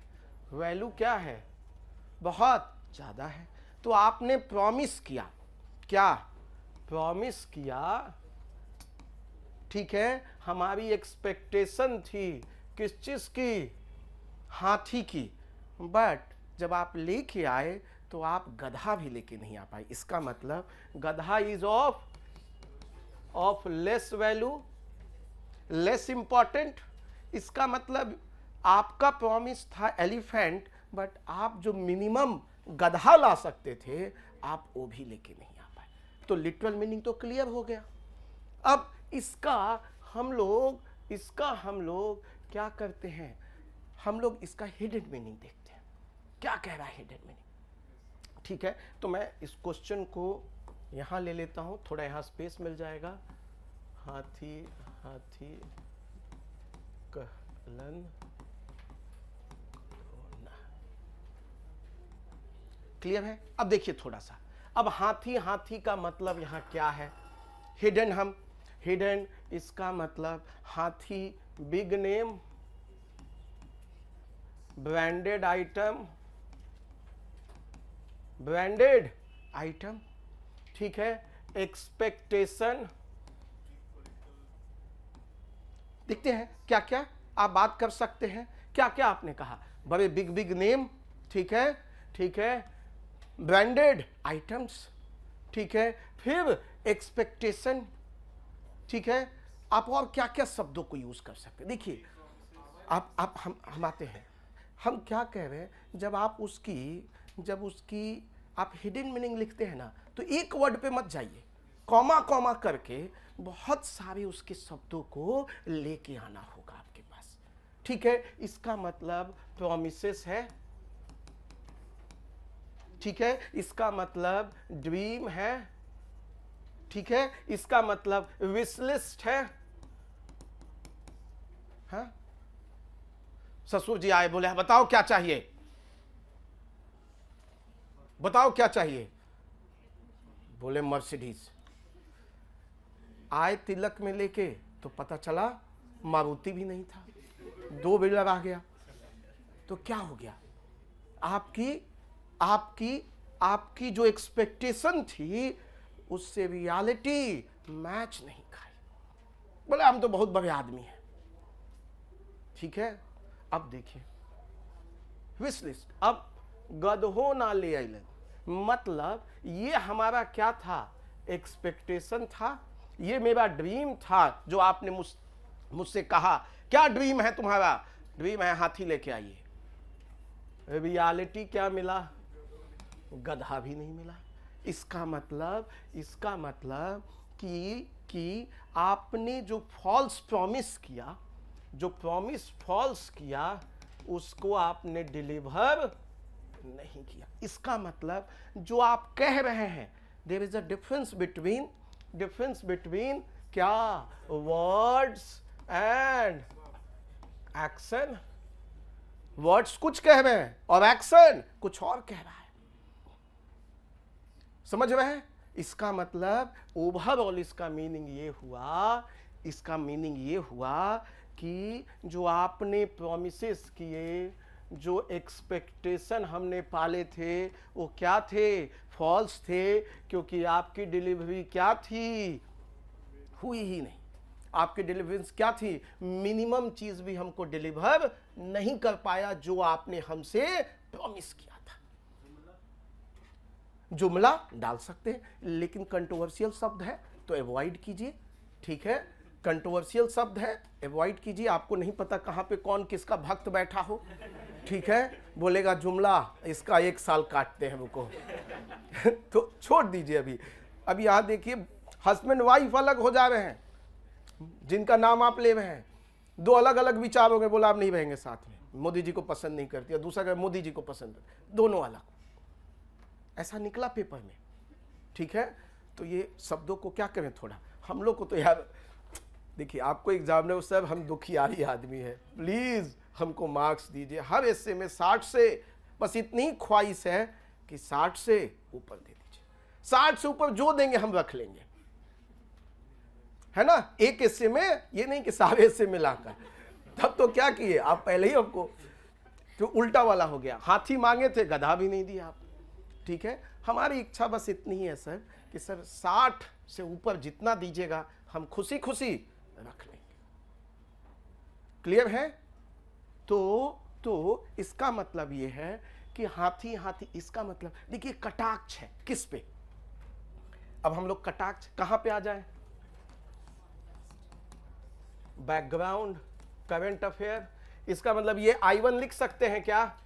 वैल्यू क्या है? बहुत ज़्यादा है। तो आपने प्रॉमिस किया, क्या प्रॉमिस किया? ठीक है, हमारी एक्सपेक्टेशन थी किस चीज़ की? हाथी की। बट जब आप लेके आए तो आप गधा भी लेके नहीं आ पाए। इसका मतलब गधा is of less value, less important. इसका मतलब आपका प्रॉमिस था एलिफेंट, बट आप जो मिनिमम गधा ला सकते थे आप वो भी लेके नहीं आ पाए। तो लिटरल मीनिंग तो क्लियर हो गया। अब इसका हम लोग क्या करते हैं? हम लोग इसका हिडन मीनिंग देखते हैं। क्या कह रहा है हिडन मीनिंग? ठीक है, तो मैं इस क्वेश्चन को यहाँ ले लेता हूँ, थोड़ा यहाँ स्पेस मिल जाएगा। हाथी हाथी कहलन, क्लियर है? अब देखिए थोड़ा सा, अब हाथी हाथी का मतलब यहाँ क्या है? हिडन। हिडन इसका मतलब हाथी बिग नेम, ब्रांडेड आइटम, ठीक है, एक्सपेक्टेशन। देखते हैं क्या क्या आप बात कर सकते हैं। क्या क्या आपने कहा? बड़े बिग नेम, ठीक है, ब्रांडेड आइटम्स, ठीक है, फिर एक्सपेक्टेशन, ठीक है। आप और क्या क्या शब्दों को यूज कर सकते हैं? देखिए, आप हम आते हैं, हम क्या कह रहे हैं? जब उसकी आप हिडन मीनिंग लिखते हैं ना, तो एक वर्ड पे मत जाइए, कॉमा करके बहुत सारे उसके शब्दों को लेके आना होगा आपके पास, ठीक है। इसका मतलब प्रॉमिसेस है, ठीक है, इसका मतलब ड्रीम है, ठीक है, इसका मतलब विश लिस्ट है। हाँ? ससुर जी आए, बोले बताओ क्या चाहिए, बताओ क्या चाहिए? बोले मर्सिडीज। आए तिलक में लेके तो पता चला मारुति भी नहीं था, 2 व्हीलर आ गया। तो क्या हो गया? आपकी जो एक्सपेक्टेशन थी उससे रियलिटी मैच नहीं खाई। बोले हम तो बहुत बड़े आदमी हैं, ठीक है। अब देखिए विश लिस्ट। अब गधो ना ले आइलन, मतलब ये हमारा क्या था? एक्सपेक्टेशन था, ये मेरा ड्रीम था जो आपने मुझसे कहा। क्या ड्रीम है तुम्हारा? ड्रीम है हाथी लेके आइए। रियलिटी क्या मिला? गधा भी नहीं मिला। इसका मतलब कि आपने जो फॉल्स प्रॉमिस किया, जो प्रॉमिस फॉल्स किया, उसको आपने डिलीवर नहीं किया। इसका मतलब जो आप कह रहे हैं, there is a difference between क्या? Words and action. वर्ड्स कुछ कह रहे हैं और एक्शन कुछ और कह रहा है। समझ रहे हैं? इसका मतलब ओवरऑल इसका मीनिंग ये हुआ कि जो आपने प्रॉमिसेस किए, जो एक्सपेक्टेशन हमने पाले थे, वो क्या थे? फॉल्स थे, क्योंकि आपकी डिलीवरी क्या थी? हुई ही नहीं। आपकी डिलीवरेंस क्या थी? मिनिमम चीज भी हमको डिलीवर नहीं कर पाया जो आपने हमसे प्रॉमिस किया था। जुमला डाल सकते हैं, लेकिन कंट्रोवर्शियल शब्द है तो अवॉइड कीजिए, ठीक है? कंट्रोवर्शियल शब्द है, अवॉइड कीजिए। आपको नहीं पता कहां पे कौन किसका भक्त बैठा हो, ठीक है? बोलेगा जुमला, इसका 1 साल काटते हैं रुको तो छोड़ दीजिए। अभी यहां देखिए, हस्बैंड वाइफ अलग हो जा रहे हैं, जिनका नाम आप ले रहे हैं, 2 अलग अलग विचार हो गए, बोला आप नहीं रहेंगे साथ में, मोदी जी को पसंद नहीं करती, और दूसरा कहे मोदी जी को पसंद करती, दोनों अलग। ऐसा निकला पेपर में, ठीक है? तो ये शब्दों को क्या करें, थोड़ा हम लोग को तो यार देखिए, आपको एग्जामिनर साहब, हम दुखियारी आदमी है, प्लीज हमको मार्क्स दीजिए। हर हिस्से में 60 से, बस इतनी ख्वाहिश है कि 60 से ऊपर दे दीजिए। 60 से ऊपर जो देंगे हम रख लेंगे, है ना? एक हिस्से में, ये नहीं कि सारे हिस्से मिलाकर। तब तो क्या किए आप, पहले ही हमको तो उल्टा वाला हो गया। हाथी मांगे थे, गधा भी नहीं दिया आप, ठीक है? हमारी इच्छा बस इतनी ही है सर कि सर 60 से ऊपर जितना दीजिएगा हम खुशी खुशी रख लेंगे। क्लियर है? तो इसका मतलब ये है कि हाथी हाथी, इसका मतलब देखिए कटाक्ष है किस पे? अब हम लोग कटाक्ष कहां पे आ जाए? Background, current affair. इसका मतलब ये I1 लिख सकते हैं क्या?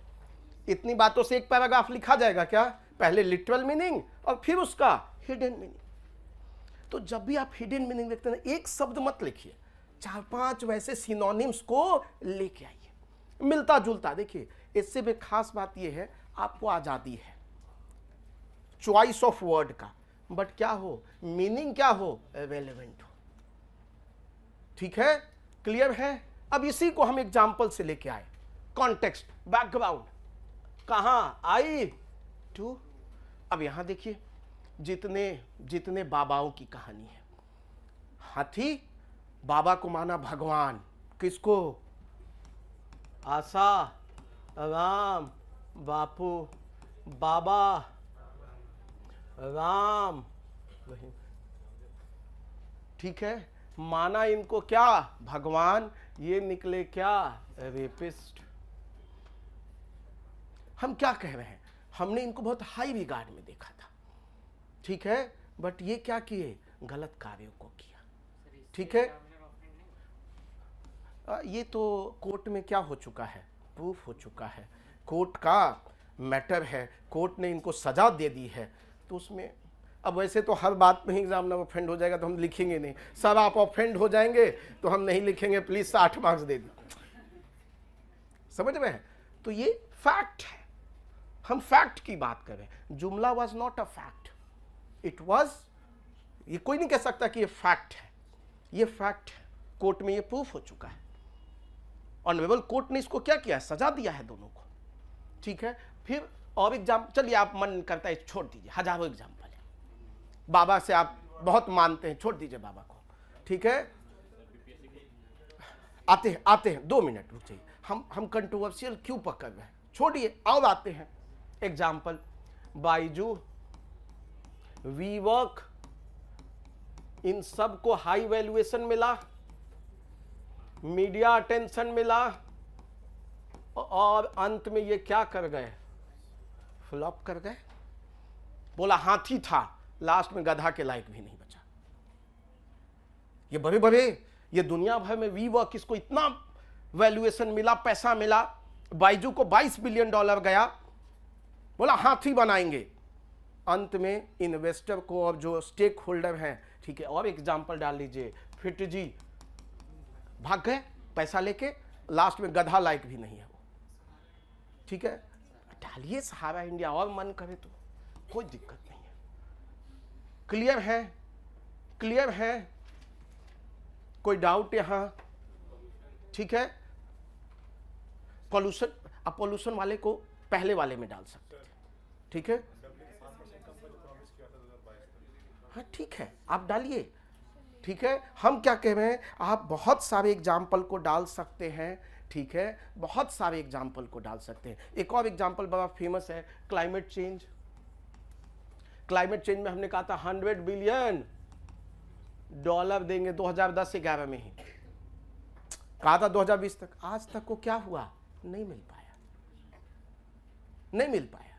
इतनी बातों से एक पैराग्राफ लिखा जाएगा क्या? पहले लिटरल मीनिंग और फिर उसका हिडन मीनिंग। तो जब भी आप हिडन मीनिंग लिखते हैं, एक शब्द मत लिखिए, 4-5 वैसे सिनोनिम्स को लेके आइए, मिलता जुलता। देखिए, इससे भी खास बात यह है, आपको आजादी है चॉइस ऑफ वर्ड का, बट क्या हो, मीनिंग क्या हो, रेलेवेंट हो, ठीक है? क्लियर है? अब इसी को हम एग्जाम्पल से लेके आए। कॉन्टेक्स्ट, बैकग्राउंड, कहां I2। अब यहां देखिए, जितने बाबाओं की कहानी है, हाथी बाबा को माना भगवान, किसको? आशा, राम, बापू, बाबा, राम, वही, ठीक है? माना इनको क्या? भगवान। ये निकले क्या? रेपिस्ट। हम क्या कह रहे हैं? हमने इनको बहुत हाई रिगार्ड में देखा था, ठीक है? बट ये क्या किए? गलत कार्यों को किया, ठीक है? ये तो कोर्ट में क्या हो चुका है, प्रूफ हो चुका है, कोर्ट का मैटर है, कोर्ट ने इनको सजा दे दी है। तो उसमें अब वैसे तो हर बात में ही एग्जामिनर ऑफेंड हो जाएगा तो हम लिखेंगे नहीं। सर आप ऑफेंड हो जाएंगे तो हम नहीं लिखेंगे, प्लीज 60 मार्क्स दे दीजिए। समझ में है? तो ये फैक्ट है, हम फैक्ट की बात करें। जुमला was not a fact, it was, ये कोई नहीं कह सकता कि ये फैक्ट है, ये फैक्ट है। कोर्ट में ये प्रूफ हो चुका है, ऑनरेबल कोर्ट ने इसको क्या किया? सजा दिया है दोनों को, ठीक है? फिर और एग्जाम, चलिए आप मन करता है छोड़ दीजिए, हजारों एग्जाम्पल है। बाबा से आप बहुत मानते हैं, छोड़ दीजिए बाबा को, ठीक है? आते हैं 2 मिनट रुक जाइए। हम कंट्रोवर्शियल क्यों पकड़ रहे हैं, छोड़िए, और आते हैं एग्जाम्पल। बाइजू, वीवर्क, इन सब को हाई वैल्यूएशन मिला, मीडिया अटेंशन मिला, और अंत में ये क्या कर गए? फ्लॉप कर गए। बोला हाथी था, लास्ट में गधा के लायक भी नहीं बचा। ये बड़े बड़े, ये दुनिया भर में वीवर्क, इसको इतना वैल्यूएशन मिला, पैसा मिला, बाइजू को $22 बिलियन गया, बोला हाथी बनाएंगे। अंत में इन्वेस्टर को और जो स्टेक होल्डर हैं, ठीक है, और एग्जाम्पल डाल लीजिए, फिट जी भाग गए पैसा लेके, लास्ट में गधा लायक भी नहीं है वो, ठीक है? डालिए सहारा इंडिया, और मन करे तो कोई दिक्कत नहीं है। क्लियर है? क्लियर है? कोई डाउट यहां? ठीक है? पॉल्यूशन, आप पॉल्यूशन वाले को पहले वाले में डाल सकते थे, ठीक है। हाँ ठीक है, आप डालिए, ठीक है। हम क्या कह रहे हैं, आप बहुत सारे एग्जाम्पल को डाल सकते हैं, ठीक है, बहुत सारे एग्जाम्पल को डाल सकते हैं। एक और एग्जाम्पल बड़ा फेमस है, क्लाइमेट चेंज। क्लाइमेट चेंज में हमने कहा था $100 बिलियन देंगे 2010-11 में ही, कहा था 2020 तक। आज तक को क्या हुआ, नहीं मिल पाया, नहीं मिल पाया,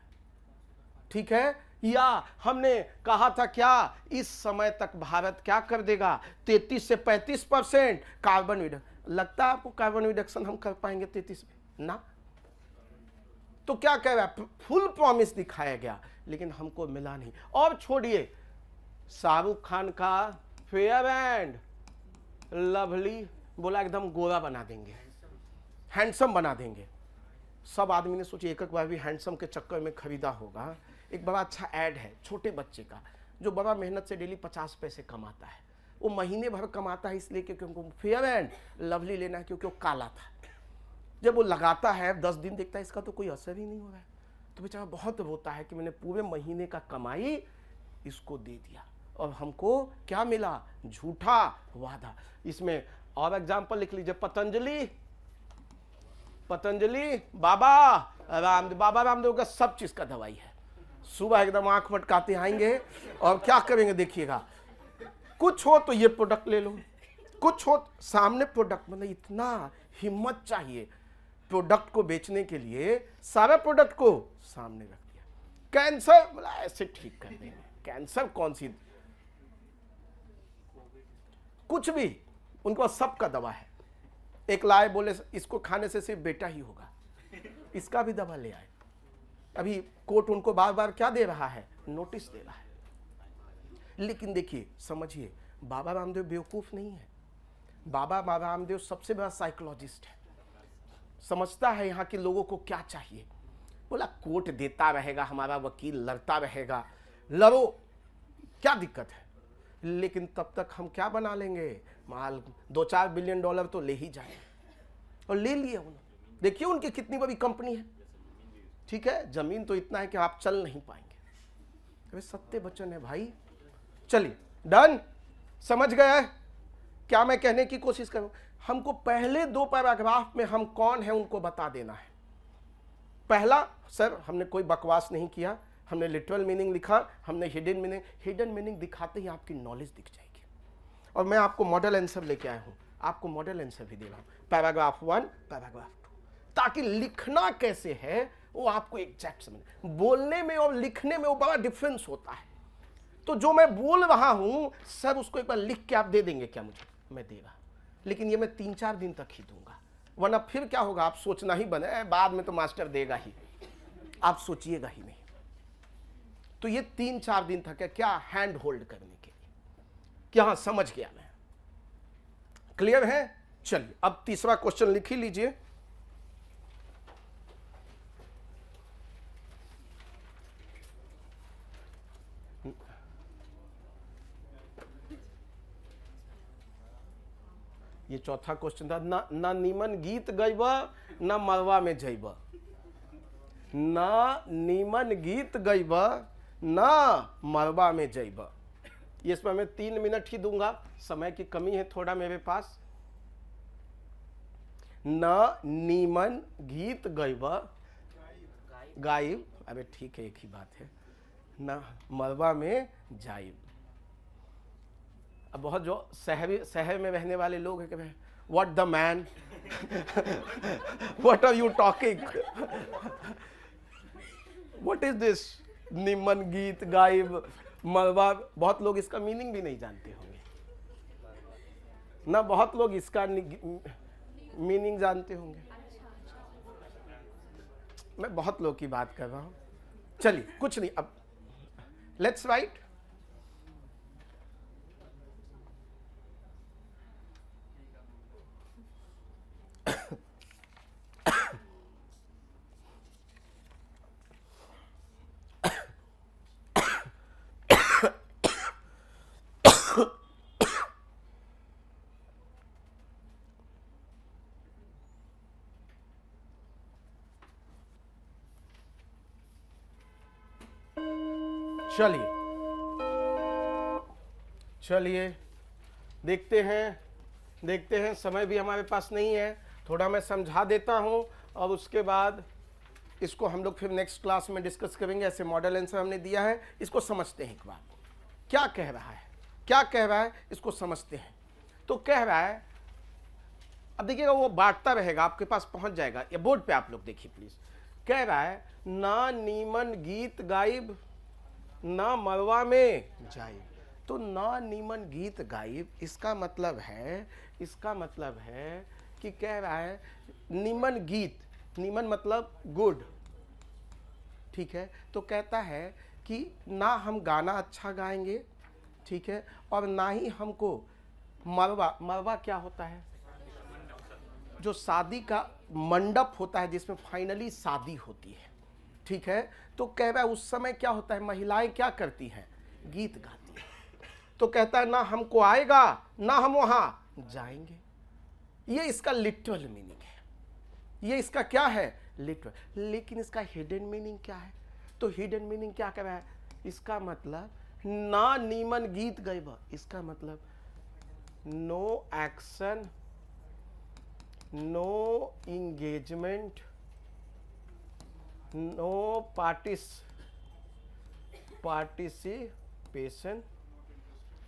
ठीक है। या हमने कहा था क्या, इस समय तक भारत क्या कर देगा, 33 से 35% कार्बन रिडक्शन। लगता है आपको कार्बन रिडक्शन हम कर पाएंगे 33 में ना? तो क्या कह रहा है, फुल प्रॉमिस दिखाया गया लेकिन हमको मिला नहीं। और छोड़िए, शाहरुख खान का फेयर एंड लवली बोला एकदम गोरा बना देंगे, हैंडसम बना देंगे। सब आदमी ने सोची एक बार भी हैंडसम के चक्कर में खरीदा होगा। एक बड़ा अच्छा ऐड है छोटे बच्चे का, जो बड़ा मेहनत से डेली 50 पैसे कमाता है, वो महीने भर कमाता है इसलिए क्योंकि उनको फेयर एंड लवली लेना है, क्योंकि वो काला था। जब वो लगाता है 10 दिन देखता है इसका तो कोई असर ही नहीं हो रहा है, तो बेचारा बहुत रोता है कि मैंने पूरे महीने का कमाई इसको दे दिया और हमको क्या मिला, झूठा वादा। इसमें और एग्जाम्पल लिख लीजिए, पतंजलि बाबा रामदेव का सब चीज का दवाई है। सुबह एकदम आंख मटकाते आएंगे और क्या करेंगे देखिएगा, कुछ हो तो ये प्रोडक्ट ले लो, कुछ हो सामने प्रोडक्ट, मतलब इतना हिम्मत चाहिए प्रोडक्ट को बेचने के लिए, सारे प्रोडक्ट को सामने रख दिया। कैंसर बोला ऐसे ठीक कर देंगे, कैंसर कौन सी, कुछ भी उनके पास सबका दवा है। एक लाए बोले इसको खाने से सिर्फ बेटा ही होगा, इसका भी दवा ले आए। अभी कोर्ट उनको बार बार क्या दे रहा है, नोटिस दे रहा है। लेकिन देखिए समझिए, बाबा रामदेव बेवकूफ नहीं है। बाबा रामदेव सबसे बड़ा साइकोलॉजिस्ट है, समझता है यहाँ के लोगों को क्या चाहिए। बोला कोर्ट देता रहेगा, हमारा वकील लड़ता रहेगा, लड़ो क्या दिक्कत है, लेकिन तब तक हम क्या बना लेंगे, माल $2-4 बिलियन तो ले ही जाए। और ले लिए उन्होंने। देखिए उनकी कितनी बड़ी कंपनी है, ठीक है। जमीन तो इतना है कि आप चल नहीं पाएंगे। अरे सत्य वचन है भाई। चलिए डन, समझ गए क्या मैं कहने की कोशिश करूं। हमको पहले 2 पैराग्राफ में हम कौन है उनको बता देना है। पहला, सर हमने कोई बकवास नहीं किया, हमने लिटरल मीनिंग लिखा, हमने हिडन मीनिंग दिखाते ही आपकी नॉलेज दिख जाएगी। और मैं आपको मॉडल आंसर लेके आया हूं, आपको मॉडल आंसर भी दे रहा हूं, पैराग्राफ 1 पैराग्राफ 2, ताकि लिखना कैसे है वो आपको एग्जैक्ट समझ। बोलने में और लिखने में वो बड़ा डिफरेंस होता है। तो जो मैं बोल रहा हूं सर उसको एक बार लिख के आप दे देंगे क्या मुझे, मैं देगा, लेकिन ये मैं 3-4 दिन तक ही दूंगा, वरना फिर क्या होगा, आप सोचना ही बने बाद में तो मास्टर देगा ही, आप सोचिएगा ही नहीं। तो ये 3-4 दिन तक है क्या, हैंड होल्ड करने के लिए कि हाँ समझ गया मैं। क्लियर है? चलिए अब तीसरा क्वेश्चन लिख ही लीजिए। ये चौथा क्वेश्चन था, ना नीमन गीत गईब ना मरवा में जईब, ना नीमन गीत गईब ना मरवा में जईब। ये इसमें मैं 3 मिनट ही दूंगा, समय की कमी है थोड़ा मेरे पास। ना नीमन गीत गईब गाइब, अबे ठीक है एक ही बात है, ना मरवा में जाइब। अब बहुत जो शहर में रहने वाले लोग हैं कि what the man, what are you talking, what is this निमन गीत गाइब मरवा। बहुत लोग इसका मीनिंग भी नहीं जानते होंगे ना, बहुत लोग इसका मीनिंग जानते होंगे। मैं बहुत लोग की बात कर रहा हूं। चलिए कुछ नहीं, अब लेट्स राइट। चलिए चलिए देखते हैं, समय भी हमारे पास नहीं है, थोड़ा मैं समझा देता हूं और उसके बाद इसको हम लोग फिर नेक्स्ट क्लास में डिस्कस करेंगे। ऐसे मॉडल आंसर हमने दिया है, इसको समझते हैं एक बार क्या कह रहा है इसको समझते हैं। तो कह रहा है, अब देखिएगा वो बांटता रहेगा, आपके पास पहुंच जाएगा, या बोर्ड पे आप लोग देखिए प्लीज। कह रहा है ना नीमन गीत गाइब ना मरवा में जाइब। तो ना नीमन गीत गाइब इसका मतलब है कि कह रहा है नीमन गीत, नीमन मतलब गुड, ठीक है। तो कहता है कि ना हम गाना अच्छा गाएंगे, ठीक है, और ना ही हमको मरवा क्या होता है, जो शादी का मंडप होता है जिसमें फाइनली शादी होती है, ठीक है। तो कह रहा है उस समय क्या होता है, महिलाएं क्या करती हैं, गीत गाती हैं। तो कहता है ना हमको आएगा ना हम वहां जाएंगे। ये इसका लिटरल मीनिंग है, ये इसका क्या है, लिटरल। लेकिन इसका हिडन मीनिंग क्या है, तो हिडन मीनिंग क्या कह रहा है, इसका मतलब ना नीमन गीत गाइबा, इसका मतलब no action, no engagement, no participation,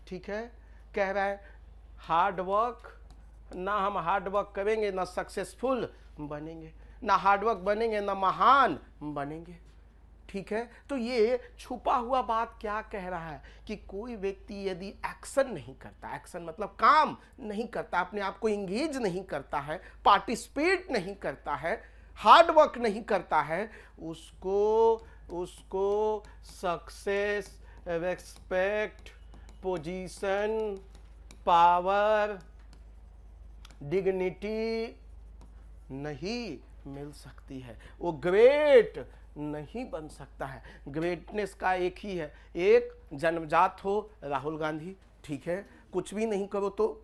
ठीक है। कह रहा है हार्ड वर्क, ना हम हार्ड वर्क करेंगे ना सक्सेसफुल बनेंगे, ना हार्ड वर्क बनेंगे ना महान बनेंगे, ठीक है। तो ये छुपा हुआ बात क्या कह रहा है कि कोई व्यक्ति यदि एक्शन नहीं करता, एक्शन मतलब काम नहीं करता, अपने आप को इंगेज नहीं करता है, पार्टिसिपेट नहीं करता है, हार्ड वर्क नहीं करता है, उसको success, respect, position, power, dignity नहीं मिल सकती है, वो ग्रेट नहीं बन सकता है। ग्रेटनेस का एक ही है, एक जन्मजात हो राहुल गांधी, ठीक है, कुछ भी नहीं करो तो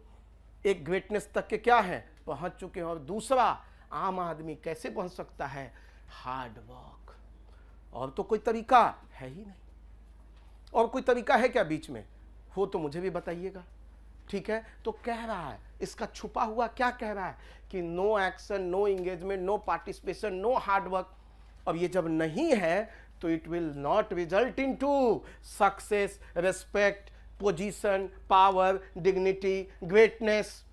एक ग्रेटनेस तक के क्या है, पहुंच चुके हैं। और दूसरा आम आदमी कैसे पहुंच सकता है, हार्ड वर्क, और तो कोई तरीका है ही नहीं। और कोई तरीका है क्या बीच में, हो तो मुझे भी बताइएगा, ठीक है। तो कह रहा है इसका छुपा हुआ क्या कह रहा है कि no action, no engagement, no participation, no hard work. और ये जब नहीं है तो it will not result into success, respect, position, power, dignity, greatness.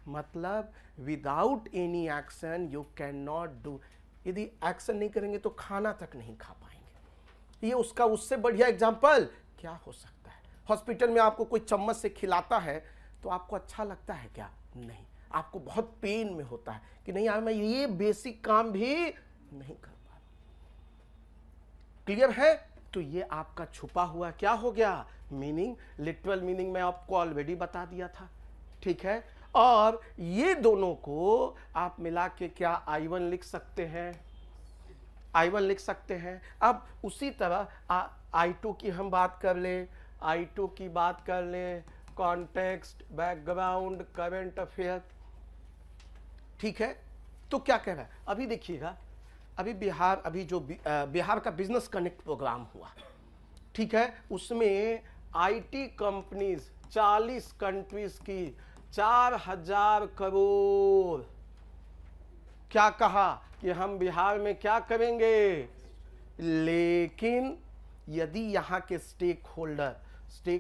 मतलब without any action you can not do. यदि एक्शन नहीं करेंगे तो खाना तक नहीं खा पाएंगे। ये उसका उससे बढ़िया एग्जाम्पल क्या हो सकता है। हॉस्पिटल में आपको कोई चम्मच से खिलाता है तो आपको अच्छा लगता है क्या, नहीं, आपको बहुत पेन में होता है कि नहीं यार मैं ये बेसिक काम भी नहीं कर पा रहा। क्लियर है। तो ये आपका छुपा हुआ क्या हो गया, मीनिंग, लिटरल मीनिंग मैं आपको ऑलरेडी बता दिया था, ठीक है। और ये दोनों को आप मिला के क्या I1 लिख सकते हैं, I1 लिख सकते हैं। अब उसी तरह I2 की हम बात कर लें, I2 की बात कर लें, कॉन्टेक्स्ट, बैकग्राउंड, करंट अफेयर, ठीक है। तो क्या कह रहा है, अभी देखिएगा, अभी बिहार का बिजनेस कनेक्ट प्रोग्राम हुआ, ठीक है। उसमें IT कंपनीज 40 कंट्रीज की 4000 करोड़ क्या कहा कि हम बिहार में क्या करेंगे। लेकिन यदि यहाँ के स्टेक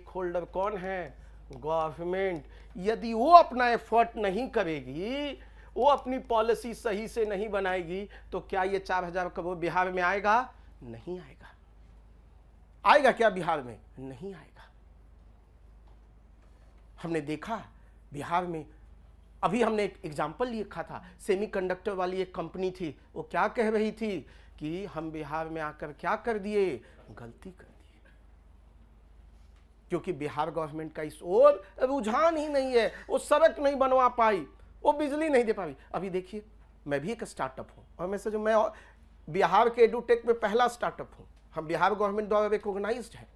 होल्डर कौन है, गवर्नमेंट, यदि वो अपना एफर्ट नहीं करेगी, वो अपनी पॉलिसी सही से नहीं बनाएगी, तो क्या ये 4000 करोड़ बिहार में आएगा, नहीं आएगा। आएगा क्या बिहार में, नहीं आएगा। हमने देखा बिहार में, अभी हमने एक एग्जाम्पल लिखा था, सेमीकंडक्टर वाली एक कंपनी थी, वो क्या कह रही थी कि हम बिहार में आकर क्या कर दिए, गलती कर दिए, क्योंकि बिहार गवर्नमेंट का इस ओर रुझान ही नहीं है, वो सड़क नहीं बनवा पाई, वो बिजली नहीं दे पाई। अभी देखिए, मैं भी एक स्टार्टअप हूं, और मैं से जो मैं बिहार के एडुटेक में पहला स्टार्टअप हूं। हम बिहार गवर्नमेंट द्वारा रिकॉग्नाइज्ड है,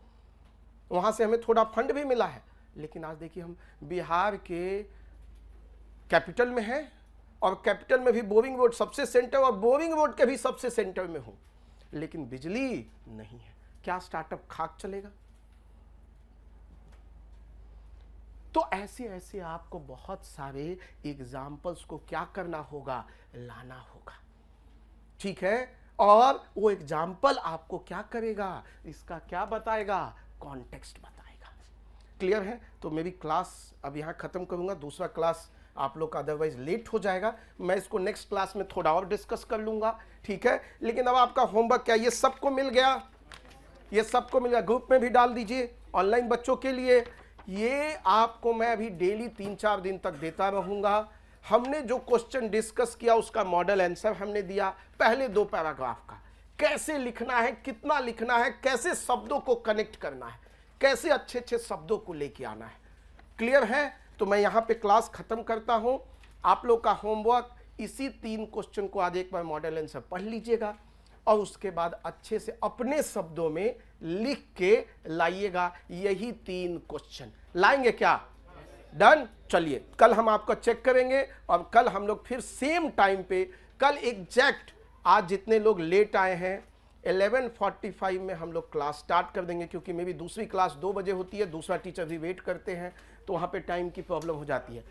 वहां से हमें थोड़ा फंड भी मिला है। लेकिन आज देखिए हम बिहार के कैपिटल में हैं, और कैपिटल में भी बोरिंग रोड सबसे सेंटर, और बोरिंग रोड के भी सबसे सेंटर में हूं, लेकिन बिजली नहीं है। क्या स्टार्टअप खाक चलेगा? तो ऐसे ऐसे आपको बहुत सारे एग्जाम्पल्स को क्या करना होगा, लाना होगा, ठीक है। और वो एग्जाम्पल आपको क्या करेगा, इसका क्या बताएगा, कॉन्टेक्स्ट बताएगा। क्लियर है? तो मेरी क्लास अब यहाँ खत्म करूंगा, दूसरा क्लास आप लोग का अदरवाइज लेट हो जाएगा। मैं इसको नेक्स्ट क्लास में थोड़ा और डिस्कस कर लूंगा, ठीक है। लेकिन अब आपका होमवर्क क्या, ये सबको मिल गया? ये सबको मिल गया? ग्रुप में भी डाल दीजिए ऑनलाइन बच्चों के लिए। ये आपको मैं अभी डेली 3-4 दिन तक देता रहूंगा। हमने जो क्वेश्चन डिस्कस किया उसका मॉडल आंसर हमने दिया, पहले 2 पैराग्राफ का, कैसे लिखना है, कितना लिखना है, कैसे शब्दों को कनेक्ट करना है, कैसे अच्छे अच्छे शब्दों को लेके आना है। क्लियर है? तो मैं यहाँ पे क्लास खत्म करता हूँ। आप लोग का होमवर्क इसी 3 क्वेश्चन को आज एक बार मॉडल आंसर पढ़ लीजिएगा और उसके बाद अच्छे से अपने शब्दों में लिख के लाइएगा। यही 3 क्वेश्चन लाएंगे क्या? डन? चलिए कल हम आपको चेक करेंगे और कल हम लोग फिर सेम टाइम पे, कल एग्जैक्ट, आज जितने लोग लेट आए हैं 11:45 में हम लोग क्लास स्टार्ट कर देंगे, क्योंकि मेरी दूसरी क्लास 2 बजे होती है, दूसरा टीचर भी वेट करते हैं, तो वहाँ पे टाइम की प्रॉब्लम हो जाती है।